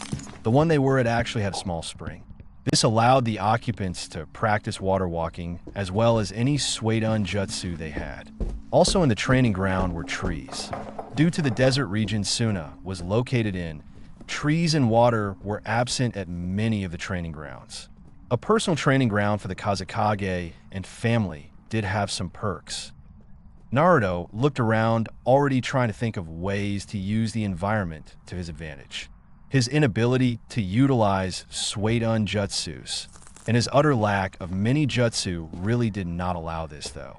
The one they were at actually had a small spring. This allowed the occupants to practice water walking as well as any Suidan jutsu they had. Also in the training ground were trees. Due to the desert region Suna was located in, trees and water were absent at many of the training grounds. A personal training ground for the Kazekage and family did have some perks. Naruto looked around, already trying to think of ways to use the environment to his advantage. His inability to utilize Suidan jutsus and his utter lack of many jutsu really did not allow this though.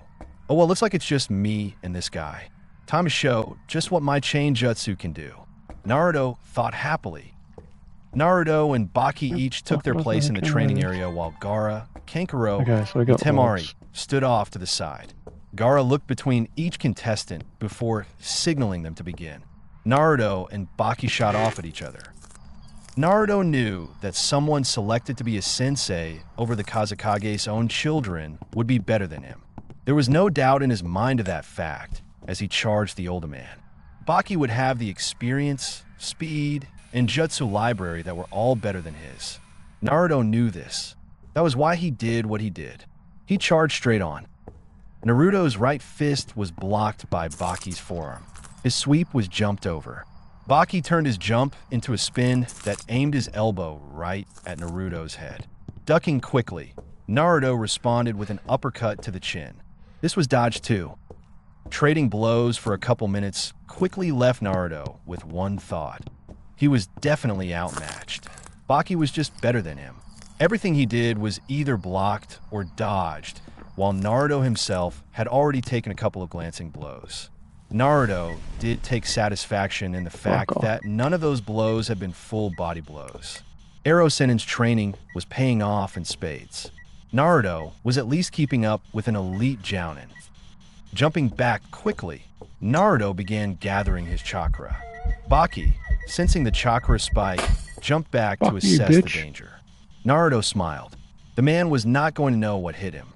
Oh well, looks like it's just me and this guy. Time to show just what my chain jutsu can do. Naruto thought happily. Naruto and Baki each took their place in the training area while Gaara, Kankuro, and Temari stood off to the side. Gaara looked between each contestant before signaling them to begin. Naruto and Baki shot off at each other. Naruto knew that someone selected to be a sensei over the Kazekage's own children would be better than him. There was no doubt in his mind of that fact as he charged the older man. Baki would have the experience, speed, and jutsu library that were all better than his. Naruto knew this. That was why he did what he did. He charged straight on. Naruto's right fist was blocked by Baki's forearm. His sweep was jumped over. Baki turned his jump into a spin that aimed his elbow right at Naruto's head. Ducking quickly, Naruto responded with an uppercut to the chin. This was dodge 2. Trading blows for a couple minutes quickly left Naruto with one thought. He was definitely outmatched. Baki was just better than him. Everything he did was either blocked or dodged, while Naruto himself had already taken a couple of glancing blows. Naruto did take satisfaction in the fact that none of those blows had been full body blows. Arrow Sennin's training was paying off in spades. Naruto was at least keeping up with an elite jounin. Jumping back quickly, Naruto began gathering his chakra. Baki, sensing the chakra spike, jumped back to assess the danger. Naruto smiled. The man was not going to know what hit him.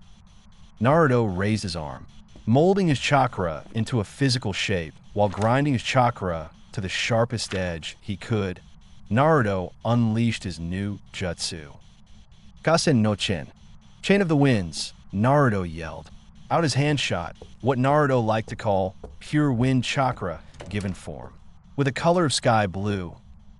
Naruto raised his arm, molding his chakra into a physical shape while grinding his chakra to the sharpest edge he could. Naruto unleashed his new jutsu. Kasen no Chen. Chain of the Winds, Naruto yelled. Out his hand shot, what Naruto liked to call pure wind chakra given form. With a color of sky blue,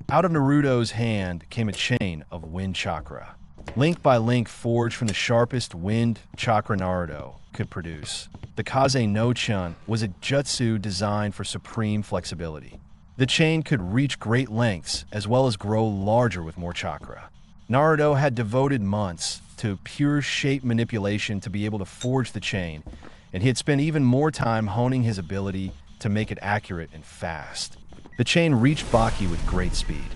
out of Naruto's hand came a chain of wind chakra. Link by link forged from the sharpest wind chakra Naruto could produce. The Kaze no Chun was a jutsu designed for supreme flexibility. The chain could reach great lengths as well as grow larger with more chakra. Naruto had devoted months to pure shape manipulation to be able to forge the chain, and he had spent even more time honing his ability to make it accurate and fast. The chain reached Baki with great speed.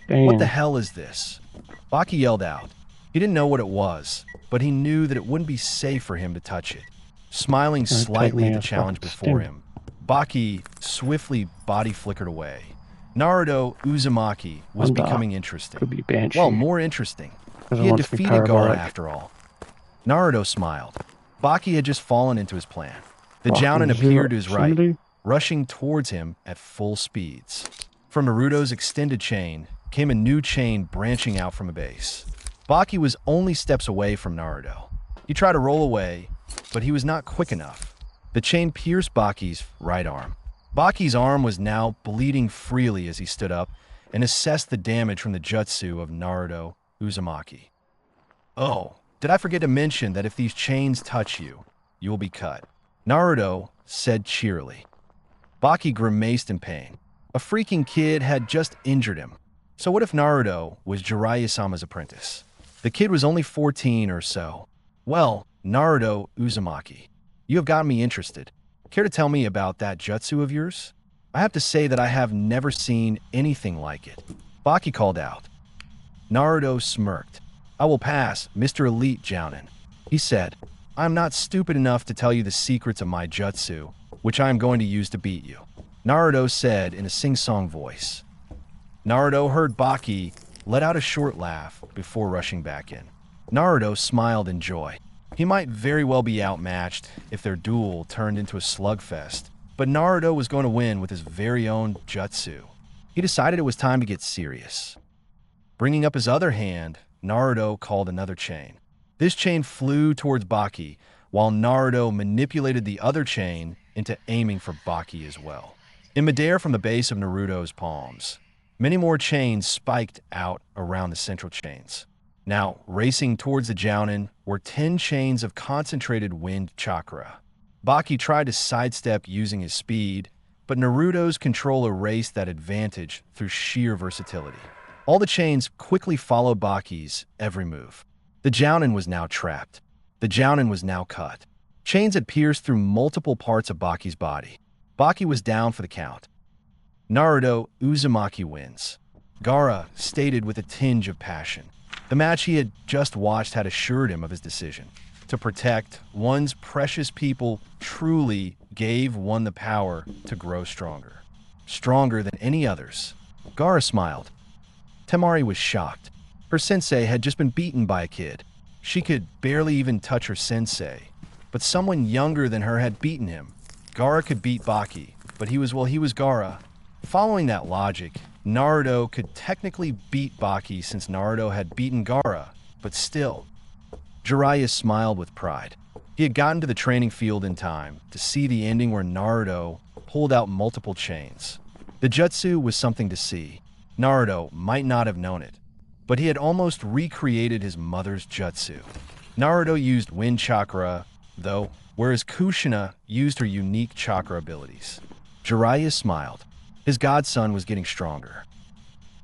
Damn. What the hell is this? Baki yelled out. He didn't know what it was, but he knew that it wouldn't be safe for him to touch it. Smiling slightly at the challenge before him, Baki swiftly body flickered away. Naruto Uzumaki was becoming interesting. Could be Banshee. Well, more interesting. He had defeated Gaara after all. Naruto smiled. Baki had just fallen into his plan. The Jounin appeared to his right, rushing towards him at full speeds. From Naruto's extended chain came a new chain branching out from a base. Baki was only steps away from Naruto. He tried to roll away, but he was not quick enough. The chain pierced Baki's right arm. Baki's arm was now bleeding freely as he stood up and assessed the damage from the jutsu of Naruto Uzumaki. Oh, did I forget to mention that if these chains touch you, you will be cut? Naruto said cheerily. Baki grimaced in pain. A freaking kid had just injured him. So what if Naruto was Jiraiya-sama's apprentice? The kid was only 14 or so. Well, Naruto Uzumaki, you have gotten me interested. Care to tell me about that jutsu of yours? I have to say that I have never seen anything like it. Baki called out. Naruto smirked. I will pass, Mr. Elite Jounin. He said, I am not stupid enough to tell you the secrets of my jutsu, which I am going to use to beat you. Naruto said in a sing-song voice. Naruto heard Baki let out a short laugh before rushing back in. Naruto smiled in joy. He might very well be outmatched if their duel turned into a slugfest, but Naruto was going to win with his very own jutsu. He decided it was time to get serious. Bringing up his other hand, Naruto called another chain. This chain flew towards Baki, while Naruto manipulated the other chain into aiming for Baki as well. In midair from the base of Naruto's palms, many more chains spiked out around the central chains. Now, racing towards the Jounin were 10 chains of concentrated wind chakra. Baki tried to sidestep using his speed, but Naruto's control erased that advantage through sheer versatility. All the chains quickly followed Baki's every move. The Jounin was now trapped. The Jounin was now cut. Chains had pierced through multiple parts of Baki's body. Baki was down for the count. Naruto Uzumaki wins. Gaara stated with a tinge of passion. The match he had just watched had assured him of his decision. To protect one's precious people truly gave one the power to grow stronger. Stronger than any others. Gaara smiled. Temari was shocked. Her sensei had just been beaten by a kid. She could barely even touch her sensei. but someone younger than her had beaten him. Gaara could beat Baki, but he was Gaara. Following that logic, Naruto could technically beat Baki since Naruto had beaten Gaara, but still. Jiraiya smiled with pride. He had gotten to the training field in time to see the ending where Naruto pulled out multiple chains. The jutsu was something to see. Naruto might not have known it, but he had almost recreated his mother's jutsu. Naruto used wind chakra, though, whereas Kushina used her unique chakra abilities. Jiraiya smiled. His godson was getting stronger.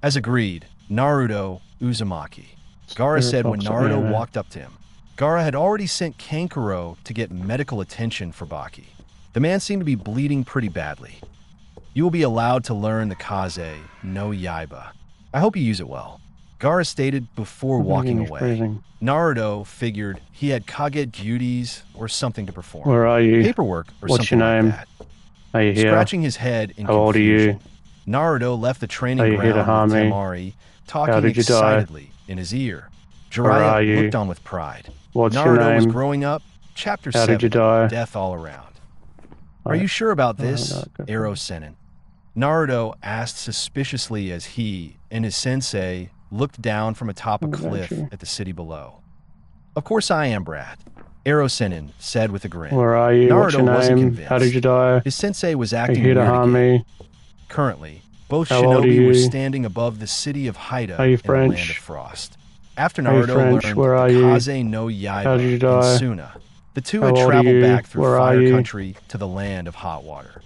As agreed, Naruto Uzumaki. Gaara said when Naruto walked up to him. Gaara had already sent Kankuro to get medical attention for Baki. The man seemed to be bleeding pretty badly. You will be allowed to learn the Kaze no Yaiba. I hope you use it well. Gaara stated before walking away. Naruto figured he had Kage duties or something to perform. Where are you? Paperwork or What's something your name? like that. Are you here? Scratching his head in How old are confusion, you? Naruto left the training Are you here to ground harm with me? Temari, How talking did you excitedly in his ear. Where are Jiraiya you? looked on with pride. What's your Naruto was name? growing up. Chapter How 7, did you die? Death All Around. Are you sure about this, Ero Sennin? Naruto asked suspiciously as he and his sensei looked down from atop a cliff at the city below. Of course I am, Brad. Ero Sennin said with a grin. Where are you? Naruto What's your wasn't name? convinced. How did you die? His sensei was Are acting you here to weird harm again. me? Currently, both How old are shinobi were you? standing above the city of Haida Are you in the land of French? Frost. After Are you Naruto French? learned Where are the you? Kaze no Yaiba How did you and die? Suna, the two How had old are traveled you? back through Where are Fire you? Country to the land of hot water.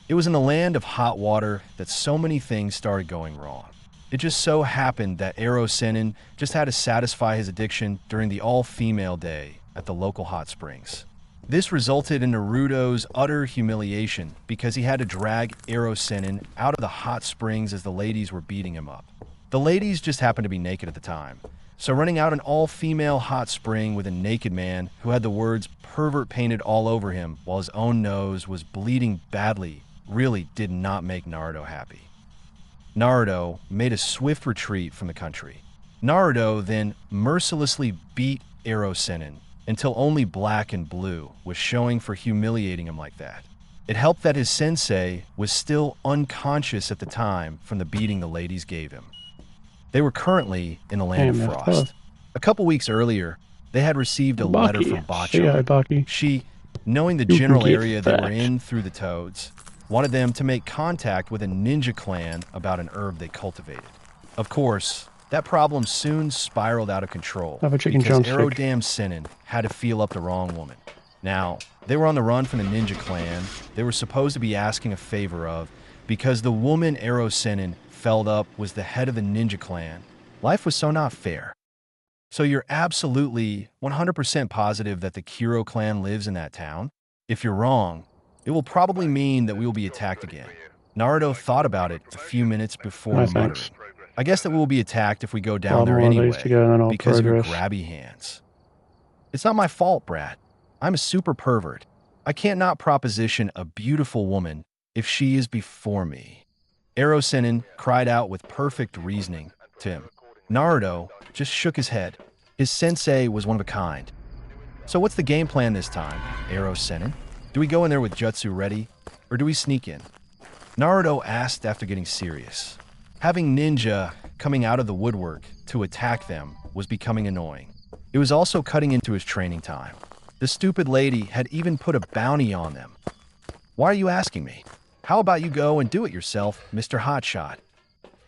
It was in the land of hot water that so many things started going wrong. It just so happened that Ero Sennin just had to satisfy his addiction during the all-female day at the local hot springs. This resulted in Naruto's utter humiliation because he had to drag Ero Sennin out of the hot springs as the ladies were beating him up. The ladies just happened to be naked at the time, so running out an all-female hot spring with a naked man who had the words pervert painted all over him while his own nose was bleeding badly really did not make Naruto happy. Naruto made a swift retreat from the country. Naruto then mercilessly beat Ero Sennin until only black and blue was showing for humiliating him like that. It helped that his sensei was still unconscious at the time from the beating the ladies gave him. They were currently in the land of Frost. A couple weeks earlier, they had received a letter from Bachan. She, knowing the general area they were in through the toads, wanted them to make contact with a ninja clan about an herb they cultivated. Of course, that problem soon spiraled out of control because Ero Damn Sennin had to feel up the wrong woman. Now, they were on the run from the ninja clan they were supposed to be asking a favor of because the woman Ero Sennin felled up was the head of the ninja clan. Life was so not fair. So you're absolutely 100% positive that the Kiro clan lives in that town? If you're wrong, it will probably mean that we will be attacked again. Naruto thought about it a few minutes before muttering. I guess that we will be attacked if we go down there anyway because of your grabby hands. It's not my fault, Brad. I'm a super pervert. I can't not proposition a beautiful woman if she is before me. Ero Sennin cried out with perfect reasoning to him. Naruto just shook his head. His sensei was one of a kind. So what's the game plan this time, Ero Sennin? Do we go in there with jutsu ready, or do we sneak in? Naruto asked after getting serious. Having ninja coming out of the woodwork to attack them was becoming annoying. It was also cutting into his training time. The stupid lady had even put a bounty on them. Why are you asking me? How about you go and do it yourself, Mr. Hotshot?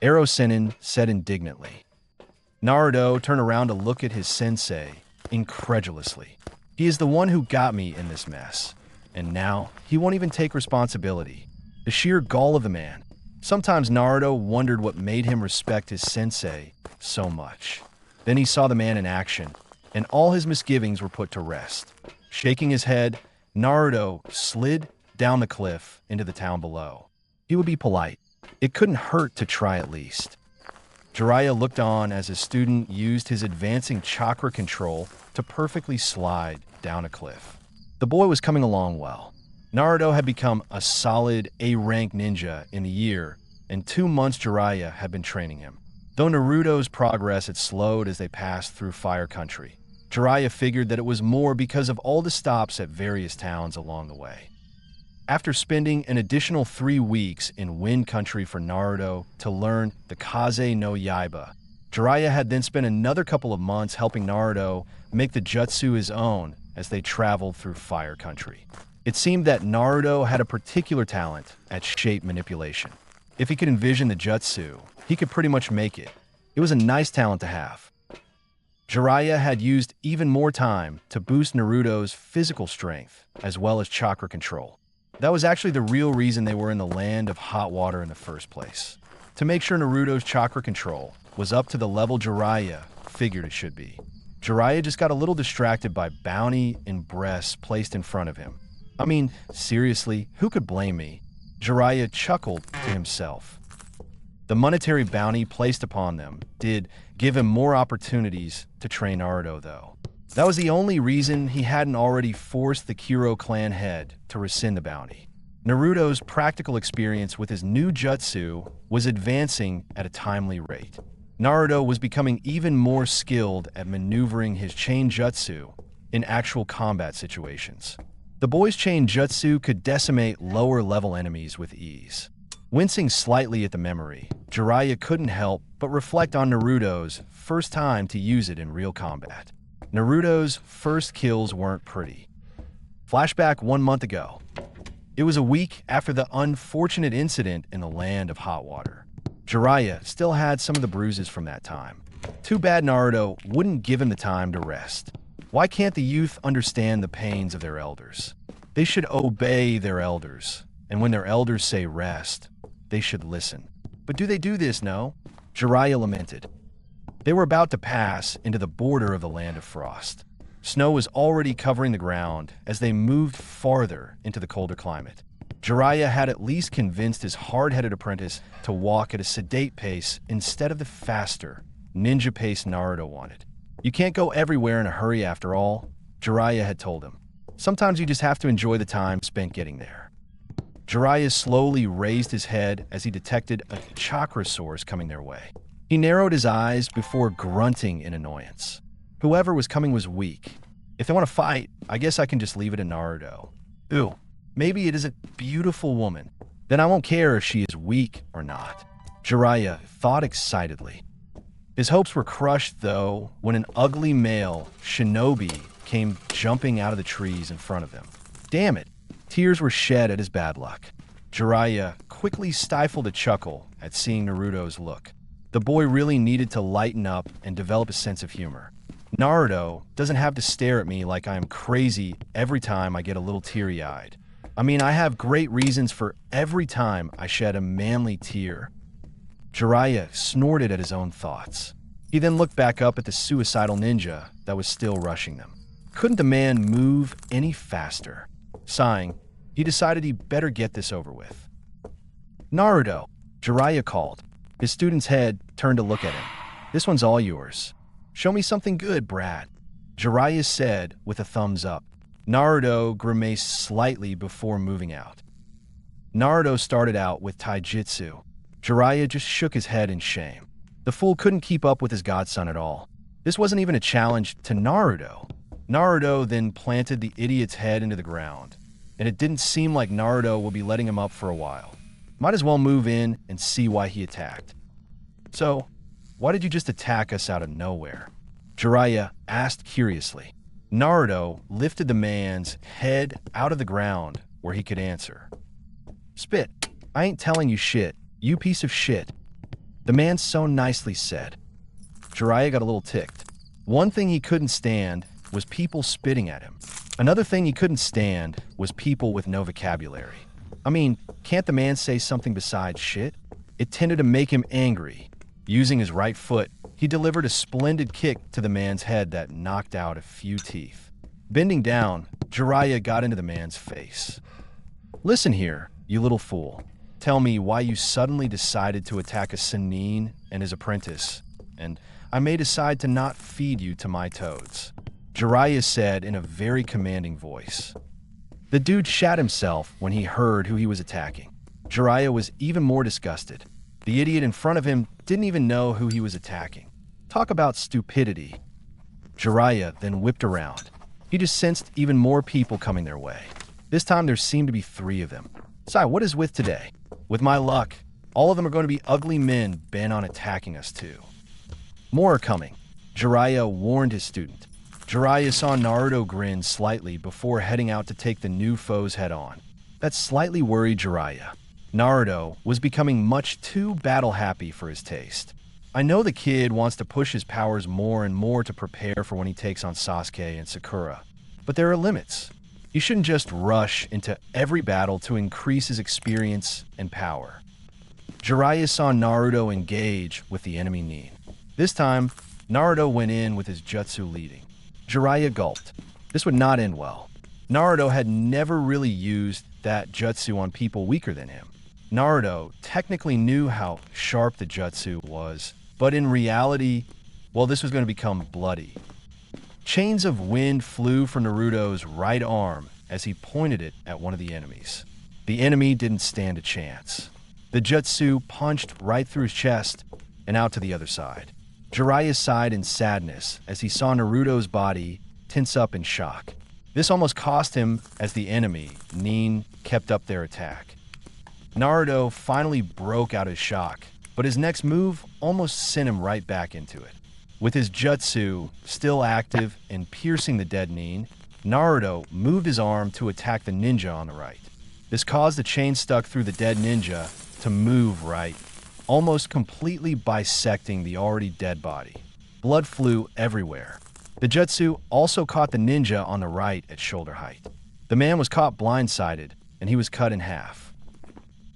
Ero Sennin said indignantly. Naruto turned around to look at his sensei incredulously. He is the one who got me in this mess, and now he won't even take responsibility. The sheer gall of the man. Sometimes Naruto wondered what made him respect his sensei so much. Then he saw the man in action, and all his misgivings were put to rest. Shaking his head, Naruto slid down the cliff into the town below. He would be polite. It couldn't hurt to try at least. Jiraiya looked on as his student used his advancing chakra control to perfectly slide down a cliff. The boy was coming along well. Naruto had become a solid A-rank ninja in the year, and 2 months Jiraiya had been training him. Though Naruto's progress had slowed as they passed through Fire Country, Jiraiya figured that it was more because of all the stops at various towns along the way. After spending an additional 3 weeks in Wind Country for Naruto to learn the Kaze no Yaiba, Jiraiya had then spent another couple of months helping Naruto make the jutsu his own as they traveled through Fire Country. It seemed that Naruto had a particular talent at shape manipulation. If he could envision the jutsu, he could pretty much make it. It was a nice talent to have. Jiraiya had used even more time to boost Naruto's physical strength as well as chakra control. That was actually the real reason they were in the land of hot water in the first place. To make sure Naruto's chakra control was up to the level Jiraiya figured it should be. Jiraiya just got a little distracted by bounty and breasts placed in front of him. I mean, seriously, who could blame me? Jiraiya chuckled to himself. The monetary bounty placed upon them did give him more opportunities to train Naruto, though. That was the only reason he hadn't already forced the Kiro clan head to rescind the bounty. Naruto's practical experience with his new jutsu was advancing at a timely rate. Naruto was becoming even more skilled at maneuvering his chain jutsu in actual combat situations. The boy's chain jutsu could decimate lower-level enemies with ease. Wincing slightly at the memory, Jiraiya couldn't help but reflect on Naruto's first time to use it in real combat. Naruto's first kills weren't pretty. Flashback 1 month ago. It was a week after the unfortunate incident in the land of hot water. Jiraiya still had some of the bruises from that time. Too bad Naruto wouldn't give him the time to rest. Why can't the youth understand the pains of their elders? They should obey their elders, and when their elders say rest, they should listen. But do they do this, no? Jiraiya lamented. They were about to pass into the border of the Land of Frost. Snow was already covering the ground as they moved farther into the colder climate. Jiraiya had at least convinced his hard-headed apprentice to walk at a sedate pace instead of the faster, ninja pace Naruto wanted. You can't go everywhere in a hurry after all, Jiraiya had told him. Sometimes you just have to enjoy the time spent getting there. Jiraiya slowly raised his head as he detected a chakra source coming their way. He narrowed his eyes before grunting in annoyance. Whoever was coming was weak. If they want to fight, I guess I can just leave it to Naruto. Ooh, maybe it is a beautiful woman. Then I won't care if she is weak or not. Jiraiya thought excitedly. His hopes were crushed, though, when an ugly male shinobi came jumping out of the trees in front of them. Damn it! Tears were shed at his bad luck. Jiraiya quickly stifled a chuckle at seeing Naruto's look. The boy really needed to lighten up and develop a sense of humor. Naruto doesn't have to stare at me like I'm crazy every time I get a little teary-eyed. I mean, I have great reasons for every time I shed a manly tear. Jiraiya snorted at his own thoughts. He then looked back up at the suicidal ninja that was still rushing them. Couldn't the man move any faster? Sighing, he decided he better get this over with. Naruto, Jiraiya called. His student's head turned to look at him. This one's all yours. Show me something good, Brad. Jiraiya said with a thumbs up. Naruto grimaced slightly before moving out. Naruto started out with taijutsu. Jiraiya just shook his head in shame. The fool couldn't keep up with his godson at all. This wasn't even a challenge to Naruto. Naruto then planted the idiot's head into the ground, and it didn't seem like Naruto would be letting him up for a while. Might as well move in and see why he attacked. So, why did you just attack us out of nowhere? Jiraiya asked curiously. Naruto lifted the man's head out of the ground where he could answer. Spit, I ain't telling you shit, you piece of shit. The man so nicely said. Jiraiya got a little ticked. One thing he couldn't stand was people spitting at him. Another thing he couldn't stand was people with no vocabulary. I mean, can't the man say something besides shit? It tended to make him angry. Using his right foot, he delivered a splendid kick to the man's head that knocked out a few teeth. Bending down, Jiraiya got into the man's face. Listen here, you little fool. Tell me why you suddenly decided to attack a Sannin and his apprentice, and I may decide to not feed you to my toads. Jiraiya said in a very commanding voice. The dude shat himself when he heard who he was attacking. Jiraiya was even more disgusted. The idiot in front of him didn't even know who he was attacking. Talk about stupidity. Jiraiya then whipped around. He just sensed even more people coming their way. This time there seemed to be 3 of them. Sai, what is with today? With my luck, all of them are going to be ugly men bent on attacking us too. More are coming. Jiraiya warned his student. Jiraiya saw Naruto grin slightly before heading out to take the new foes head on. That slightly worried Jiraiya. Naruto was becoming much too battle-happy for his taste. I know the kid wants to push his powers more and more to prepare for when he takes on Sasuke and Sakura, but there are limits. He shouldn't just rush into every battle to increase his experience and power. Jiraiya saw Naruto engage with the enemy Nin. This time, Naruto went in with his jutsu leading. Jiraiya gulped. This would not end well. Naruto had never really used that jutsu on people weaker than him. Naruto technically knew how sharp the jutsu was, but in reality, well, this was going to become bloody. Chains of wind flew from Naruto's right arm as he pointed it at one of the enemies. The enemy didn't stand a chance. The jutsu punched right through his chest and out to the other side. Jiraiya sighed in sadness as he saw Naruto's body tense up in shock. This almost cost him as the enemy, Nin, kept up their attack. Naruto finally broke out his shock, but his next move almost sent him right back into it. With his jutsu still active and piercing the dead Nin, Naruto moved his arm to attack the ninja on the right. This caused the chain stuck through the dead ninja to move right, almost completely bisecting the already dead body. Blood flew everywhere. The jutsu also caught the ninja on the right at shoulder height. The man was caught blindsided, and he was cut in half.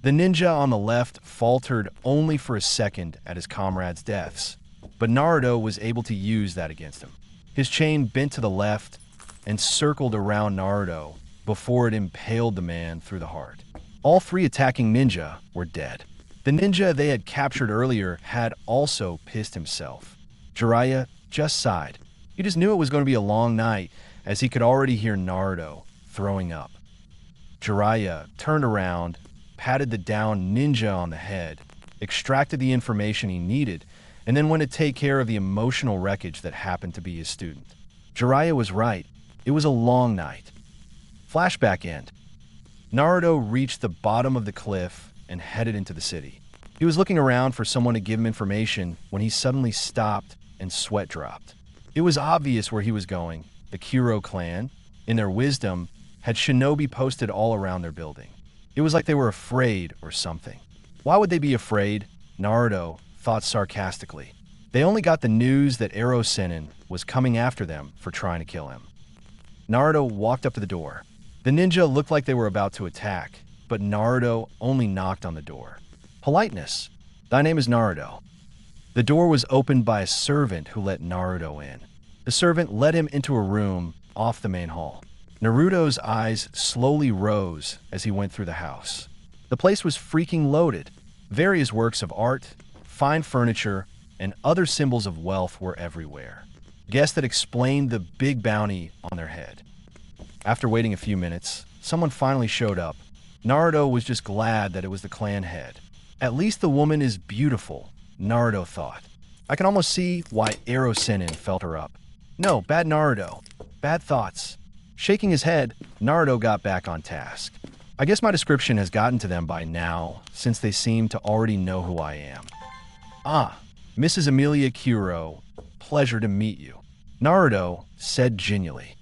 The ninja on the left faltered only for a second at his comrades' deaths, but Naruto was able to use that against him. His chain bent to the left and circled around Naruto before it impaled the man through the heart. All 3 attacking ninja were dead. The ninja they had captured earlier had also pissed himself. Jiraiya just sighed. He just knew it was going to be a long night, as he could already hear Naruto throwing up. Jiraiya turned around, patted the downed ninja on the head, extracted the information he needed, and then went to take care of the emotional wreckage that happened to be his student. Jiraiya was right. It was a long night. Flashback end. Naruto reached the bottom of the cliff and headed into the city. He was looking around for someone to give him information when he suddenly stopped and sweat dropped. It was obvious where he was going. The Kuro clan, in their wisdom, had shinobi posted all around their building. It was like they were afraid or something. Why would they be afraid? Naruto thought sarcastically. They only got the news that Ero Sennin was coming after them for trying to kill him. Naruto walked up to the door. The ninja looked like they were about to attack, but Naruto only knocked on the door. Politeness. Thy name is Naruto. The door was opened by a servant who let Naruto in. The servant led him into a room off the main hall. Naruto's eyes slowly rose as he went through the house. The place was freaking loaded. Various works of art, fine furniture, and other symbols of wealth were everywhere. Guess that explained the big bounty on their head. After waiting a few minutes, someone finally showed up. Naruto was just glad that it was the clan head. At least the woman is beautiful, Naruto thought. I can almost see why Ero Sennin felt her up. No, bad Naruto. Bad thoughts. Shaking his head, Naruto got back on task. I guess my description has gotten to them by now, since they seem to already know who I am. Ah, Mrs. Amelia Kuro, pleasure to meet you. Naruto said genially.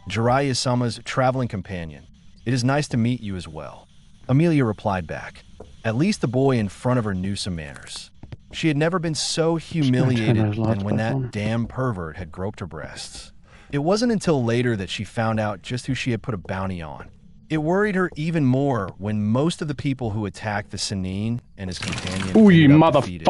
Jiraiya-sama's traveling companion. It is nice to meet you as well. Amelia replied back. At least the boy in front of her knew some manners. She had never been so humiliated than when that damn pervert had groped her breasts. It wasn't until later that she found out just who she had put a bounty on. It worried her even more when most of the people who attacked the Sennin and his companion ended up defeated,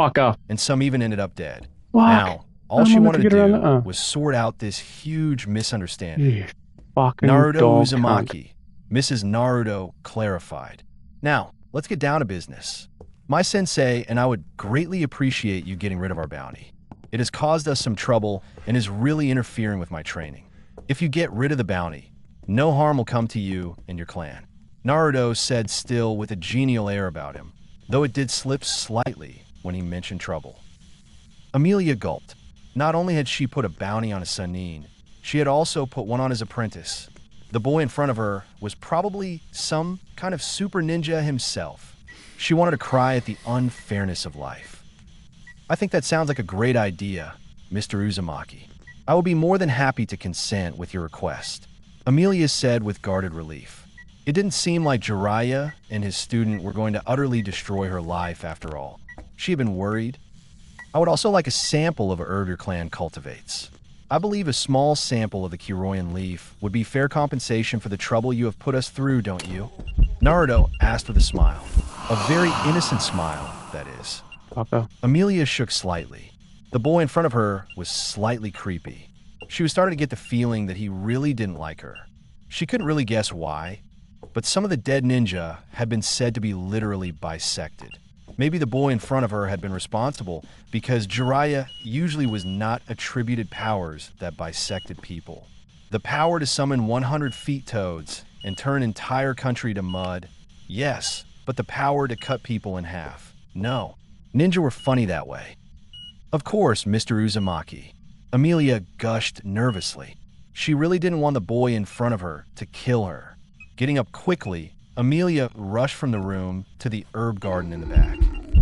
and some even ended up dead. Now, all she wanted to do was sort out this huge misunderstanding. Naruto Uzumaki, Mrs. Naruto clarified. Now, let's get down to business. My sensei and I would greatly appreciate you getting rid of our bounty. It has caused us some trouble and is really interfering with my training. If you get rid of the bounty, no harm will come to you and your clan. Naruto said still with a genial air about him, though it did slip slightly when he mentioned trouble. Amelia gulped. Not only had she put a bounty on a Sannin, she had also put one on his apprentice. The boy in front of her was probably some kind of super ninja himself. She wanted to cry at the unfairness of life. I think that sounds like a great idea, Mr. Uzumaki. I will be more than happy to consent with your request, Amelia said with guarded relief. It didn't seem like Jiraiya and his student were going to utterly destroy her life after all. She had been worried. I would also like a sample of a herb your clan cultivates. I believe a small sample of the Kiroyan leaf would be fair compensation for the trouble you have put us through, don't you? Naruto asked with a smile. A very innocent smile, that is. Okay. Amelia shook slightly. The boy in front of her was slightly creepy. She was starting to get the feeling that he really didn't like her. She couldn't really guess why, but some of the dead ninja had been said to be literally bisected. Maybe the boy in front of her had been responsible because Jiraiya usually was not attributed powers that bisected people. The power to summon 100 feet toads and turn an entire country to mud, yes, but the power to cut people in half, no. Ninja were funny that way. Of course, Mr. Uzumaki. Amelia gushed nervously. She really didn't want the boy in front of her to kill her. Getting up quickly, Amelia rushed from the room to the herb garden in the back.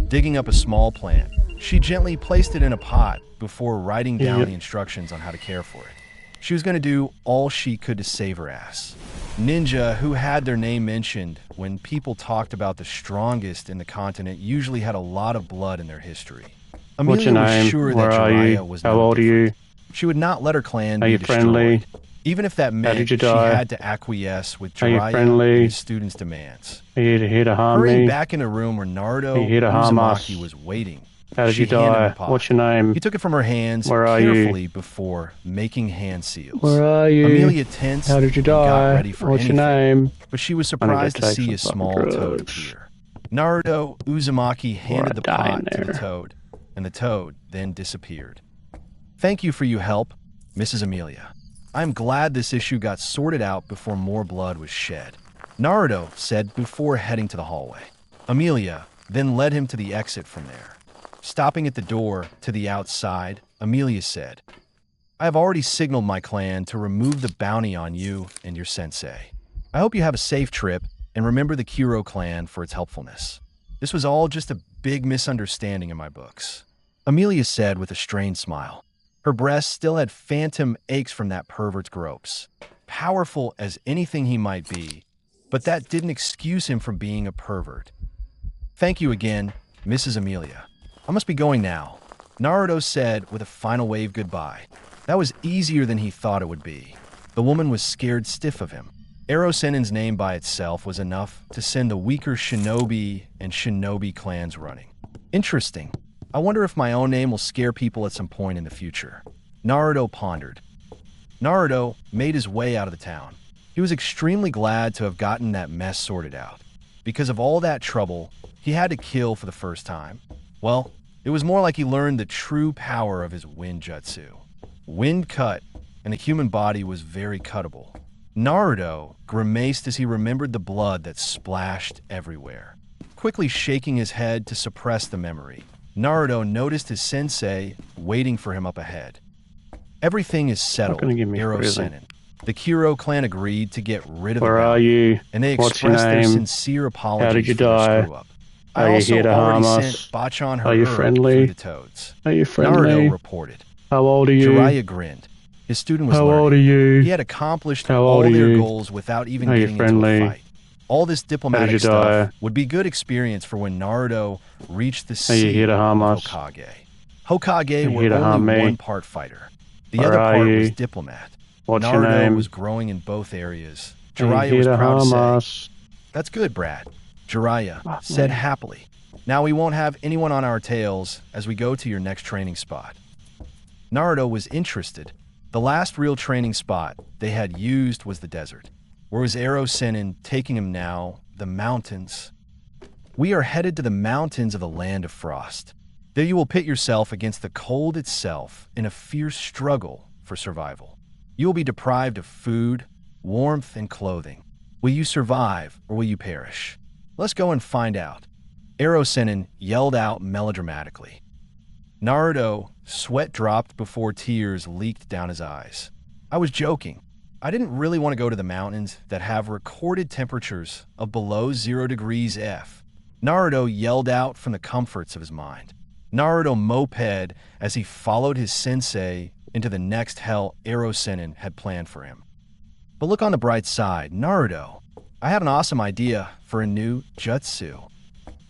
Digging up a small plant, she gently placed it in a pot before writing down the instructions on how to care for it. She was going to do all she could to save her ass. Ninja who had their name mentioned when people talked about the strongest in the continent usually had a lot of blood in their history. Amelia was sure that Jiraiya was How old are you? She would not let her clan be be friendly? destroyed, even if that meant she had to acquiesce with Jiraiya and his students' demands. Are you here to harm Hurrying me? back in the room where Naruto Uzumaki was waiting. How did you die? What's your name? He took it from her hands carefully before making hand seals. Where are you? Amelia tensed. How did you die? And got ready for What's anything, your name? but she was surprised to see a small toad appear. Naruto Uzumaki handed the pot to the toad, and the toad then disappeared. Thank you for your help, Mrs. Amelia. I'm glad this issue got sorted out before more blood was shed, Naruto said before heading to the hallway. Amelia then led him to the exit from there. Stopping at the door to the outside, Amelia said, I have already signaled my clan to remove the bounty on you and your sensei. I hope you have a safe trip and remember the Kiro clan for its helpfulness. This was all just a big misunderstanding in my books, Amelia said with a strained smile. Her breast still had phantom aches from that pervert's gropes. Powerful as anything he might be, but that didn't excuse him from being a pervert. Thank you again, Mrs. Amelia. I must be going now, Naruto said with a final wave goodbye. That was easier than he thought it would be. The woman was scared stiff of him. Ero Sennin's name by itself was enough to send the weaker shinobi and shinobi clans running. Interesting. I wonder if my own name will scare people at some point in the future. Naruto pondered. Naruto made his way out of the town. He was extremely glad to have gotten that mess sorted out. Because of all that trouble, he had to kill for the first time. Well, it was more like he learned the true power of his wind jutsu. Wind cut, and the human body was very cuttable. Naruto grimaced as he remembered the blood that splashed everywhere. Quickly shaking his head to suppress the memory, Naruto noticed his sensei waiting for him up ahead. Everything is settled, Ero Sennin. The Kiro clan agreed to get rid of the bounty, and they expressed their sincere apologies for their screw-up. I also already sent Bachan her herb through the toads. Naruto reported. How old are you? Jiraiya grinned. His student was learning. How old are you? He had accomplished all their goals without even getting into a fight. All this diplomatic stuff would be good experience for when Naruto reached the sea of Hokage. Hokage were only one part fighter. The other part was diplomat. Naruto was growing in both areas. Jiraiya was proud to say, That's good, Brad, Jiraiya said happily. Now we won't have anyone on our tails as we go to your next training spot. Naruto was interested. The last real training spot they had used was the desert. Where was Ero Sennin taking him now? The mountains. We are headed to the mountains of the land of frost. There you will pit yourself against the cold itself in a fierce struggle for survival. You will be deprived of food, warmth, and clothing. Will you survive or will you perish? Let's go and find out. Ero Sennin yelled out melodramatically. Naruto, sweat dropped before tears leaked down his eyes. I was joking. I didn't really want to go to the mountains that have recorded temperatures of below 0 degrees F. Naruto yelled out from the comforts of his mind. Naruto moped as he followed his sensei into the next hell Ero-Sennin had planned for him. But look on the bright side, Naruto. I have an awesome idea for a new jutsu.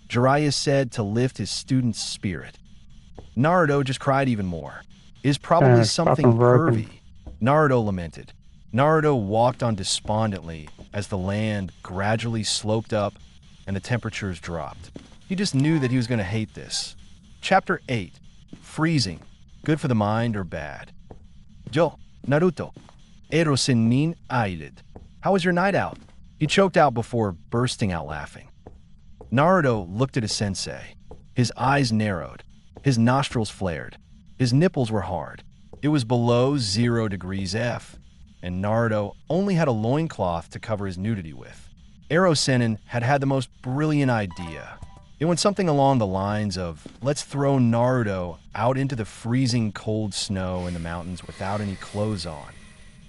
Jiraiya said to lift his student's spirit. Naruto just cried even more. Is probably something pervy. Naruto lamented. Naruto walked on despondently as the land gradually sloped up and the temperatures dropped. He just knew that he was going to hate this. Chapter 8. Freezing. Good for the mind or bad? Yo, Naruto. Ero-Sennin aided. How was your night out? He choked out before bursting out laughing. Naruto looked at his sensei. His eyes narrowed. His nostrils flared. His nipples were hard. It was below 0 degrees F, and Naruto only had a loincloth to cover his nudity with. Ero-Sennin had had the most brilliant idea. It went something along the lines of, let's throw Naruto out into the freezing cold snow in the mountains without any clothes on.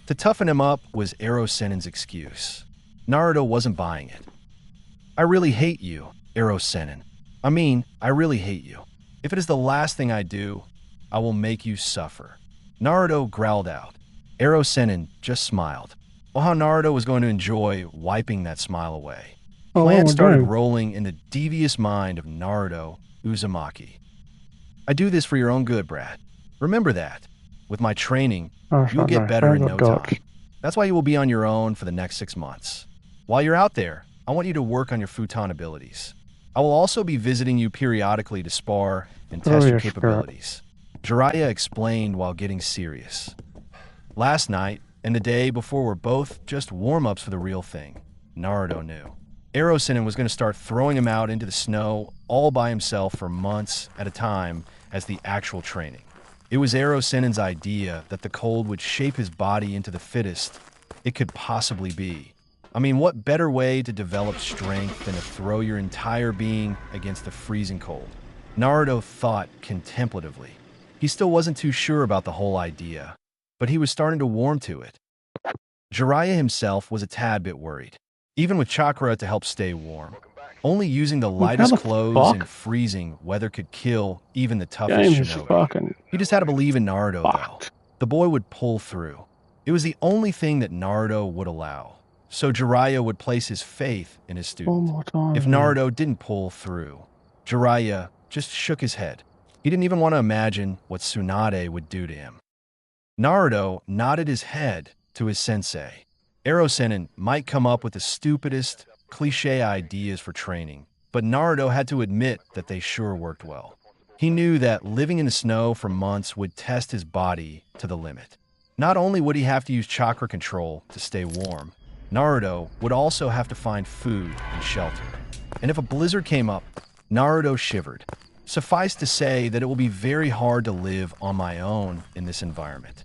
To toughen him up was Ero-Sennin's excuse. Naruto wasn't buying it. I really hate you, Ero-Sennin. I really hate you. If it is the last thing I do, I will make you suffer. Naruto growled out. Ero-Sennin just smiled. Well, how Naruto was going to enjoy wiping that smile away. Plans started rolling in the devious mind of Naruto Uzumaki. I do this for your own good, Brad. Remember that. With my training, you'll get better in no time. That's why you will be on your own for the next 6 months. While you're out there, I want you to work on your futon abilities. I will also be visiting you periodically to spar and test your capabilities. Jiraiya explained while getting serious. Last night and the day before were both just warm-ups for the real thing. Naruto knew. Ero-Sennin was going to start throwing him out into the snow all by himself for months at a time as the actual training. It was Ero-Sennin's idea that the cold would shape his body into the fittest it could possibly be. What better way to develop strength than to throw your entire being against the freezing cold? Naruto thought contemplatively. He still wasn't too sure about the whole idea, but he was starting to warm to it. Jiraiya himself was a tad bit worried. Even with chakra to help stay warm, only using the lightest clothes in freezing weather could kill even the toughest shinobi. He just had to believe in Naruto, though. The boy would pull through. It was the only thing that Naruto would allow. So Jiraiya would place his faith in his student. If Naruto didn't pull through, Jiraiya just shook his head. He didn't even want to imagine what Tsunade would do to him. Naruto nodded his head to his sensei. Ero-Sennin might come up with the stupidest, cliché ideas for training, but Naruto had to admit that they sure worked well. He knew that living in the snow for months would test his body to the limit. Not only would he have to use chakra control to stay warm, Naruto would also have to find food and shelter. And if a blizzard came up, Naruto shivered. Suffice to say that it will be very hard to live on my own in this environment.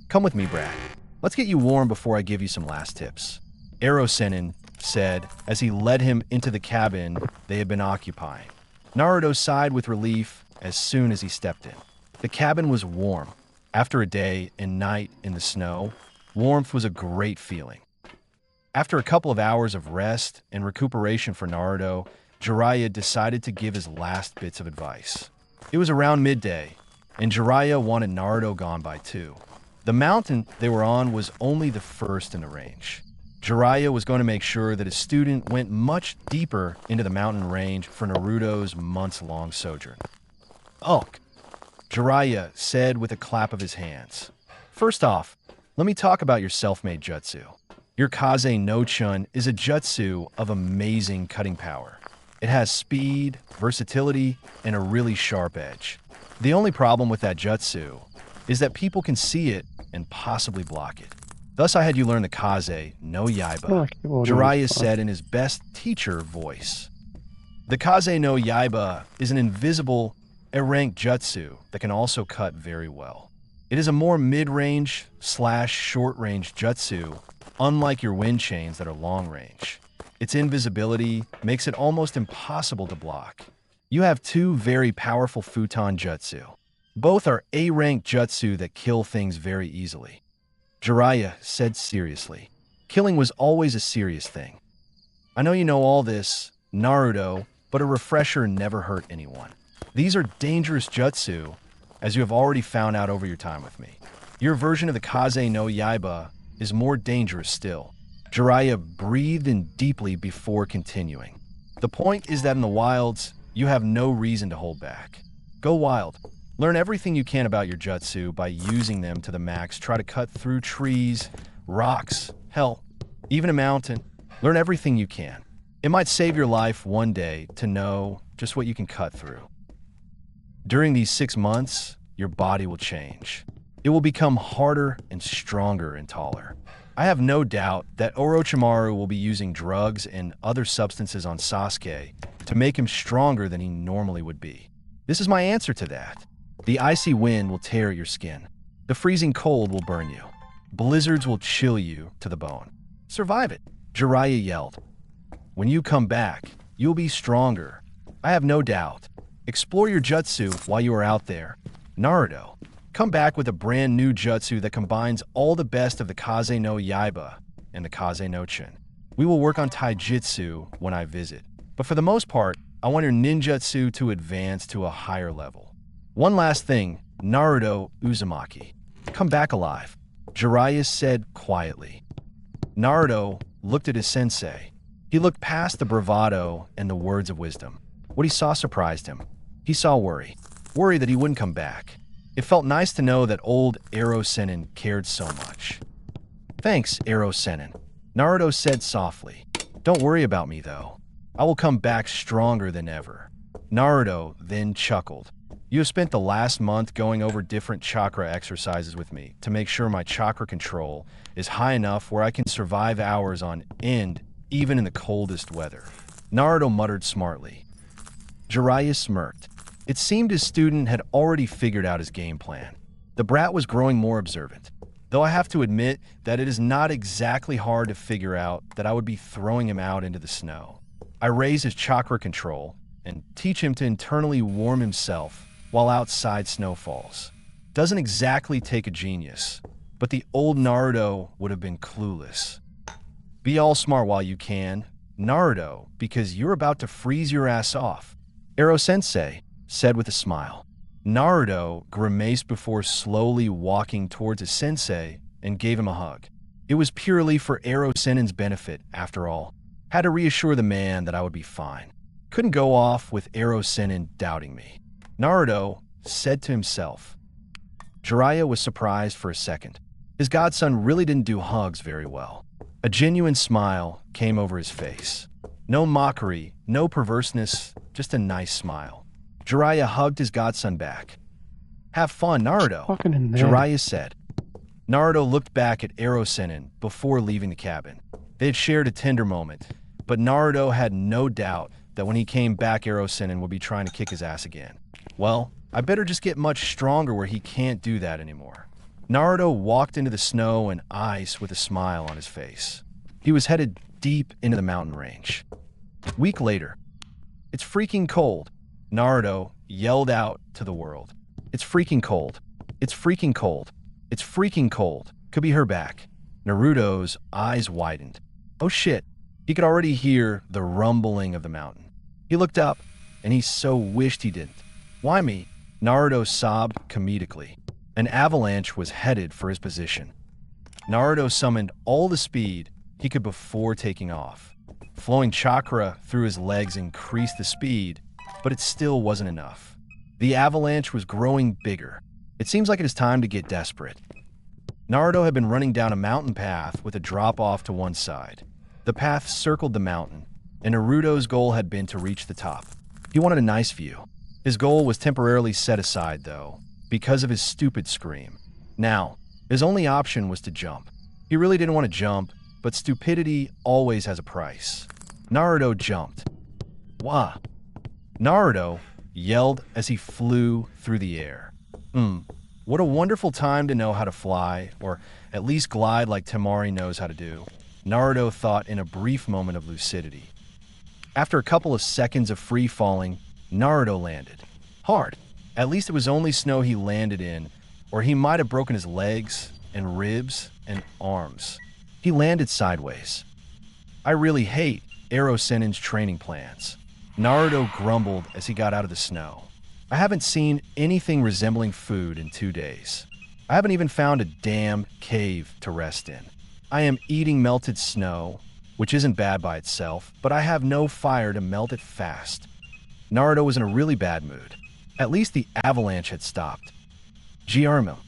Come with me, Brad. Let's get you warm before I give you some last tips. Ero-Sennin said as he led him into the cabin they had been occupying. Naruto sighed with relief as soon as he stepped in. The cabin was warm. After a day and night in the snow, warmth was a great feeling. After a couple of hours of rest and recuperation for Naruto, Jiraiya decided to give his last bits of advice. It was around midday, and Jiraiya wanted Naruto gone by 2. The mountain they were on was only the first in the range. Jiraiya was going to make sure that his student went much deeper into the mountain range for Naruto's months-long sojourn. Ugh, Jiraiya said with a clap of his hands. First off, let me talk about your self-made jutsu. Your Kaze no Chun is a jutsu of amazing cutting power. It has speed, versatility, and a really sharp edge. The only problem with that jutsu is that people can see it and possibly block it. Thus I had you learn the Kaze no Yaiba, Jiraiya said in his best teacher voice. The Kaze no Yaiba is an invisible, erranked jutsu that can also cut very well. It is a more mid-range / short-range jutsu, unlike your wind chains that are long-range. Its invisibility makes it almost impossible to block. You have two very powerful futon jutsu. Both are A-rank jutsu that kill things very easily. Jiraiya said seriously. Killing was always a serious thing. I know you know all this, Naruto, but a refresher never hurt anyone. These are dangerous jutsu, as you have already found out over your time with me. Your version of the Kaze no Yaiba is more dangerous still. Jiraiya breathed in deeply before continuing. The point is that in the wilds, you have no reason to hold back. Go wild. Learn everything you can about your jutsu by using them to the max. Try to cut through trees, rocks, hell, even a mountain. Learn everything you can. It might save your life one day to know just what you can cut through. During these 6 months, your body will change. It will become harder and stronger and taller. I have no doubt that Orochimaru will be using drugs and other substances on Sasuke to make him stronger than he normally would be. This is my answer to that. The icy wind will tear at your skin. The freezing cold will burn you. Blizzards will chill you to the bone. Survive it, Jiraiya yelled. When you come back, you'll be stronger. I have no doubt. Explore your jutsu while you are out there. Naruto, come back with a brand new jutsu that combines all the best of the Kaze no Yaiba and the Kaze no Chin. We will work on taijutsu when I visit. But for the most part, I want your ninjutsu to advance to a higher level. One last thing, Naruto Uzumaki. Come back alive, Jiraiya said quietly. Naruto looked at his sensei. He looked past the bravado and the words of wisdom. What he saw surprised him. He saw worry. Worry that he wouldn't come back. It felt nice to know that old Ero Sennin cared so much. Thanks, Ero Sennin, Naruto said softly. Don't worry about me, though. I will come back stronger than ever. Naruto then chuckled. You have spent the last month going over different chakra exercises with me to make sure my chakra control is high enough where I can survive hours on end, even in the coldest weather. Naruto muttered smartly. Jiraiya smirked. It seemed his student had already figured out his game plan. The brat was growing more observant, though I have to admit that it is not exactly hard to figure out that I would be throwing him out into the snow. I raise his chakra control and teach him to internally warm himself while outside snow falls. Doesn't exactly take a genius, but the old Naruto would have been clueless. Be all smart while you can, Naruto, because you're about to freeze your ass off, Ero-sensei said with a smile. Naruto grimaced before slowly walking towards his sensei and gave him a hug. It was purely for Ero Sennin's benefit, after all. Had to reassure the man that I would be fine. Couldn't go off with Ero Sennin doubting me. Naruto said to himself. Jiraiya was surprised for a second. His godson really didn't do hugs very well. A genuine smile came over his face. No mockery, no perverseness, just a nice smile. Jiraiya hugged his godson back. Have fun, Naruto, Jiraiya said. Naruto looked back at Ero Sennin before leaving the cabin. They had shared a tender moment, but Naruto had no doubt that when he came back, Ero Sennin would be trying to kick his ass again. Well, I better just get much stronger where he can't do that anymore. Naruto walked into the snow and ice with a smile on his face. He was headed deep into the mountain range. A week later, it's freaking cold, Naruto yelled out to the world. It's freaking cold. It's freaking cold. It's freaking cold. Could be her back. Naruto's eyes widened. Oh shit. He could already hear the rumbling of the mountain. He looked up, and he so wished he didn't. Why me? Naruto sobbed comedically. An avalanche was headed for his position. Naruto summoned all the speed he could before taking off. Flowing chakra through his legs increased the speed, but it still wasn't enough. The avalanche was growing bigger. It seems like it is time to get desperate. Naruto had been running down a mountain path with a drop-off to one side. The path circled the mountain, and Naruto's goal had been to reach the top. He wanted a nice view. His goal was temporarily set aside, though, because of his stupid scream. Now, his only option was to jump. He really didn't want to jump, but stupidity always has a price. Naruto jumped. Wah! Naruto yelled as he flew through the air. What a wonderful time to know how to fly, or at least glide like Temari knows how to do, Naruto thought in a brief moment of lucidity. After a couple of seconds of free falling, Naruto landed. Hard. At least it was only snow he landed in, or he might have broken his legs and ribs and arms. He landed sideways. I really hate Ero Sennin's training plans. Naruto grumbled as he got out of the snow. I haven't seen anything resembling food in 2 days. I haven't even found a damn cave to rest in. I am eating melted snow, which isn't bad by itself, but I have no fire to melt it fast. Naruto was in a really bad mood. At least the avalanche had stopped. Giarmo.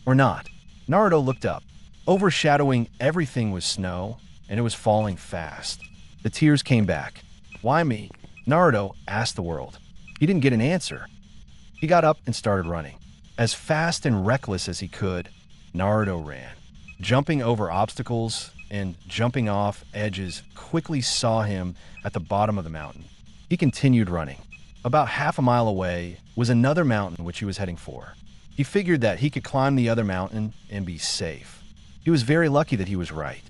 Or not. Naruto looked up. Overshadowing everything was snow, and it was falling fast. The tears came back. Why me? Naruto asked the world. He didn't get an answer. He got up and started running. As fast and reckless as he could, Naruto ran. Jumping over obstacles and jumping off edges quickly saw him at the bottom of the mountain. He continued running. About half a mile away was another mountain which he was heading for. He figured that he could climb the other mountain and be safe. He was very lucky that he was right.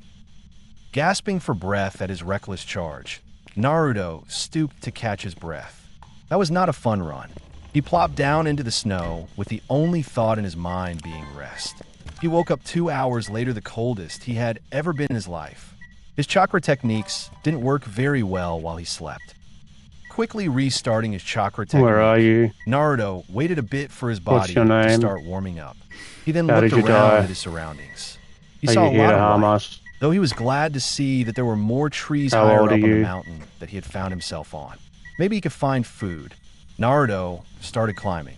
Gasping for breath at his reckless charge, Naruto stooped to catch his breath. That was not a fun run. He plopped down into the snow with the only thought in his mind being rest. He woke up 2 hours later, the coldest he had ever been in his life. His chakra techniques didn't work very well while he slept. Quickly restarting his chakra technique, Where are you? Naruto waited a bit for his body What's your name? to start warming up. He then How looked did you around die? at his surroundings. He Are saw you a here lot to of harm light, us? though he was glad to see that there were more trees How higher old up are on the you? mountain that he had found himself on. Maybe he could find food. Naruto started climbing.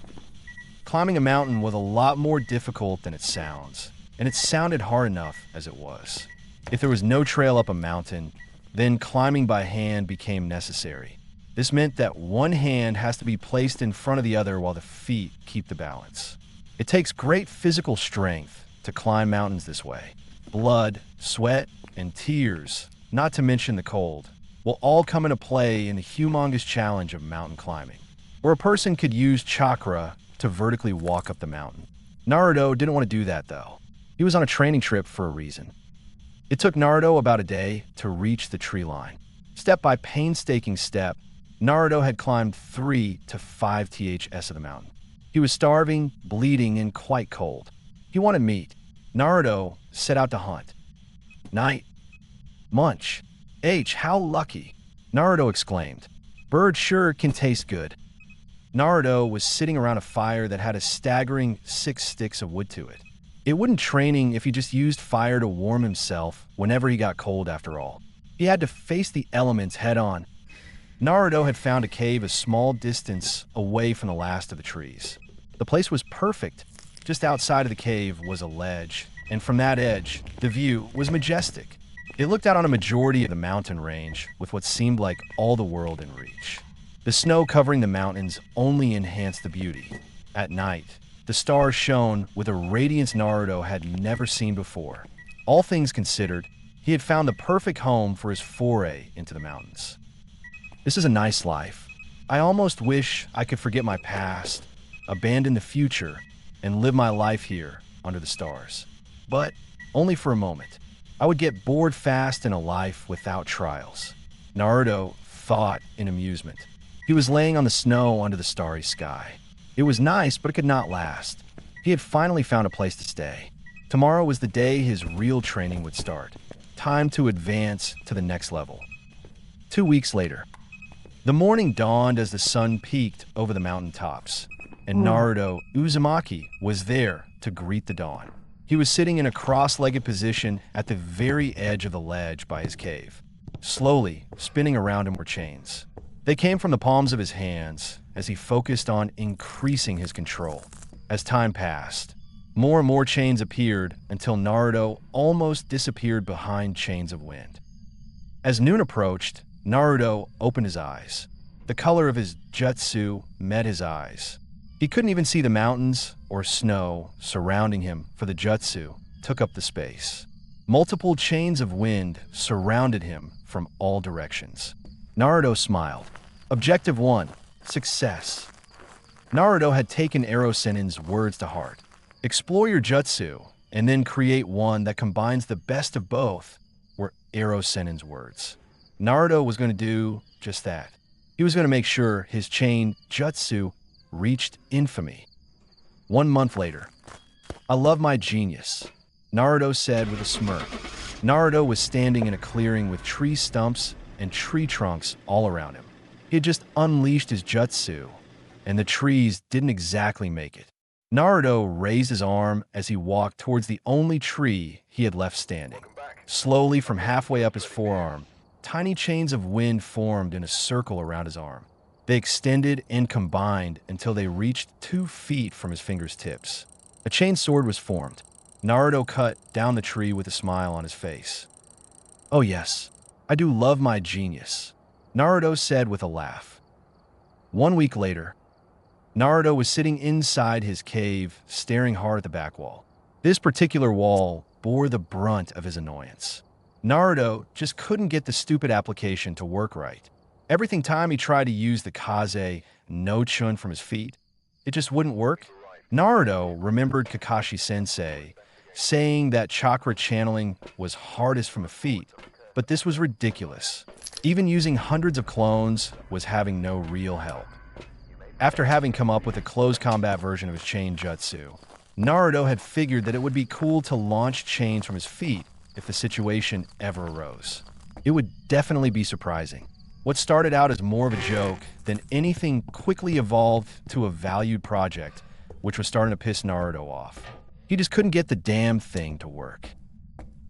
Climbing a mountain was a lot more difficult than it sounds, and it sounded hard enough as it was. If there was no trail up a mountain, then climbing by hand became necessary. This meant that one hand has to be placed in front of the other while the feet keep the balance. It takes great physical strength to climb mountains this way. Blood, sweat, and tears, not to mention the cold, will all come into play in the humongous challenge of mountain climbing, where a person could use chakra to vertically walk up the mountain. Naruto didn't want to do that, though. He was on a training trip for a reason. It took Naruto about a day to reach the tree line. Step by painstaking step, Naruto had climbed 3 to 5 THS of the mountain. He was starving, bleeding, and quite cold. He wanted meat. Naruto set out to hunt. Night. Munch. H, how lucky. Naruto exclaimed. Bird sure can taste good. Naruto was sitting around a fire that had a staggering 6 sticks of wood to it. It wouldn't training if he just used fire to warm himself whenever he got cold, after all. He had to face the elements head on. Naruto had found a cave a small distance away from the last of the trees. The place was perfect. Just outside of the cave was a ledge, and from that edge, the view was majestic. It looked out on a majority of the mountain range with what seemed like all the world in reach. The snow covering the mountains only enhanced the beauty. At night, the stars shone with a radiance Naruto had never seen before. All things considered, he had found the perfect home for his foray into the mountains. This is a nice life. I almost wish I could forget my past, abandon the future, and live my life here under the stars. But only for a moment. I would get bored fast in a life without trials. Naruto thought in amusement. He was laying on the snow under the starry sky. It was nice, but it could not last. He had finally found a place to stay. Tomorrow was the day his real training would start. Time to advance to the next level. 2 weeks later. The morning dawned as the sun peeked over the mountain tops, and Naruto Uzumaki was there to greet the dawn. He was sitting in a cross-legged position at the very edge of the ledge by his cave. Slowly, spinning around him were chains. They came from the palms of his hands as he focused on increasing his control. As time passed, more and more chains appeared until Naruto almost disappeared behind chains of wind. As noon approached, Naruto opened his eyes. The color of his jutsu met his eyes. He couldn't even see the mountains or snow surrounding him, for the jutsu took up the space. Multiple chains of wind surrounded him from all directions. Naruto smiled. Objective 1. Success. Naruto had taken Ero Sennin's words to heart. Explore your jutsu, and then create one that combines the best of both, were Ero Sennin's words. Naruto was going to do just that. He was going to make sure his chain jutsu reached infamy. 1 month later. "I love my genius," Naruto said with a smirk. Naruto was standing in a clearing with tree stumps and tree trunks all around him. He had just unleashed his jutsu, and the trees didn't exactly make it. Naruto raised his arm as he walked towards the only tree he had left standing. Slowly, from halfway up his forearm, tiny chains of wind formed in a circle around his arm. They extended and combined until they reached 2 feet from his fingers' tips. A chain sword was formed. Naruto cut down the tree with a smile on his face. "Oh yes, I do love my genius," Naruto said with a laugh. 1 week later, Naruto was sitting inside his cave, staring hard at the back wall. This particular wall bore the brunt of his annoyance. Naruto just couldn't get the stupid application to work right. Every time he tried to use the Kaze no Chun from his feet, it just wouldn't work. Naruto remembered Kakashi Sensei saying that chakra channeling was hardest from a feet, but this was ridiculous. Even using hundreds of clones was having no real help. After having come up with a close combat version of his chain jutsu, Naruto had figured that it would be cool to launch chains from his feet if the situation ever arose. It would definitely be surprising. What started out as more of a joke than anything quickly evolved to a valued project, which was starting to piss Naruto off. He just couldn't get the damn thing to work.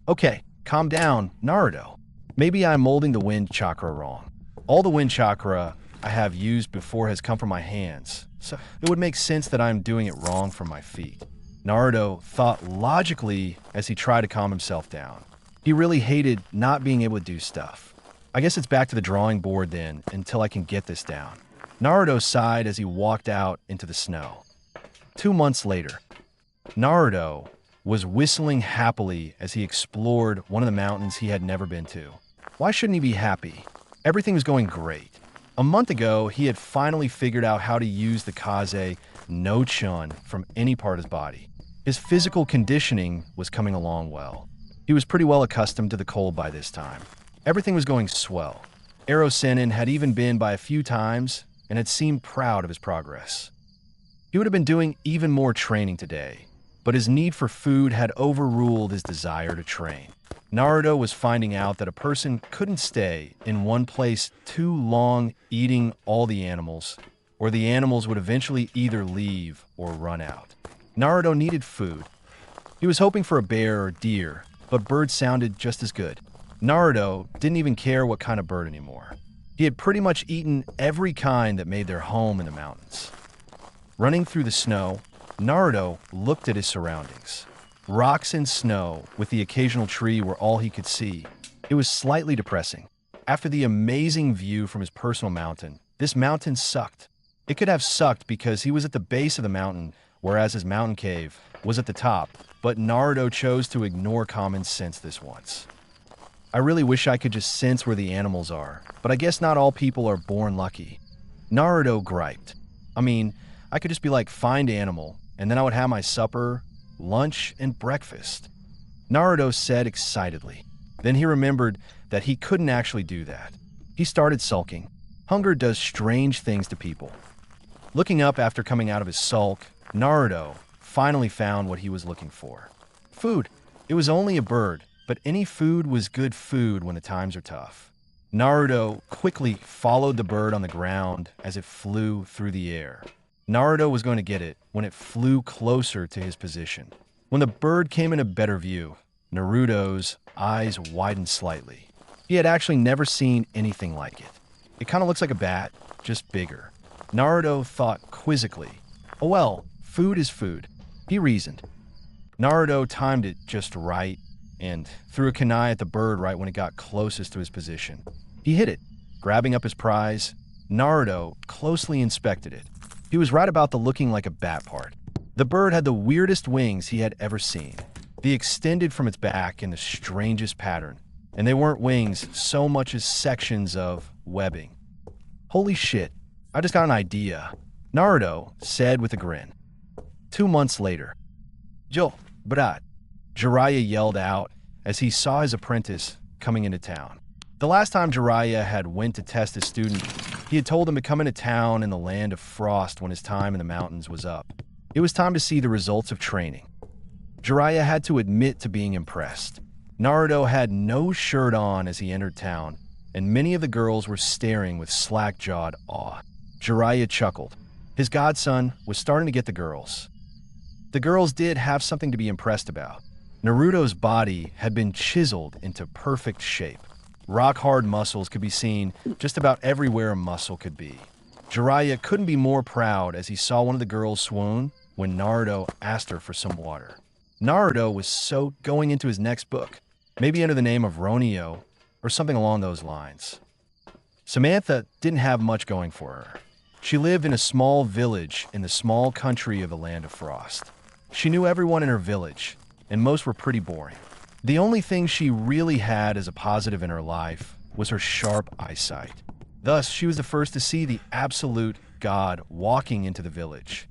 "Okay, calm down, Naruto. Maybe I'm molding the wind chakra wrong. All the wind chakra I have used before has come from my hands, so it would make sense that I'm doing it wrong from my feet." Naruto thought logically as he tried to calm himself down. He really hated not being able to do stuff. "I guess it's back to the drawing board then, until I can get this down." Naruto sighed as he walked out into the snow. 2 months later, Naruto was whistling happily as he explored one of the mountains he had never been to. Why shouldn't he be happy? Everything was going great. A month ago, he had finally figured out how to use the Kaze no Chun from any part of his body. His physical conditioning was coming along well. He was pretty well accustomed to the cold by this time. Everything was going swell. Ero Sennin had even been by a few times and had seemed proud of his progress. He would have been doing even more training today, but his need for food had overruled his desire to train. Naruto was finding out that a person couldn't stay in one place too long eating all the animals, or the animals would eventually either leave or run out. Naruto needed food. He was hoping for a bear or deer, but birds sounded just as good. Naruto didn't even care what kind of bird anymore. He had pretty much eaten every kind that made their home in the mountains. Running through the snow, Naruto looked at his surroundings. Rocks and snow, with the occasional tree, were all he could see. It was slightly depressing. After the amazing view from his personal mountain, this mountain sucked. It could have sucked because he was at the base of the mountain, whereas his mountain cave was at the top, but Naruto chose to ignore common sense this once. "I really wish I could just sense where the animals are, but I guess not all people are born lucky." Naruto griped. "I mean, I could just be like, find animal, and then I would have my supper, lunch, and breakfast." Naruto said excitedly. Then he remembered that he couldn't actually do that. He started sulking. Hunger does strange things to people. Looking up after coming out of his sulk, Naruto finally found what he was looking for. Food. It was only a bird, but any food was good food when the times are tough. Naruto quickly followed the bird on the ground as it flew through the air. Naruto was going to get it when it flew closer to his position. When the bird came in a better view, Naruto's eyes widened slightly. He had actually never seen anything like it. It kind of looks like a bat, just bigger. Naruto thought quizzically, "Oh well, food is food," he reasoned. Naruto timed it just right and threw a kunai at the bird right when it got closest to his position. He hit it. Grabbing up his prize, Naruto closely inspected it. He was right about the looking like a bat part. The bird had the weirdest wings he had ever seen. They extended from its back in the strangest pattern, and they weren't wings so much as sections of webbing. "Holy shit, I just got an idea," Naruto said with a grin. 2 months later. "Jo, brat," Jiraiya yelled out as he saw his apprentice coming into town. The last time Jiraiya had went to test his student, He had told him to come into town in the land of frost when his time in the mountains was up. It was time to see the results of training. Jiraiya had to admit to being impressed. Naruto had no shirt on as he entered town, and many of the girls were staring with slack-jawed awe. Jiraiya chuckled. His godson was starting to get the girls. The girls did have something to be impressed about. Naruto's body had been chiseled into perfect shape. Rock-hard muscles could be seen just about everywhere a muscle could be. Jiraiya couldn't be more proud as he saw one of the girls swoon when Naruto asked her for some water. Naruto was so going into his next book, maybe under the name of Ronio or something along those lines. Samantha didn't have much going for her. She lived in a small village in the small country of the Land of Frost. She knew everyone in her village, and most were pretty boring. The only thing she really had as a positive in her life was her sharp eyesight. Thus, she was the first to see the absolute god walking into the village.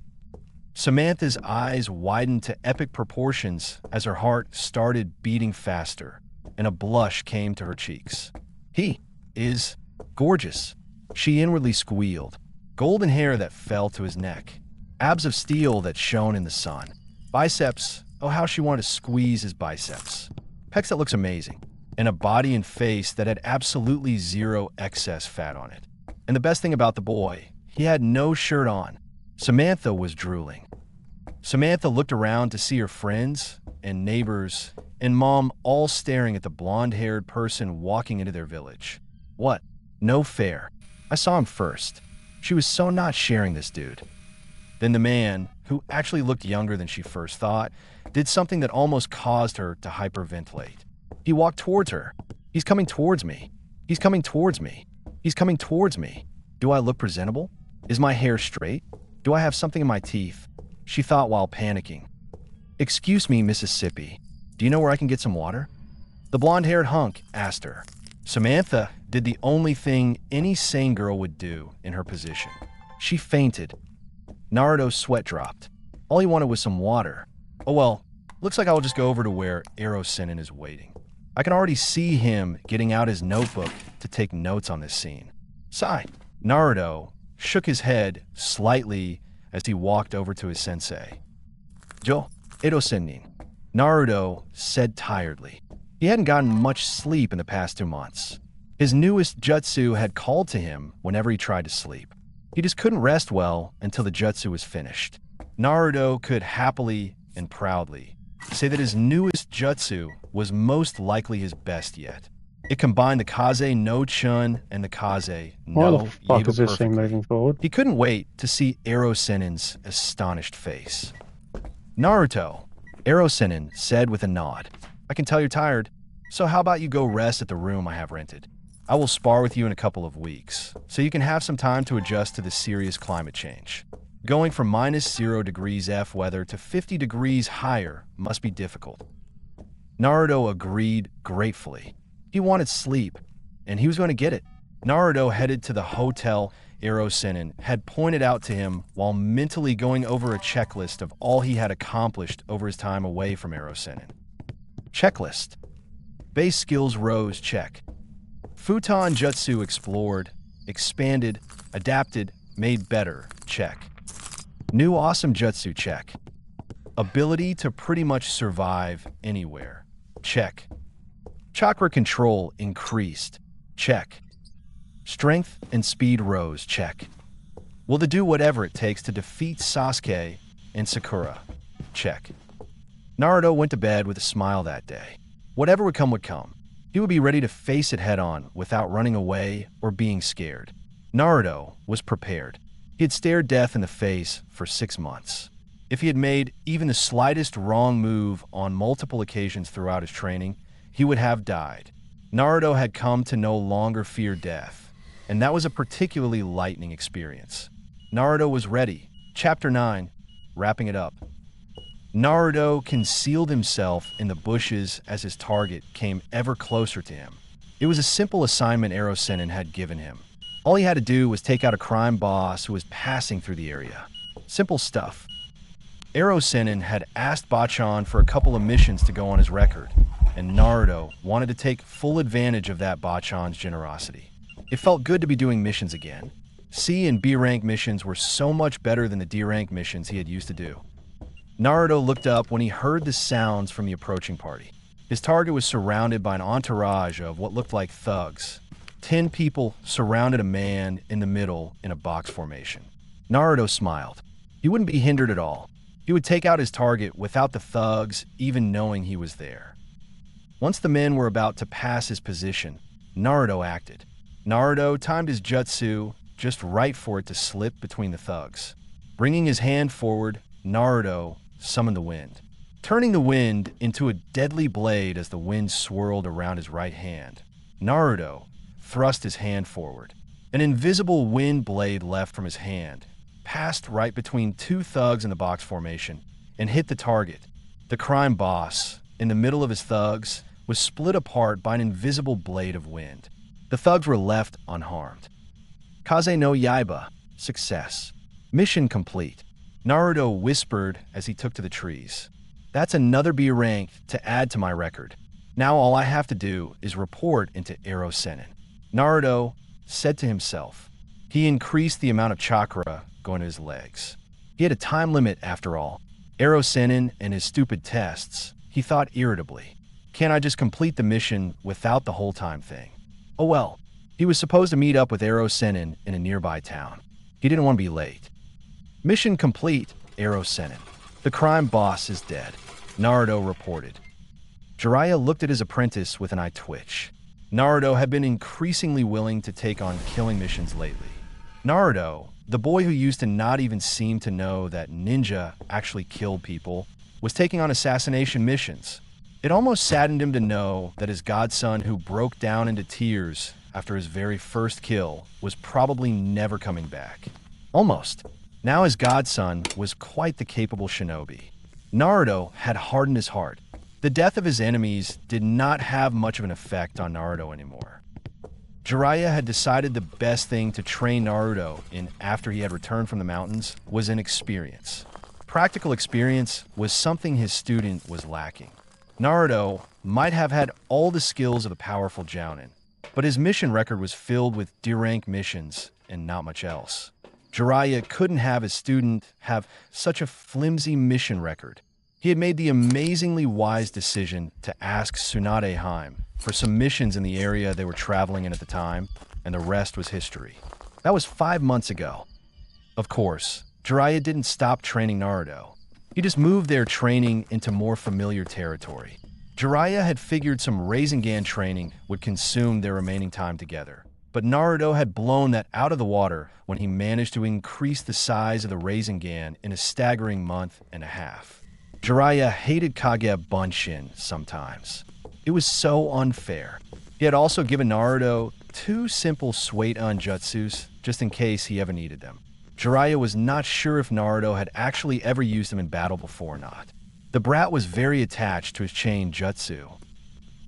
Samantha's eyes widened to epic proportions as her heart started beating faster, and a blush came to her cheeks. He is gorgeous, she inwardly squealed. Golden hair that fell to his neck, abs of steel that shone in the sun, biceps, oh how she wanted to squeeze his biceps, pecs that looks amazing, and a body and face that had absolutely zero excess fat on it. And the best thing about the boy, he had no shirt on. Samantha was drooling. Samantha looked around to see her friends and neighbors and mom all staring at the blonde-haired person walking into their village. What? No fair. I saw him first. She was so not sharing this dude. Then the man, who actually looked younger than she first thought, did something that almost caused her to hyperventilate. He walked towards her. He's coming towards me. He's coming towards me. He's coming towards me. Do I look presentable? Is my hair straight? Do I have something in my teeth? She thought while panicking. Excuse me, Mississippi. Do you know where I can get some water? The blonde-haired hunk asked her. Samantha did the only thing any sane girl would do in her position. She fainted. Naruto's sweat dropped. All he wanted was some water. Oh well, looks like I'll just go over to where Ero-Sennin is waiting. I can already see him getting out his notebook to take notes on this scene. Sigh. Naruto shook his head slightly as he walked over to his sensei. Jo, Ero-Sennin, Naruto said tiredly. He hadn't gotten much sleep in the past 2 months. His newest jutsu had called to him whenever he tried to sleep. He just couldn't rest well until the jutsu was finished. Naruto could happily and proudly say that his newest jutsu was most likely his best yet. It combined the Kaze no Chun and the Kaze no Why the fuck Yeba is this thing moving forward? He couldn't wait to see Ero-Sennin's astonished face. Naruto, Ero-Sennin said with a nod. I can tell you're tired, so how about you go rest at the room I have rented? I will spar with you in a couple of weeks, so you can have some time to adjust to the serious climate change. Going from -0 degrees F weather to 50 degrees higher must be difficult. Naruto agreed gratefully. He wanted sleep, and he was going to get it. Naruto headed to the hotel Ero-Sennin had pointed out to him while mentally going over a checklist of all he had accomplished over his time away from Ero-Sennin. Checklist. Base skills rose, check. Futon Jutsu explored, expanded, adapted, made better, check. New awesome Jutsu, check. Ability to pretty much survive anywhere, check. Chakra control increased, check. Strength and speed rose, check. Will to do whatever it takes to defeat Sasuke and Sakura, check. Naruto went to bed with a smile that day. Whatever would come would come. He would be ready to face it head-on without running away or being scared. Naruto was prepared. He had stared death in the face for 6 months. If he had made even the slightest wrong move on multiple occasions throughout his training, he would have died. Naruto had come to no longer fear death, and that was a particularly lightning experience. Naruto was ready. Chapter 9, wrapping it up. Naruto concealed himself in the bushes as his target came ever closer to him. It was a simple assignment Ero-Sennin had given him. All he had to do was take out a crime boss who was passing through the area. Simple stuff. Ero-Sennin had asked Bachan for a couple of missions to go on his record, and Naruto wanted to take full advantage of that Bachan's generosity. It felt good to be doing missions again. C and B rank missions were so much better than the D rank missions he had used to do. Naruto looked up when he heard the sounds from the approaching party. His target was surrounded by an entourage of what looked like thugs. 10 people surrounded a man in the middle in a box formation. Naruto smiled. He wouldn't be hindered at all. He would take out his target without the thugs even knowing he was there. Once the men were about to pass his position, Naruto acted. Naruto timed his jutsu just right for it to slip between the thugs. Bringing his hand forward, Naruto summoned the wind, turning the wind into a deadly blade as the wind swirled around his right hand. Naruto thrust his hand forward. An invisible wind blade left from his hand, passed right between two thugs in the box formation, and hit the target. The crime boss, in the middle of his thugs, was split apart by an invisible blade of wind. The thugs were left unharmed. Kaze no Yaiba, success. Mission complete. Naruto whispered as he took to the trees. That's another B rank to add to my record. Now all I have to do is report into Arrow Sennin. Naruto said to himself. He increased the amount of chakra going to his legs. He had a time limit after all. Arrow Sennin and his stupid tests, he thought irritably. Can't I just complete the mission without the whole time thing? Oh well, he was supposed to meet up with Arrow Sennin in a nearby town. He didn't want to be late. Mission complete, Arrow Sennin. The crime boss is dead, Naruto reported. Jiraiya looked at his apprentice with an eye twitch. Naruto had been increasingly willing to take on killing missions lately. Naruto, the boy who used to not even seem to know that ninja actually killed people, was taking on assassination missions. It almost saddened him to know that his godson, who broke down into tears after his very first kill, was probably never coming back. Almost. Now his godson was quite the capable shinobi. Naruto had hardened his heart. The death of his enemies did not have much of an effect on Naruto anymore. Jiraiya had decided the best thing to train Naruto in after he had returned from the mountains was an experience. Practical experience was something his student was lacking. Naruto might have had all the skills of a powerful jounin, but his mission record was filled with D-rank missions and not much else. Jiraiya couldn't have his student have such a flimsy mission record. He had made the amazingly wise decision to ask Tsunade Haim for some missions in the area they were traveling in at the time, and the rest was history. That was 5 months ago. Of course, Jiraiya didn't stop training Naruto. He just moved their training into more familiar territory. Jiraiya had figured some Rasengan training would consume their remaining time together, but Naruto had blown that out of the water when he managed to increase the size of the Rasengan in a staggering month and a half. Jiraiya hated Kage Bunshin sometimes. It was so unfair. He had also given Naruto 2 simple Suiton jutsus just in case he ever needed them. Jiraiya was not sure if Naruto had actually ever used them in battle before or not. The brat was very attached to his chain jutsu.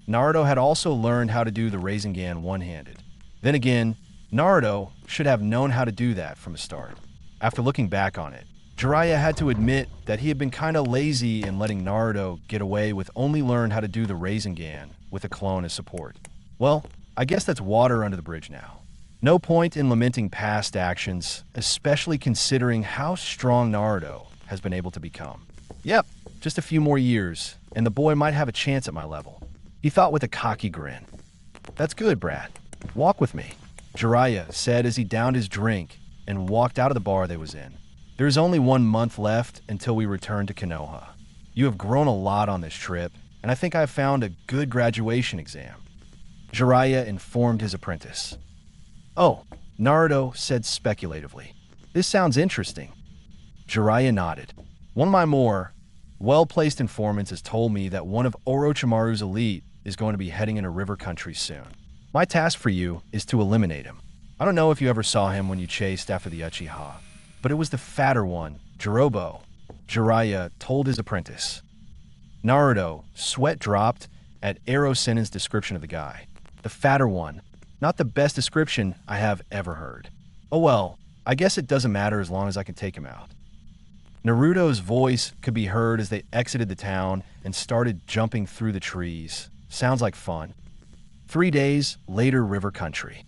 Naruto had also learned how to do the Rasengan one-handed. Then again, Naruto should have known how to do that from the start. After looking back on it, Jiraiya had to admit that he had been kinda lazy in letting Naruto get away with only learn how to do the Rasengan with a clone as support. Well, I guess that's water under the bridge now. No point in lamenting past actions, especially considering how strong Naruto has been able to become. Yep, just a few more years, and the boy might have a chance at my level. He thought with a cocky grin. That's good, Brad. Walk with me, Jiraiya said as he downed his drink and walked out of the bar they was in. There is only 1 month left until we return to Konoha. You have grown a lot on this trip, and I think I have found a good graduation exam. Jiraiya informed his apprentice. Oh, Naruto said speculatively. This sounds interesting. Jiraiya nodded. One of my more well-placed informants has told me that one of Orochimaru's elite is going to be heading into river country soon. My task for you is to eliminate him. I don't know if you ever saw him when you chased after the Uchiha, but it was the fatter one, Jirobo, Jiraiya told his apprentice. Naruto, sweat dropped at Arrow Sennin's description of the guy. The fatter one. Not the best description I have ever heard. Oh well, I guess it doesn't matter as long as I can take him out. Naruto's voice could be heard as they exited the town and started jumping through the trees. Sounds like fun. 3 days later, river country.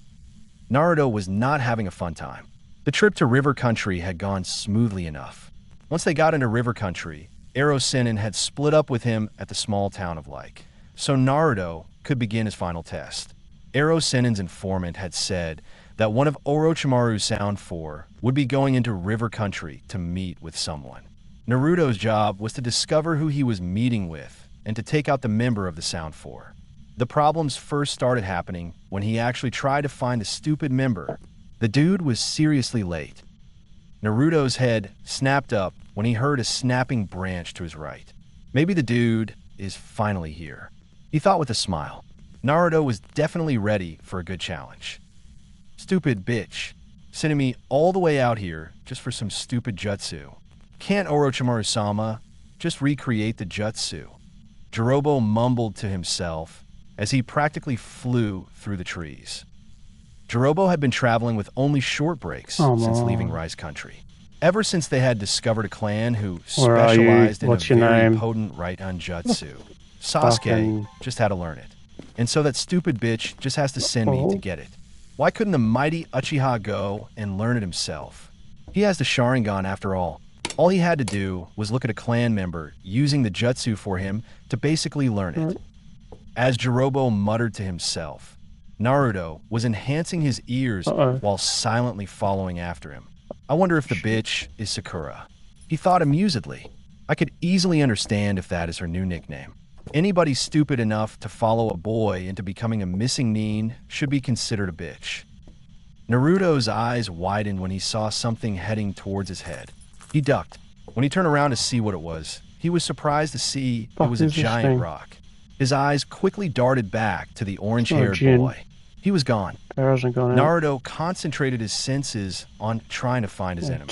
Naruto was not having a fun time. The trip to River Country had gone smoothly enough. Once they got into River Country, Ero Sennin had split up with him at the small town of Like, so Naruto could begin his final test. Ero Sennin's informant had said that one of Orochimaru's Sound Four would be going into River Country to meet with someone. Naruto's job was to discover who he was meeting with and to take out the member of the Sound Four. The problems first started happening when he actually tried to find the stupid member. The dude was seriously late. Naruto's head snapped up when he heard a snapping branch to his right. Maybe the dude is finally here, he thought with a smile. Naruto was definitely ready for a good challenge. Stupid bitch, sending me all the way out here just for some stupid jutsu. Can't Orochimaru-sama just recreate the jutsu? Jirobo mumbled to himself as he practically flew through the trees. Jirobo had been traveling with only short breaks since leaving Rice Country. Ever since they had discovered a clan who specialized in a very potent right-hand jutsu, Sasuke just had to learn it. And so that stupid bitch just has to send me to get it. Why couldn't the mighty Uchiha go and learn it himself? He has the Sharingan after all. All he had to do was look at a clan member using the jutsu for him to basically learn it. As Jirobo muttered to himself, Naruto was enhancing his ears while silently following after him. I wonder if the bitch is Sakura. He thought amusedly. I could easily understand if that is her new nickname. Anybody stupid enough to follow a boy into becoming a missing nin should be considered a bitch. Naruto's eyes widened when he saw something heading towards his head. He ducked. When he turned around to see what it was, he was surprised to see it was a giant rock. His eyes quickly darted back to the orange-haired boy. He was gone. Naruto concentrated his senses on trying to find his enemy.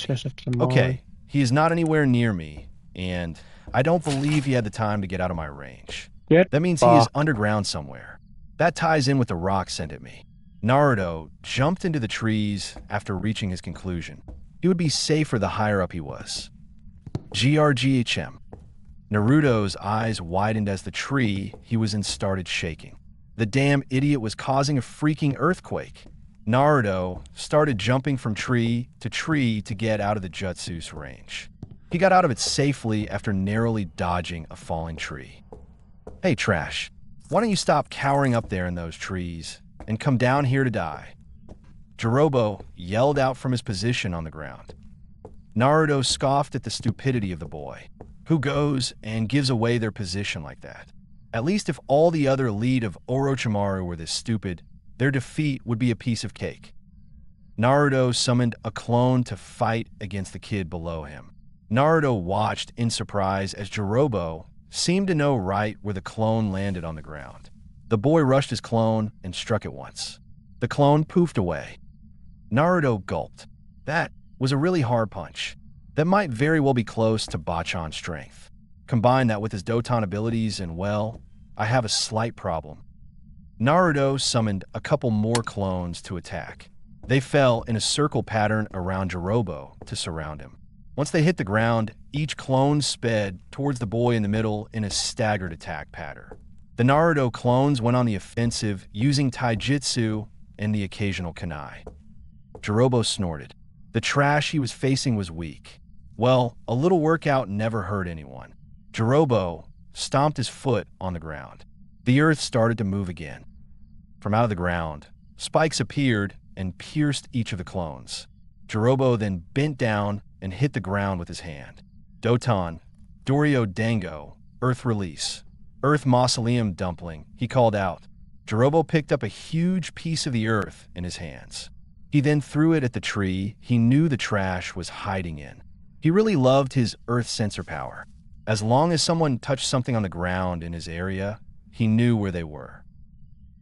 Okay, he is not anywhere near me, and I don't believe he had the time to get out of my range. That means he is underground somewhere. That ties in with the rock sent at me. Naruto jumped into the trees after reaching his conclusion. He would be safer the higher up he was. GRGHM. Naruto's eyes widened as the tree he was in started shaking. The damn idiot was causing a freaking earthquake. Naruto started jumping from tree to get out of the jutsu's range. He got out of it safely after narrowly dodging a falling tree. Hey, trash, why don't you stop cowering up there in those trees and come down here to die? Jirobo yelled out from his position on the ground. Naruto scoffed at the stupidity of the boy. Who goes and gives away their position like that? At least if all the other elite of Orochimaru were this stupid, their defeat would be a piece of cake. Naruto summoned a clone to fight against the kid below him. Naruto watched in surprise as Jirobo seemed to know right where the clone landed on the ground. The boy rushed his clone and struck it once. The clone poofed away. Naruto gulped. That was a really hard punch. That might very well be close to Bachan's strength. Combine that with his Doton abilities and, well, I have a slight problem. Naruto summoned a couple more clones to attack. They fell in a circle pattern around Jirobo to surround him. Once they hit the ground, each clone sped towards the boy in the middle in a staggered attack pattern. The Naruto clones went on the offensive using taijutsu and the occasional kunai. Jirobo snorted. The trash he was facing was weak. Well, a little workout never hurt anyone. Jirobo stomped his foot on the ground. The earth started to move again. From out of the ground, spikes appeared and pierced each of the clones. Jirobo then bent down and hit the ground with his hand. Doton, Dorio Dango, Earth Release, Earth Mausoleum Dumpling, he called out. Jirobo picked up a huge piece of the earth in his hands. He then threw it at the tree he knew the trash was hiding in. He really loved his earth sensor power. As long as someone touched something on the ground in his area, he knew where they were.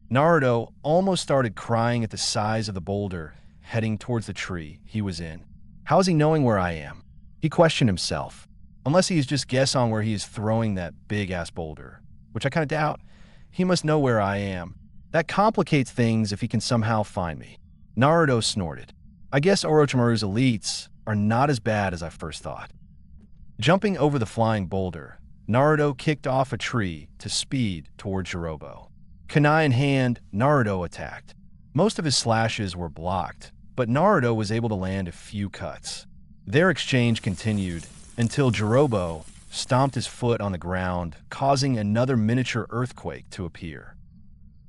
Naruto almost started crying at the size of the boulder heading towards the tree he was in. How is he knowing where I am? He questioned himself. Unless he's just guess on where he is throwing that big-ass boulder, which I kind of doubt. He must know where I am. That complicates things if he can somehow find me. Naruto snorted. I guess Orochimaru's elites are not as bad as I first thought. Jumping over the flying boulder, Naruto kicked off a tree to speed toward Jirobo. Kunai in hand, Naruto attacked. Most of his slashes were blocked, but Naruto was able to land a few cuts. Their exchange continued until Jirobo stomped his foot on the ground, causing another miniature earthquake to appear.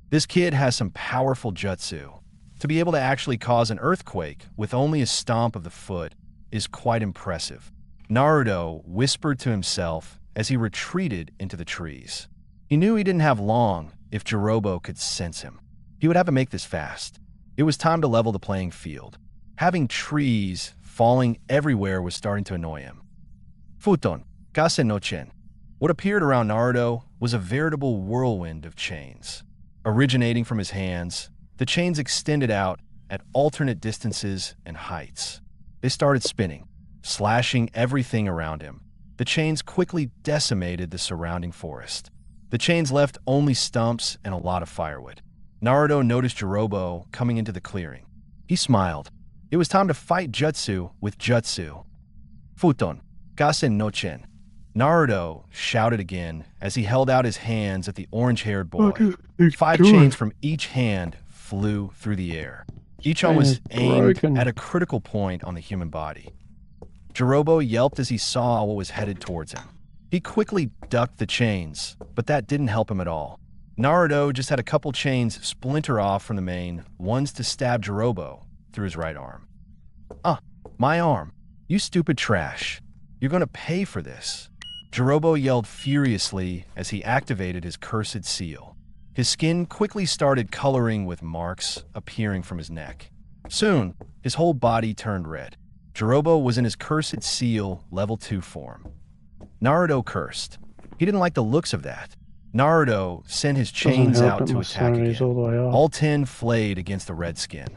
This kid has some powerful jutsu. To be able to actually cause an earthquake with only a stomp of the foot is quite impressive. Naruto whispered to himself as he retreated into the trees. He knew he didn't have long if Jirobo could sense him. He would have to make this fast. It was time to level the playing field. Having trees falling everywhere was starting to annoy him. Futon, Gasen no Chen. What appeared around Naruto was a veritable whirlwind of chains. Originating from his hands, the chains extended out at alternate distances and heights. They started spinning, slashing everything around him. The chains quickly decimated the surrounding forest. The chains left only stumps and a lot of firewood. Naruto noticed Jirobo coming into the clearing. He smiled. It was time to fight jutsu with jutsu. Futon, Gasen no Chen. Naruto shouted again as he held out his hands at the orange-haired boy. 5 chains from each hand flew through the air. Each one was aimed at a critical point on the human body. Jirobo yelped as he saw what was headed towards him. He quickly ducked the chains, but that didn't help him at all. Naruto just had a couple chains splinter off from the main ones to stab Jirobo through his right arm. My arm. You stupid trash. You're going to pay for this. Jirobo yelled furiously as he activated his cursed seal. His skin quickly started coloring with marks appearing from his neck. Soon, his whole body turned red. Jirobo was in his cursed seal level 2 form. Naruto cursed. He didn't like the looks of that. Naruto sent his chains out to attack again. All 10 flayed against the redskin.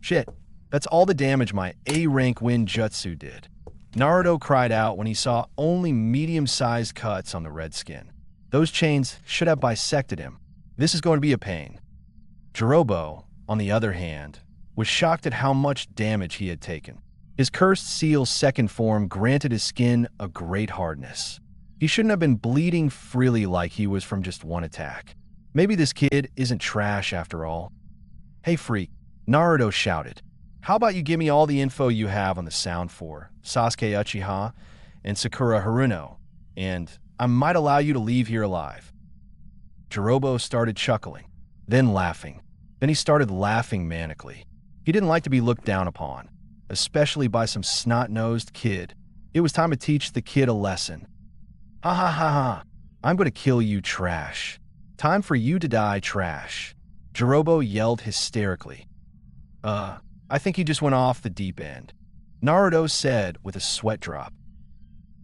Shit, that's all the damage my A-rank wind jutsu did. Naruto cried out when he saw only medium-sized cuts on the redskin. Those chains should have bisected him. This is going to be a pain. Jirobo, on the other hand, was shocked at how much damage he had taken. His cursed seal's second form granted his skin a great hardness. He shouldn't have been bleeding freely like he was from just one attack. Maybe this kid isn't trash after all. Hey freak, Naruto shouted. How about you give me all the info you have on the Sound 4, Sasuke Uchiha, and Sakura Haruno, and I might allow you to leave here alive. Jirobo started chuckling, then laughing. Then he started laughing manically. He didn't like to be looked down upon, especially by some snot-nosed kid. It was time to teach the kid a lesson. Ha ha ha ha. I'm going to kill you, trash. Time for you to die, trash. Jirobo yelled hysterically. I think he just went off the deep end, Naruto said with a sweat drop.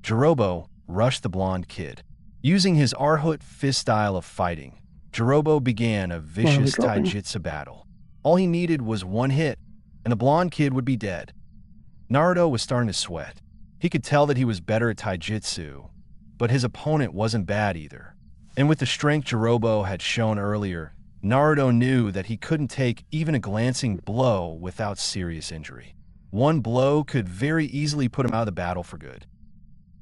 Jirobo rushed the blonde kid. Using his Arhut fist style of fighting, Jirobo began a vicious taijutsu battle. All he needed was one hit, and the blonde kid would be dead. Naruto was starting to sweat. He could tell that he was better at taijutsu, but his opponent wasn't bad either. And with the strength Jirobo had shown earlier, Naruto knew that he couldn't take even a glancing blow without serious injury. One blow could very easily put him out of the battle for good.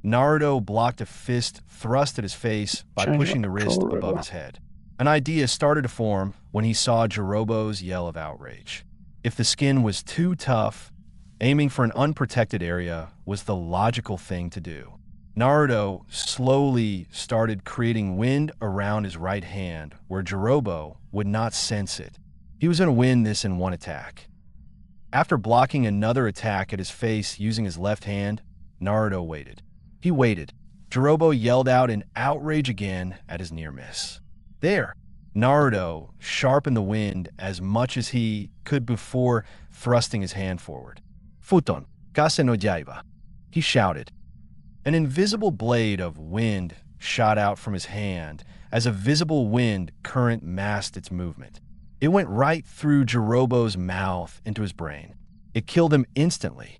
Naruto blocked a fist thrust at his face by pushing the wrist above his head. An idea started to form when he saw Jirobo's yell of outrage. If the skin was too tough, aiming for an unprotected area was the logical thing to do. Naruto slowly started creating wind around his right hand where Jirobo would not sense it. He was going to win this in one attack. After blocking another attack at his face using his left hand, Naruto waited. He waited. Jirobo yelled out in outrage again at his near miss. There! Naruto sharpened the wind as much as he could before thrusting his hand forward. Futon, Kase no Jaiba. He shouted. An invisible blade of wind shot out from his hand as a visible wind current masked its movement. It went right through Jirobo's mouth into his brain. It killed him instantly.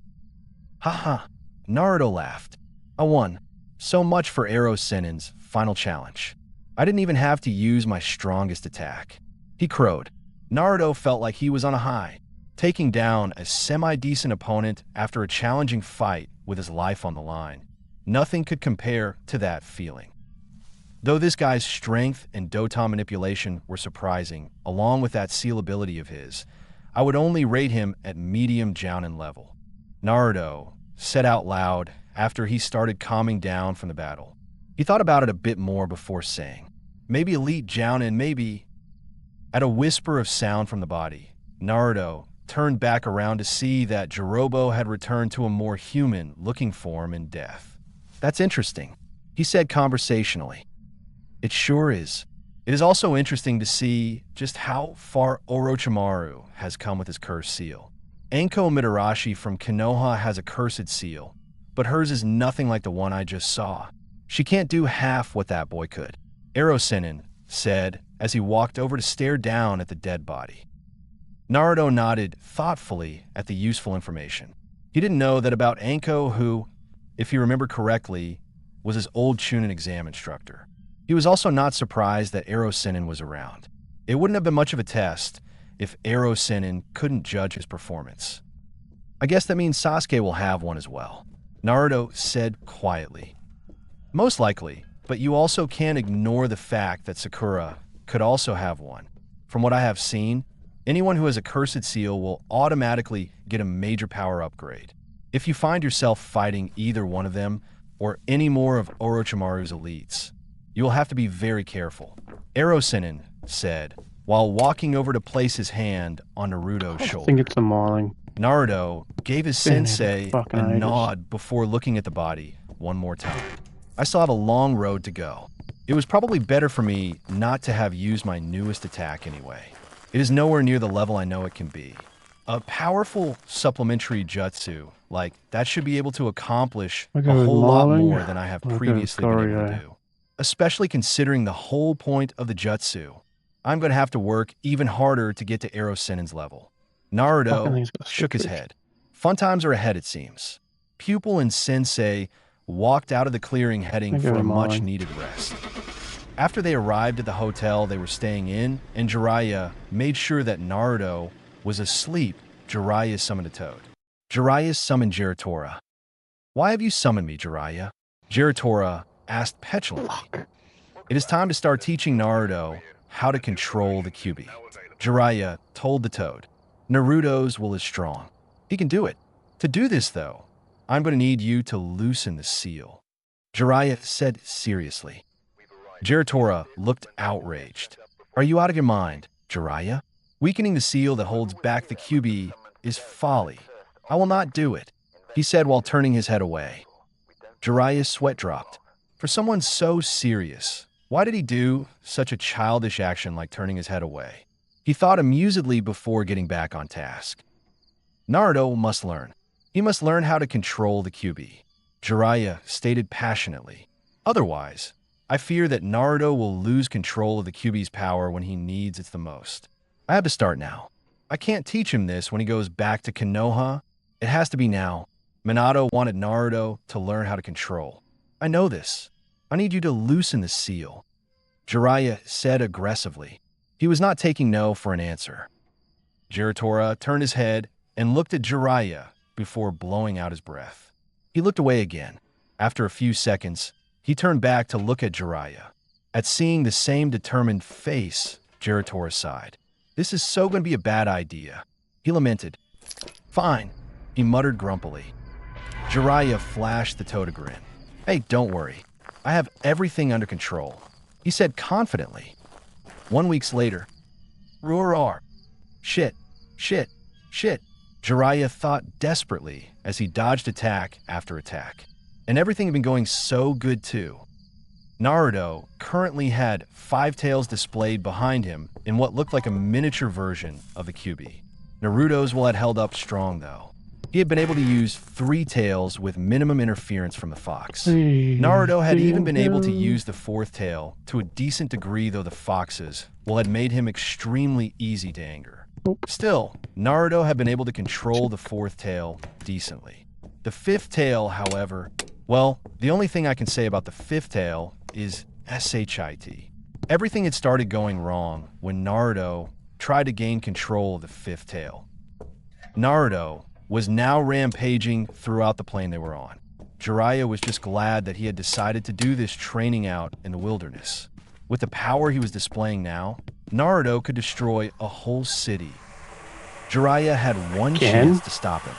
Haha, Naruto laughed. I won. So much for Ero Sennin's final challenge. I didn't even have to use my strongest attack. He crowed. Naruto felt like he was on a high, taking down a semi-decent opponent after a challenging fight with his life on the line. Nothing could compare to that feeling. Though this guy's strength and Dota manipulation were surprising, along with that seal ability of his, I would only rate him at medium jounin level. Naruto said out loud after he started calming down from the battle. He thought about it a bit more before saying, maybe elite jounin, maybe. At a whisper of sound from the body, Naruto turned back around to see that Jirobo had returned to a more human-looking form in death. That's interesting, he said conversationally. It sure is. It is also interesting to see just how far Orochimaru has come with his cursed seal. Anko Mitarashi from Konoha has a cursed seal, but hers is nothing like the one I just saw. She can't do half what that boy could, Erosenin said as he walked over to stare down at the dead body. Naruto nodded thoughtfully at the useful information. He didn't know that about Anko, who, if you remember correctly, was his old Chunin exam instructor. He was also not surprised that Erosenin was around. It wouldn't have been much of a test if Erosenin couldn't judge his performance. I guess that means Sasuke will have one as well, Naruto said quietly. Most likely, but you also can't ignore the fact that Sakura could also have one. From what I have seen, anyone who has a cursed seal will automatically get a major power upgrade. If you find yourself fighting either one of them or any more of Orochimaru's elites, you will have to be very careful, Erosenin said, while walking over to place his hand on Naruto's shoulder. I think it's a mauling. Naruto gave his sensei a nod before looking at the body one more time. I still have a long road to go. It was probably better for me not to have used my newest attack anyway. It is nowhere near the level I know it can be. A powerful supplementary jutsu like that should be able to accomplish a whole lot more than I have previously been able to do. Especially considering the whole point of the jutsu. I'm going to have to work even harder to get to Erosenin's level. Naruto shook his head. Fun times are ahead, it seems. Pupil and sensei walked out of the clearing heading for a much-needed rest. After they arrived at the hotel they were staying in, and Jiraiya made sure that Naruto was asleep, Jiraiya summoned a toad. Jiraiya summoned Jiratora. Why have you summoned me, Jiraiya? Jiratora asked petulantly. It is time to start teaching Naruto how to control the Kyuubi. Jiraiya told the toad. Naruto's will is strong. He can do it. To do this, though, I'm going to need you to loosen the seal, Jiraiya said seriously. Jiratora looked outraged. Are you out of your mind, Jiraiya? Weakening the seal that holds back the Kyuubi is folly. I will not do it, he said while turning his head away. Jiraiya's sweat dropped. For someone so serious, why did he do such a childish action like turning his head away? He thought amusedly before getting back on task. Naruto must learn. He must learn how to control the Kyuubi, Jiraiya stated passionately. Otherwise, I fear that Naruto will lose control of the Kyuubi's power when he needs it the most. I have to start now. I can't teach him this when he goes back to Konoha. It has to be now. Minato wanted Naruto to learn how to control. I know this. I need you to loosen the seal, Jiraiya said aggressively. He was not taking no for an answer. Jiratora turned his head and looked at Jiraiya before blowing out his breath. He looked away again. After a few seconds, he turned back to look at Jiraiya. At seeing the same determined face, Jiratora sighed. This is so going to be a bad idea, he lamented. Fine, he muttered grumpily. Jiraiya flashed the toad a grin. Hey, don't worry. I have everything under control, he said confidently. 1 week later. Roar. Shit. Jiraiya thought desperately as he dodged attack after attack. And everything had been going so good too. Naruto currently had 5 tails displayed behind him in what looked like a miniature version of the Kyuubi. Naruto's will had held up strong though. He had been able to use 3 tails with minimum interference from the fox. Naruto had even been able to use the 4th tail to a decent degree, though the fox's will had made him extremely easy to anger. Still, Naruto had been able to control the 4th tail decently. The 5th tail, however, well, the only thing I can say about the 5th tail is SHIT. Everything had started going wrong when Naruto tried to gain control of the 5th tail. Naruto was now rampaging throughout the plane they were on. Jiraiya was just glad that he had decided to do this training out in the wilderness. With the power he was displaying now, Naruto could destroy a whole city. Jiraiya had one chance to stop him.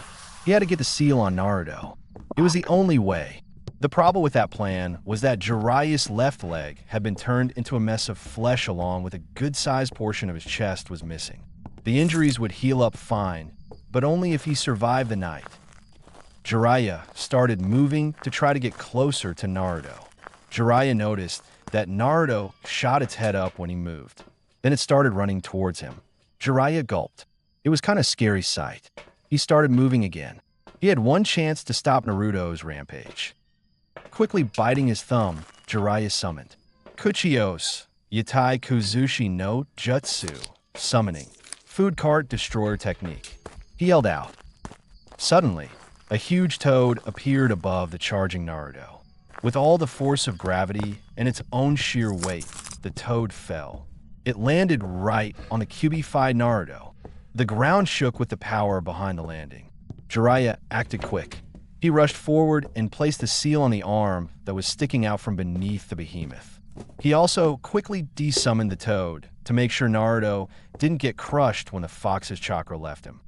He had to get the seal on Naruto. It was the only way. The problem with that plan was that Jiraiya's left leg had been turned into a mess of flesh, along with a good-sized portion of his chest was missing. The injuries would heal up fine, but only if he survived the night. Jiraiya started moving to try to get closer to Naruto. Jiraiya noticed that Naruto shot its head up when he moved. Then it started running towards him. Jiraiya gulped. It was kind of a scary sight. He started moving again. He had one chance to stop Naruto's rampage. Quickly biting his thumb, Jiraiya summoned. Kuchios, Yatai Kuzushi no Jutsu, summoning. Food cart destroyer technique. He yelled out. Suddenly, a huge toad appeared above the charging Naruto. With all the force of gravity and its own sheer weight, the toad fell. It landed right on the cubified Naruto. The ground shook with the power behind the landing. Jiraiya acted quick. He rushed forward and placed the seal on the arm that was sticking out from beneath the behemoth. He also quickly desummoned the toad to make sure Naruto didn't get crushed when the fox's chakra left him.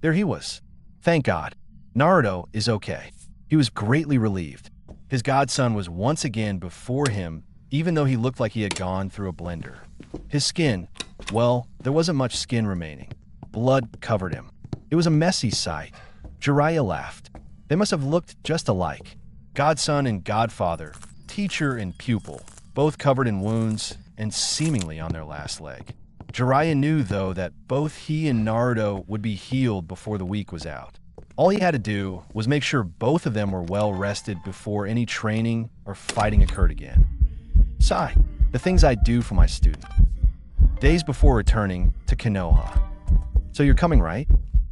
There he was. Thank God. Naruto is okay. He was greatly relieved. His godson was once again before him, even though he looked like he had gone through a blender. His skin, well, there wasn't much skin remaining. Blood covered him. It was a messy sight. Jiraiya laughed. They must have looked just alike. Godson and godfather, teacher and pupil, both covered in wounds and seemingly on their last leg. Jiraiya knew, though, that both he and Naruto would be healed before the week was out. All he had to do was make sure both of them were well rested before any training or fighting occurred again. Sigh, the things I do for my student. Days before returning to Konoha. So you're coming, right?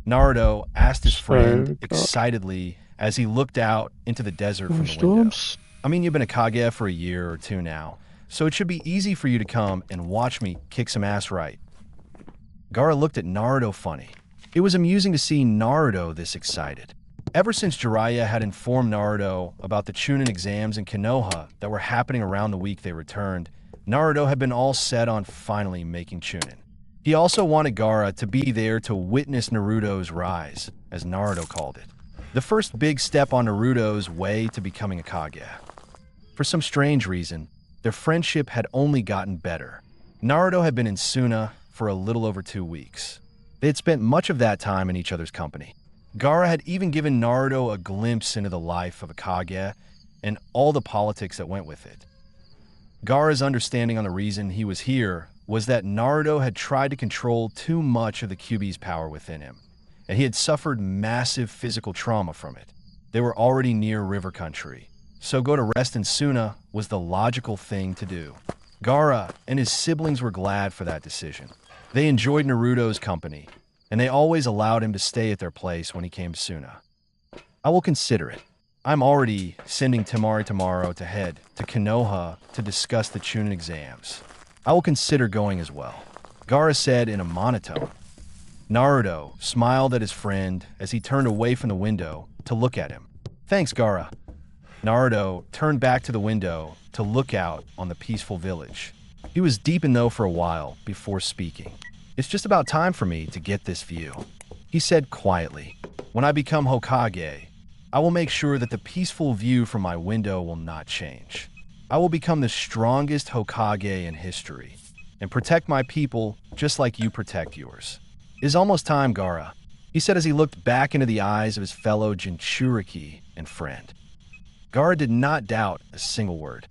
Naruto asked his friend excitedly as he looked out into the desert from the window. I mean, you've been a Kage for a year or two now, so it should be easy for you to come and watch me kick some ass, right? Gaara looked at Naruto funny. It was amusing to see Naruto this excited. Ever since Jiraiya had informed Naruto about the Chunin exams in Konoha that were happening around the week they returned, Naruto had been all set on finally making Chunin. He also wanted Gaara to be there to witness Naruto's rise, as Naruto called it. The first big step on Naruto's way to becoming a Kage. For some strange reason, their friendship had only gotten better. Naruto had been in Suna for a little over 2 weeks. They had spent much of that time in each other's company. Gaara had even given Naruto a glimpse into the life of a Kage and all the politics that went with it. Gaara's understanding on the reason he was here was that Naruto had tried to control too much of the Kyuubi's power within him, and he had suffered massive physical trauma from it. They were already near river country, so go to rest in Suna was the logical thing to do. Gaara and his siblings were glad for that decision. They enjoyed Naruto's company, and they always allowed him to stay at their place when he came to Suna. I will consider it. I'm already sending Temari tomorrow to head to Konoha to discuss the Chunin exams. I will consider going as well, Gaara said in a monotone. Naruto smiled at his friend as he turned away from the window to look at him. Thanks, Gaara. Naruto turned back to the window to look out on the peaceful village. He was deep in though for a while before speaking. It's just about time for me to get this view. He said quietly, when I become Hokage, I will make sure that the peaceful view from my window will not change. I will become the strongest Hokage in history and protect my people just like you protect yours. It is almost time, Gaara, he said as he looked back into the eyes of his fellow Jinchuriki and friend. Gaara did not doubt a single word.